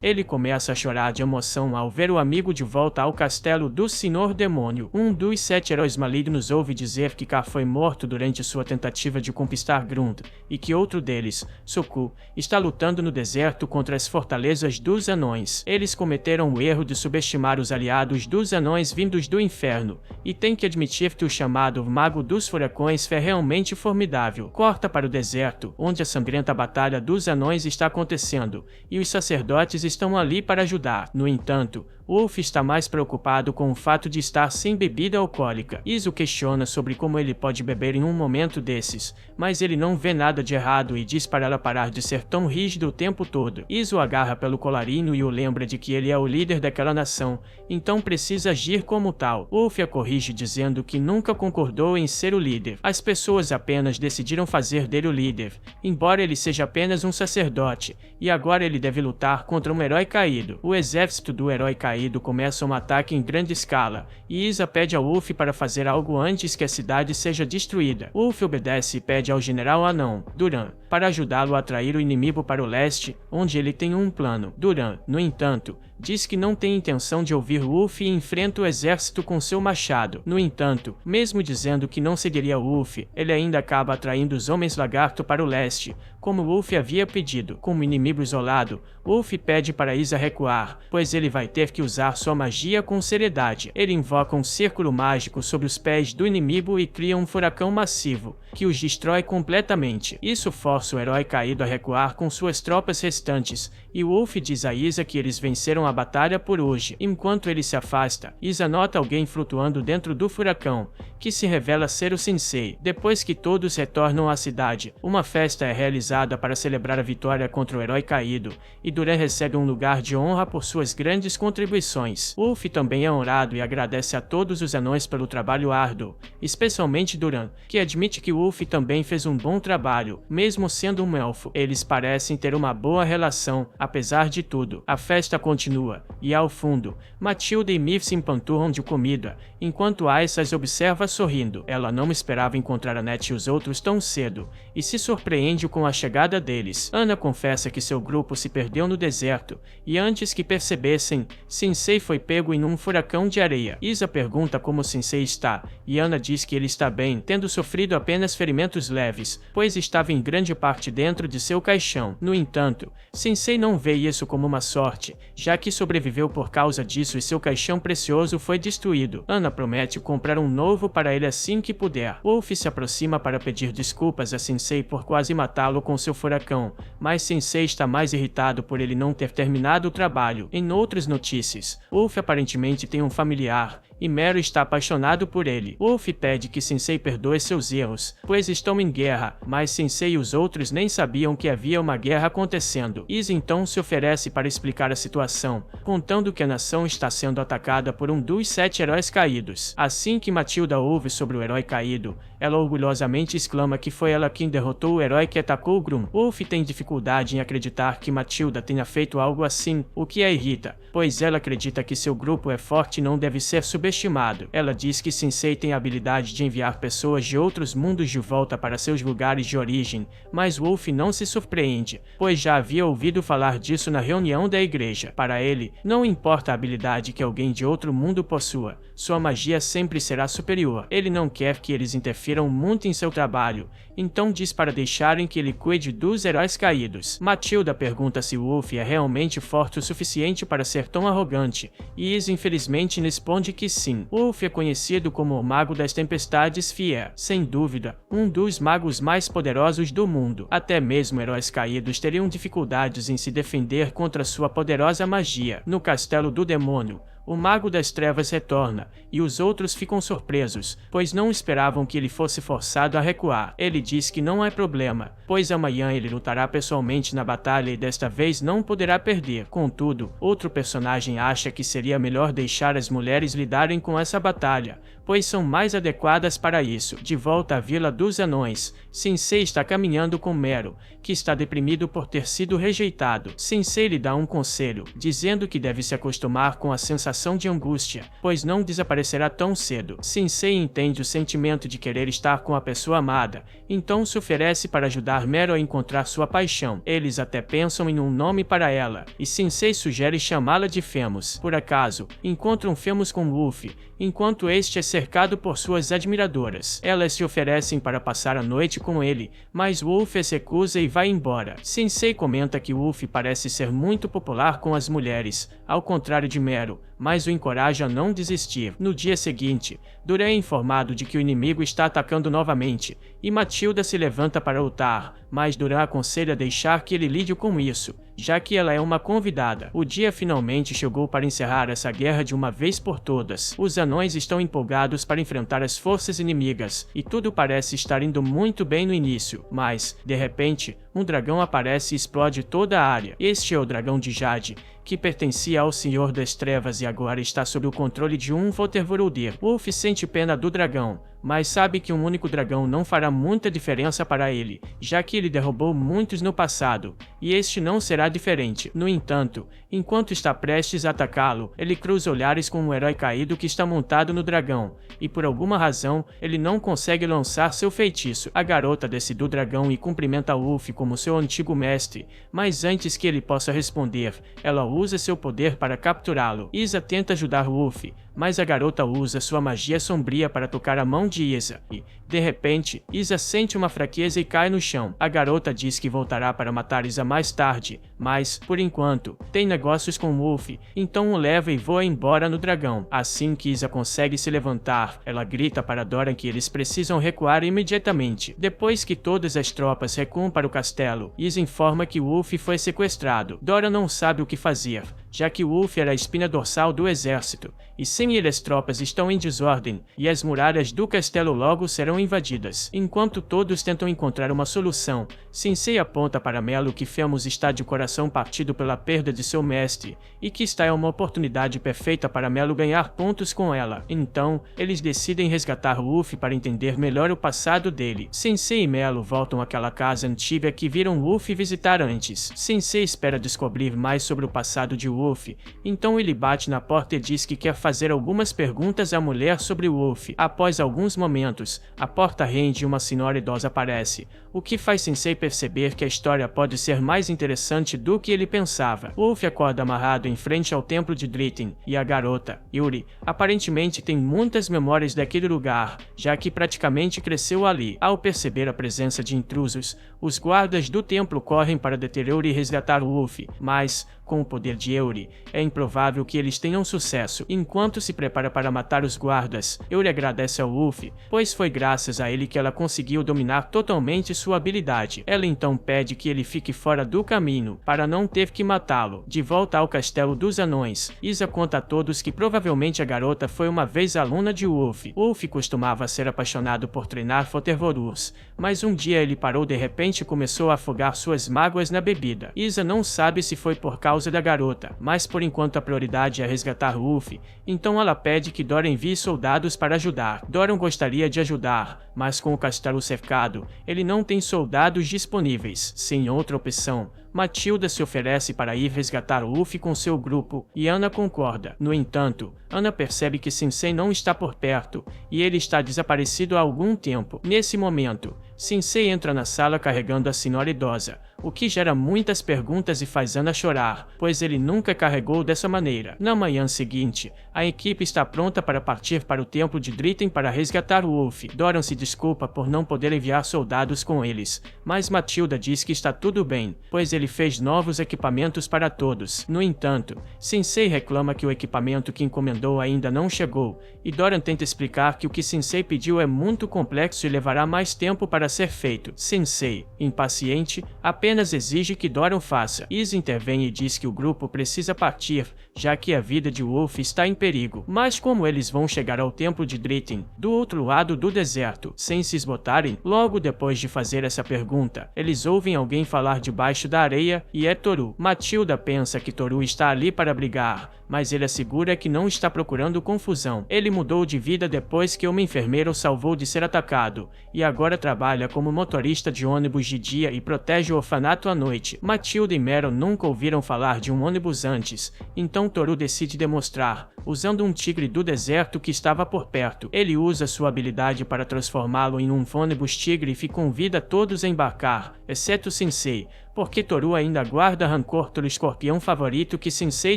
Ele começa a chorar de emoção ao ver o amigo de volta ao castelo do Senhor Demônio. Um dos 7 heróis malignos ouve dizer que Ka foi morto durante sua tentativa de conquistar Grund, e que outro deles, Soku, está lutando no deserto contra as fortalezas dos anões. Eles cometeram o erro de subestimar os aliados dos anões vindos do inferno, e tem que admitir que o chamado Mago dos Furacões é realmente formidável. Corta para o deserto, onde a sangrenta batalha dos anões está acontecendo, e os sacerdotes estão ali para ajudar. No entanto, Wolf está mais preocupado com o fato de estar sem bebida alcoólica. Izo questiona sobre como ele pode beber em um momento desses, mas ele não vê nada de errado e diz para ela parar de ser tão rígido o tempo todo. Izo o agarra pelo colarinho e o lembra de que ele é o líder daquela nação, então precisa agir como tal. Wolf a corrige dizendo que nunca concordou em ser o líder. As pessoas apenas decidiram fazer dele o líder, embora ele seja apenas um sacerdote, e agora ele deve lutar contra um herói caído. O exército do herói caído começa um ataque em grande escala, e Isa pede a Wolf para fazer algo antes que a cidade seja destruída. Wolf obedece e pede ao general anão, Duran, para ajudá-lo a atrair o inimigo para o leste, onde ele tem um plano. Duran, no entanto, diz que não tem intenção de ouvir Wolf e enfrenta o exército com seu machado. No entanto, mesmo dizendo que não seguiria Wolf, ele ainda acaba atraindo os Homens Lagarto para o leste, como Wolf havia pedido. Como inimigo isolado, Wolf pede para Isa recuar, pois ele vai ter que usar sua magia com seriedade. Ele invoca um círculo mágico sobre os pés do inimigo e cria um furacão massivo, que os destrói completamente. Isso força o herói caído a recuar com suas tropas restantes, e Wolf diz a Isa que eles venceram a batalha por hoje. Enquanto ele se afasta, Isa nota alguém flutuando dentro do furacão, que se revela ser o Sensei. Depois que todos retornam à cidade, uma festa é realizada para celebrar a vitória contra o herói caído, e Duran recebe um lugar de honra por suas grandes contribuições. Wolf também é honrado e agradece a todos os anões pelo trabalho árduo, especialmente Duran, que admite que Wolf também fez um bom trabalho, mesmo sendo um elfo. Eles parecem ter uma boa relação, apesar de tudo. A festa continua, e ao fundo, Matilda e Mif se empanturram de comida, enquanto Aisa as observa sorrindo. Ela não esperava encontrar Annette e os outros tão cedo, e se surpreende com a chegada deles. Ana confessa que seu grupo se perdeu no deserto, e antes que percebessem, Sensei foi pego em um furacão de areia. Isa pergunta como Sensei está, e Ana diz que ele está bem, tendo sofrido apenas ferimentos leves, pois estava em grande parte dentro de seu caixão. No entanto, Sensei não vê isso como uma sorte, já que sobreviveu por causa disso e seu caixão precioso foi destruído. Ana promete comprar um novo para ele assim que puder. Wolf se aproxima para pedir desculpas a Sensei por quase matá-lo com seu furacão, mas Sensei está mais irritado por ele não ter terminado o trabalho. Em outras notícias, Wolf aparentemente tem um familiar, e Mero está apaixonado por ele. Wolf pede que Sensei perdoe seus erros, pois estão em guerra, mas Sensei e os outros nem sabiam que havia uma guerra acontecendo. Isa então se oferece para explicar a situação, contando que a nação está sendo atacada por um dos 7 heróis caídos. Assim que Matilda ouve sobre o herói caído, ela orgulhosamente exclama que foi ela quem derrotou o herói que atacou Grum. Wolf tem dificuldade em acreditar que Matilda tenha feito algo assim, o que a irrita, pois ela acredita que seu grupo é forte e não deve ser subestimado. subestimado. Ela diz que Sensei tem a habilidade de enviar pessoas de outros mundos de volta para seus lugares de origem, mas Wolf não se surpreende, pois já havia ouvido falar disso na reunião da igreja. Para ele, não importa a habilidade que alguém de outro mundo possua, sua magia sempre será superior. Ele não quer que eles interfiram muito em seu trabalho, então diz para deixarem que ele cuide dos heróis caídos. Matilda pergunta se Wolf é realmente forte o suficiente para ser tão arrogante, e Isa infelizmente responde que sim. Wolf é conhecido como o Mago das Tempestades Fier, sem dúvida, um dos magos mais poderosos do mundo. Até mesmo heróis caídos teriam dificuldades em se defender contra sua poderosa magia. No Castelo do Demônio, o Mago das Trevas retorna, e os outros ficam surpresos, pois não esperavam que ele fosse forçado a recuar. Ele diz que não é problema, pois amanhã ele lutará pessoalmente na batalha e desta vez não poderá perder. Contudo, outro personagem acha que seria melhor deixar as mulheres lidarem com essa batalha, pois são mais adequadas para isso. De volta à Vila dos Anões, Sensei está caminhando com Meru, que está deprimido por ter sido rejeitado. Sensei lhe dá um conselho, dizendo que deve se acostumar com a sensação de angústia, pois não desaparecerá tão cedo. Sensei entende o sentimento de querer estar com a pessoa amada, então se oferece para ajudar Meru a encontrar sua paixão. Eles até pensam em um nome para ela, e Sensei sugere chamá-la de Femos. Por acaso, encontram Femos com Wolf, enquanto este é cercado por suas admiradoras. Elas se oferecem para passar a noite com ele, mas Wolf se recusa e vai embora. Sensei comenta que Wolf parece ser muito popular com as mulheres, ao contrário de Meru, mas o encoraja a não desistir. No dia seguinte, Duran é informado de que o inimigo está atacando novamente, e Matilda se levanta para lutar, mas Duran aconselha deixar que ele lide com isso, já que ela é uma convidada. O dia finalmente chegou para encerrar essa guerra de uma vez por todas. Os anões estão empolgados para enfrentar as forças inimigas, e tudo parece estar indo muito bem no início, mas, de repente, um dragão aparece e explode toda a área. Este é o dragão de Jade, que pertencia ao Senhor das Trevas e agora está sob o controle de um Votervoruldir. Wolf sente pena do dragão, mas sabe que um único dragão não fará muita diferença para ele, já que ele derrubou muitos no passado, e este não será diferente. No entanto, enquanto está prestes a atacá-lo, ele cruza olhares com um herói caído que está montado no dragão, e por alguma razão, ele não consegue lançar seu feitiço. A garota desce do dragão e cumprimenta Wolf como seu antigo mestre, mas antes que ele possa responder, ela usa seu poder para capturá-lo. Isa tenta ajudar Wolf, mas a garota usa sua magia sombria para tocar a mão de Isa, e, de repente, Isa sente uma fraqueza e cai no chão. A garota diz que voltará para matar Isa mais tarde, mas, por enquanto, tem negócios com Wolf, então o leva e voa embora no dragão. Assim que Isa consegue se levantar, ela grita para Doran que eles precisam recuar imediatamente. Depois que todas as tropas recuam para o castelo, Isa informa que Wolf foi sequestrado. Doran não sabe o que fazer, já que Wolf era a espinha dorsal do exército, e sem ele as tropas estão em desordem, e as muralhas do castelo logo serão invadidas. Enquanto todos tentam encontrar uma solução, Sensei aponta para Melo que Femos está de coração partido pela perda de seu mestre, e que esta é uma oportunidade perfeita para Melo ganhar pontos com ela. Então, eles decidem resgatar Wolf para entender melhor o passado dele. Sensei e Melo voltam àquela casa antiga que viram Wolf visitar antes. Sensei espera descobrir mais sobre o passado de Wolf, então ele bate na porta e diz que quer fazer algumas perguntas à mulher sobre Wolf. Após alguns momentos, a porta rende e uma senhora idosa aparece, o que faz Sensei perceber que a história pode ser mais interessante do que ele pensava. Wolf acorda amarrado em frente ao templo de Dritten, e a garota, Yuri, aparentemente tem muitas memórias daquele lugar, já que praticamente cresceu ali. Ao perceber a presença de intrusos, os guardas do templo correm para deter Yuri e resgatar Wolf, mas, com o poder de Yuri, é improvável que eles tenham sucesso. Enquanto se prepara para matar os guardas, Yuri agradece ao Wolf, pois foi graças a ele que ela conseguiu dominar totalmente sua habilidade. Ela então pede que ele fique fora do caminho, para não ter que matá-lo. De volta ao castelo dos anões, Isa conta a todos que provavelmente a garota foi uma vez aluna de Wolf. Wolf costumava ser apaixonado por treinar Votervorurs, mas um dia ele parou de repente e começou a afogar suas mágoas na bebida. Isa não sabe se foi por causa causa da garota, mas por enquanto a prioridade é resgatar Luffy, então ela pede que Dora envie soldados para ajudar. Dora gostaria de ajudar, mas com o castelo cercado, ele não tem soldados disponíveis. Sem outra opção, Matilda se oferece para ir resgatar Luffy com seu grupo, e Ana concorda. No entanto, Ana percebe que Sensei não está por perto, e ele está desaparecido há algum tempo. Nesse momento, Sensei entra na sala carregando a senhora idosa, o que gera muitas perguntas e faz Ana chorar, pois ele nunca carregou dessa maneira. Na manhã seguinte, a equipe está pronta para partir para o templo de Dritten para resgatar o Luffy. Doran se desculpa por não poder enviar soldados com eles, mas Matilda diz que está tudo bem, pois ele fez novos equipamentos para todos. No entanto, Sensei reclama que o equipamento que encomendou ainda não chegou, e Doran tenta explicar que o que Sensei pediu é muito complexo e levará mais tempo para ser feito. Sensei, impaciente, apenas exige que Doran faça. Izzy intervém e diz que o grupo precisa partir, já que a vida de Luffy está em perigo. Mas como eles vão chegar ao templo de Dritten, do outro lado do deserto, sem se esgotarem? Logo depois de fazer essa pergunta, eles ouvem alguém falar debaixo da areia, e é Toru. Matilda pensa que Toru está ali para brigar, mas ele assegura que não está procurando confusão. Ele mudou de vida depois que uma enfermeira o salvou de ser atacado, e agora trabalha como motorista de ônibus de dia e protege o orfanato à noite. Matilda e Meryl nunca ouviram falar de um ônibus antes, então Toru decide demonstrar, usando um tigre do deserto que estava por perto. Ele usa sua habilidade para transformá-lo em um ônibus tigre e convida todos a embarcar, exceto Sensei, porque Toru ainda guarda rancor pelo escorpião favorito que Sensei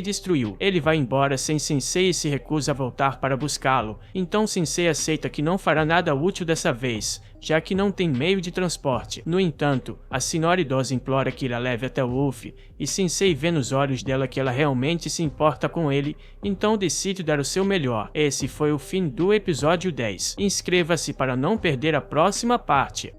destruiu. Ele vai embora sem Sensei e se recusa a voltar para buscá-lo, então Sensei aceita que não fará nada útil dessa vez, já que não tem meio de transporte. No entanto, a senhora idosa implora que ele a leve até o Luffy, e Sensei vê nos olhos dela que ela realmente se importa com ele, então decide dar o seu melhor. Esse foi o fim do episódio 10. Inscreva-se para não perder a próxima parte.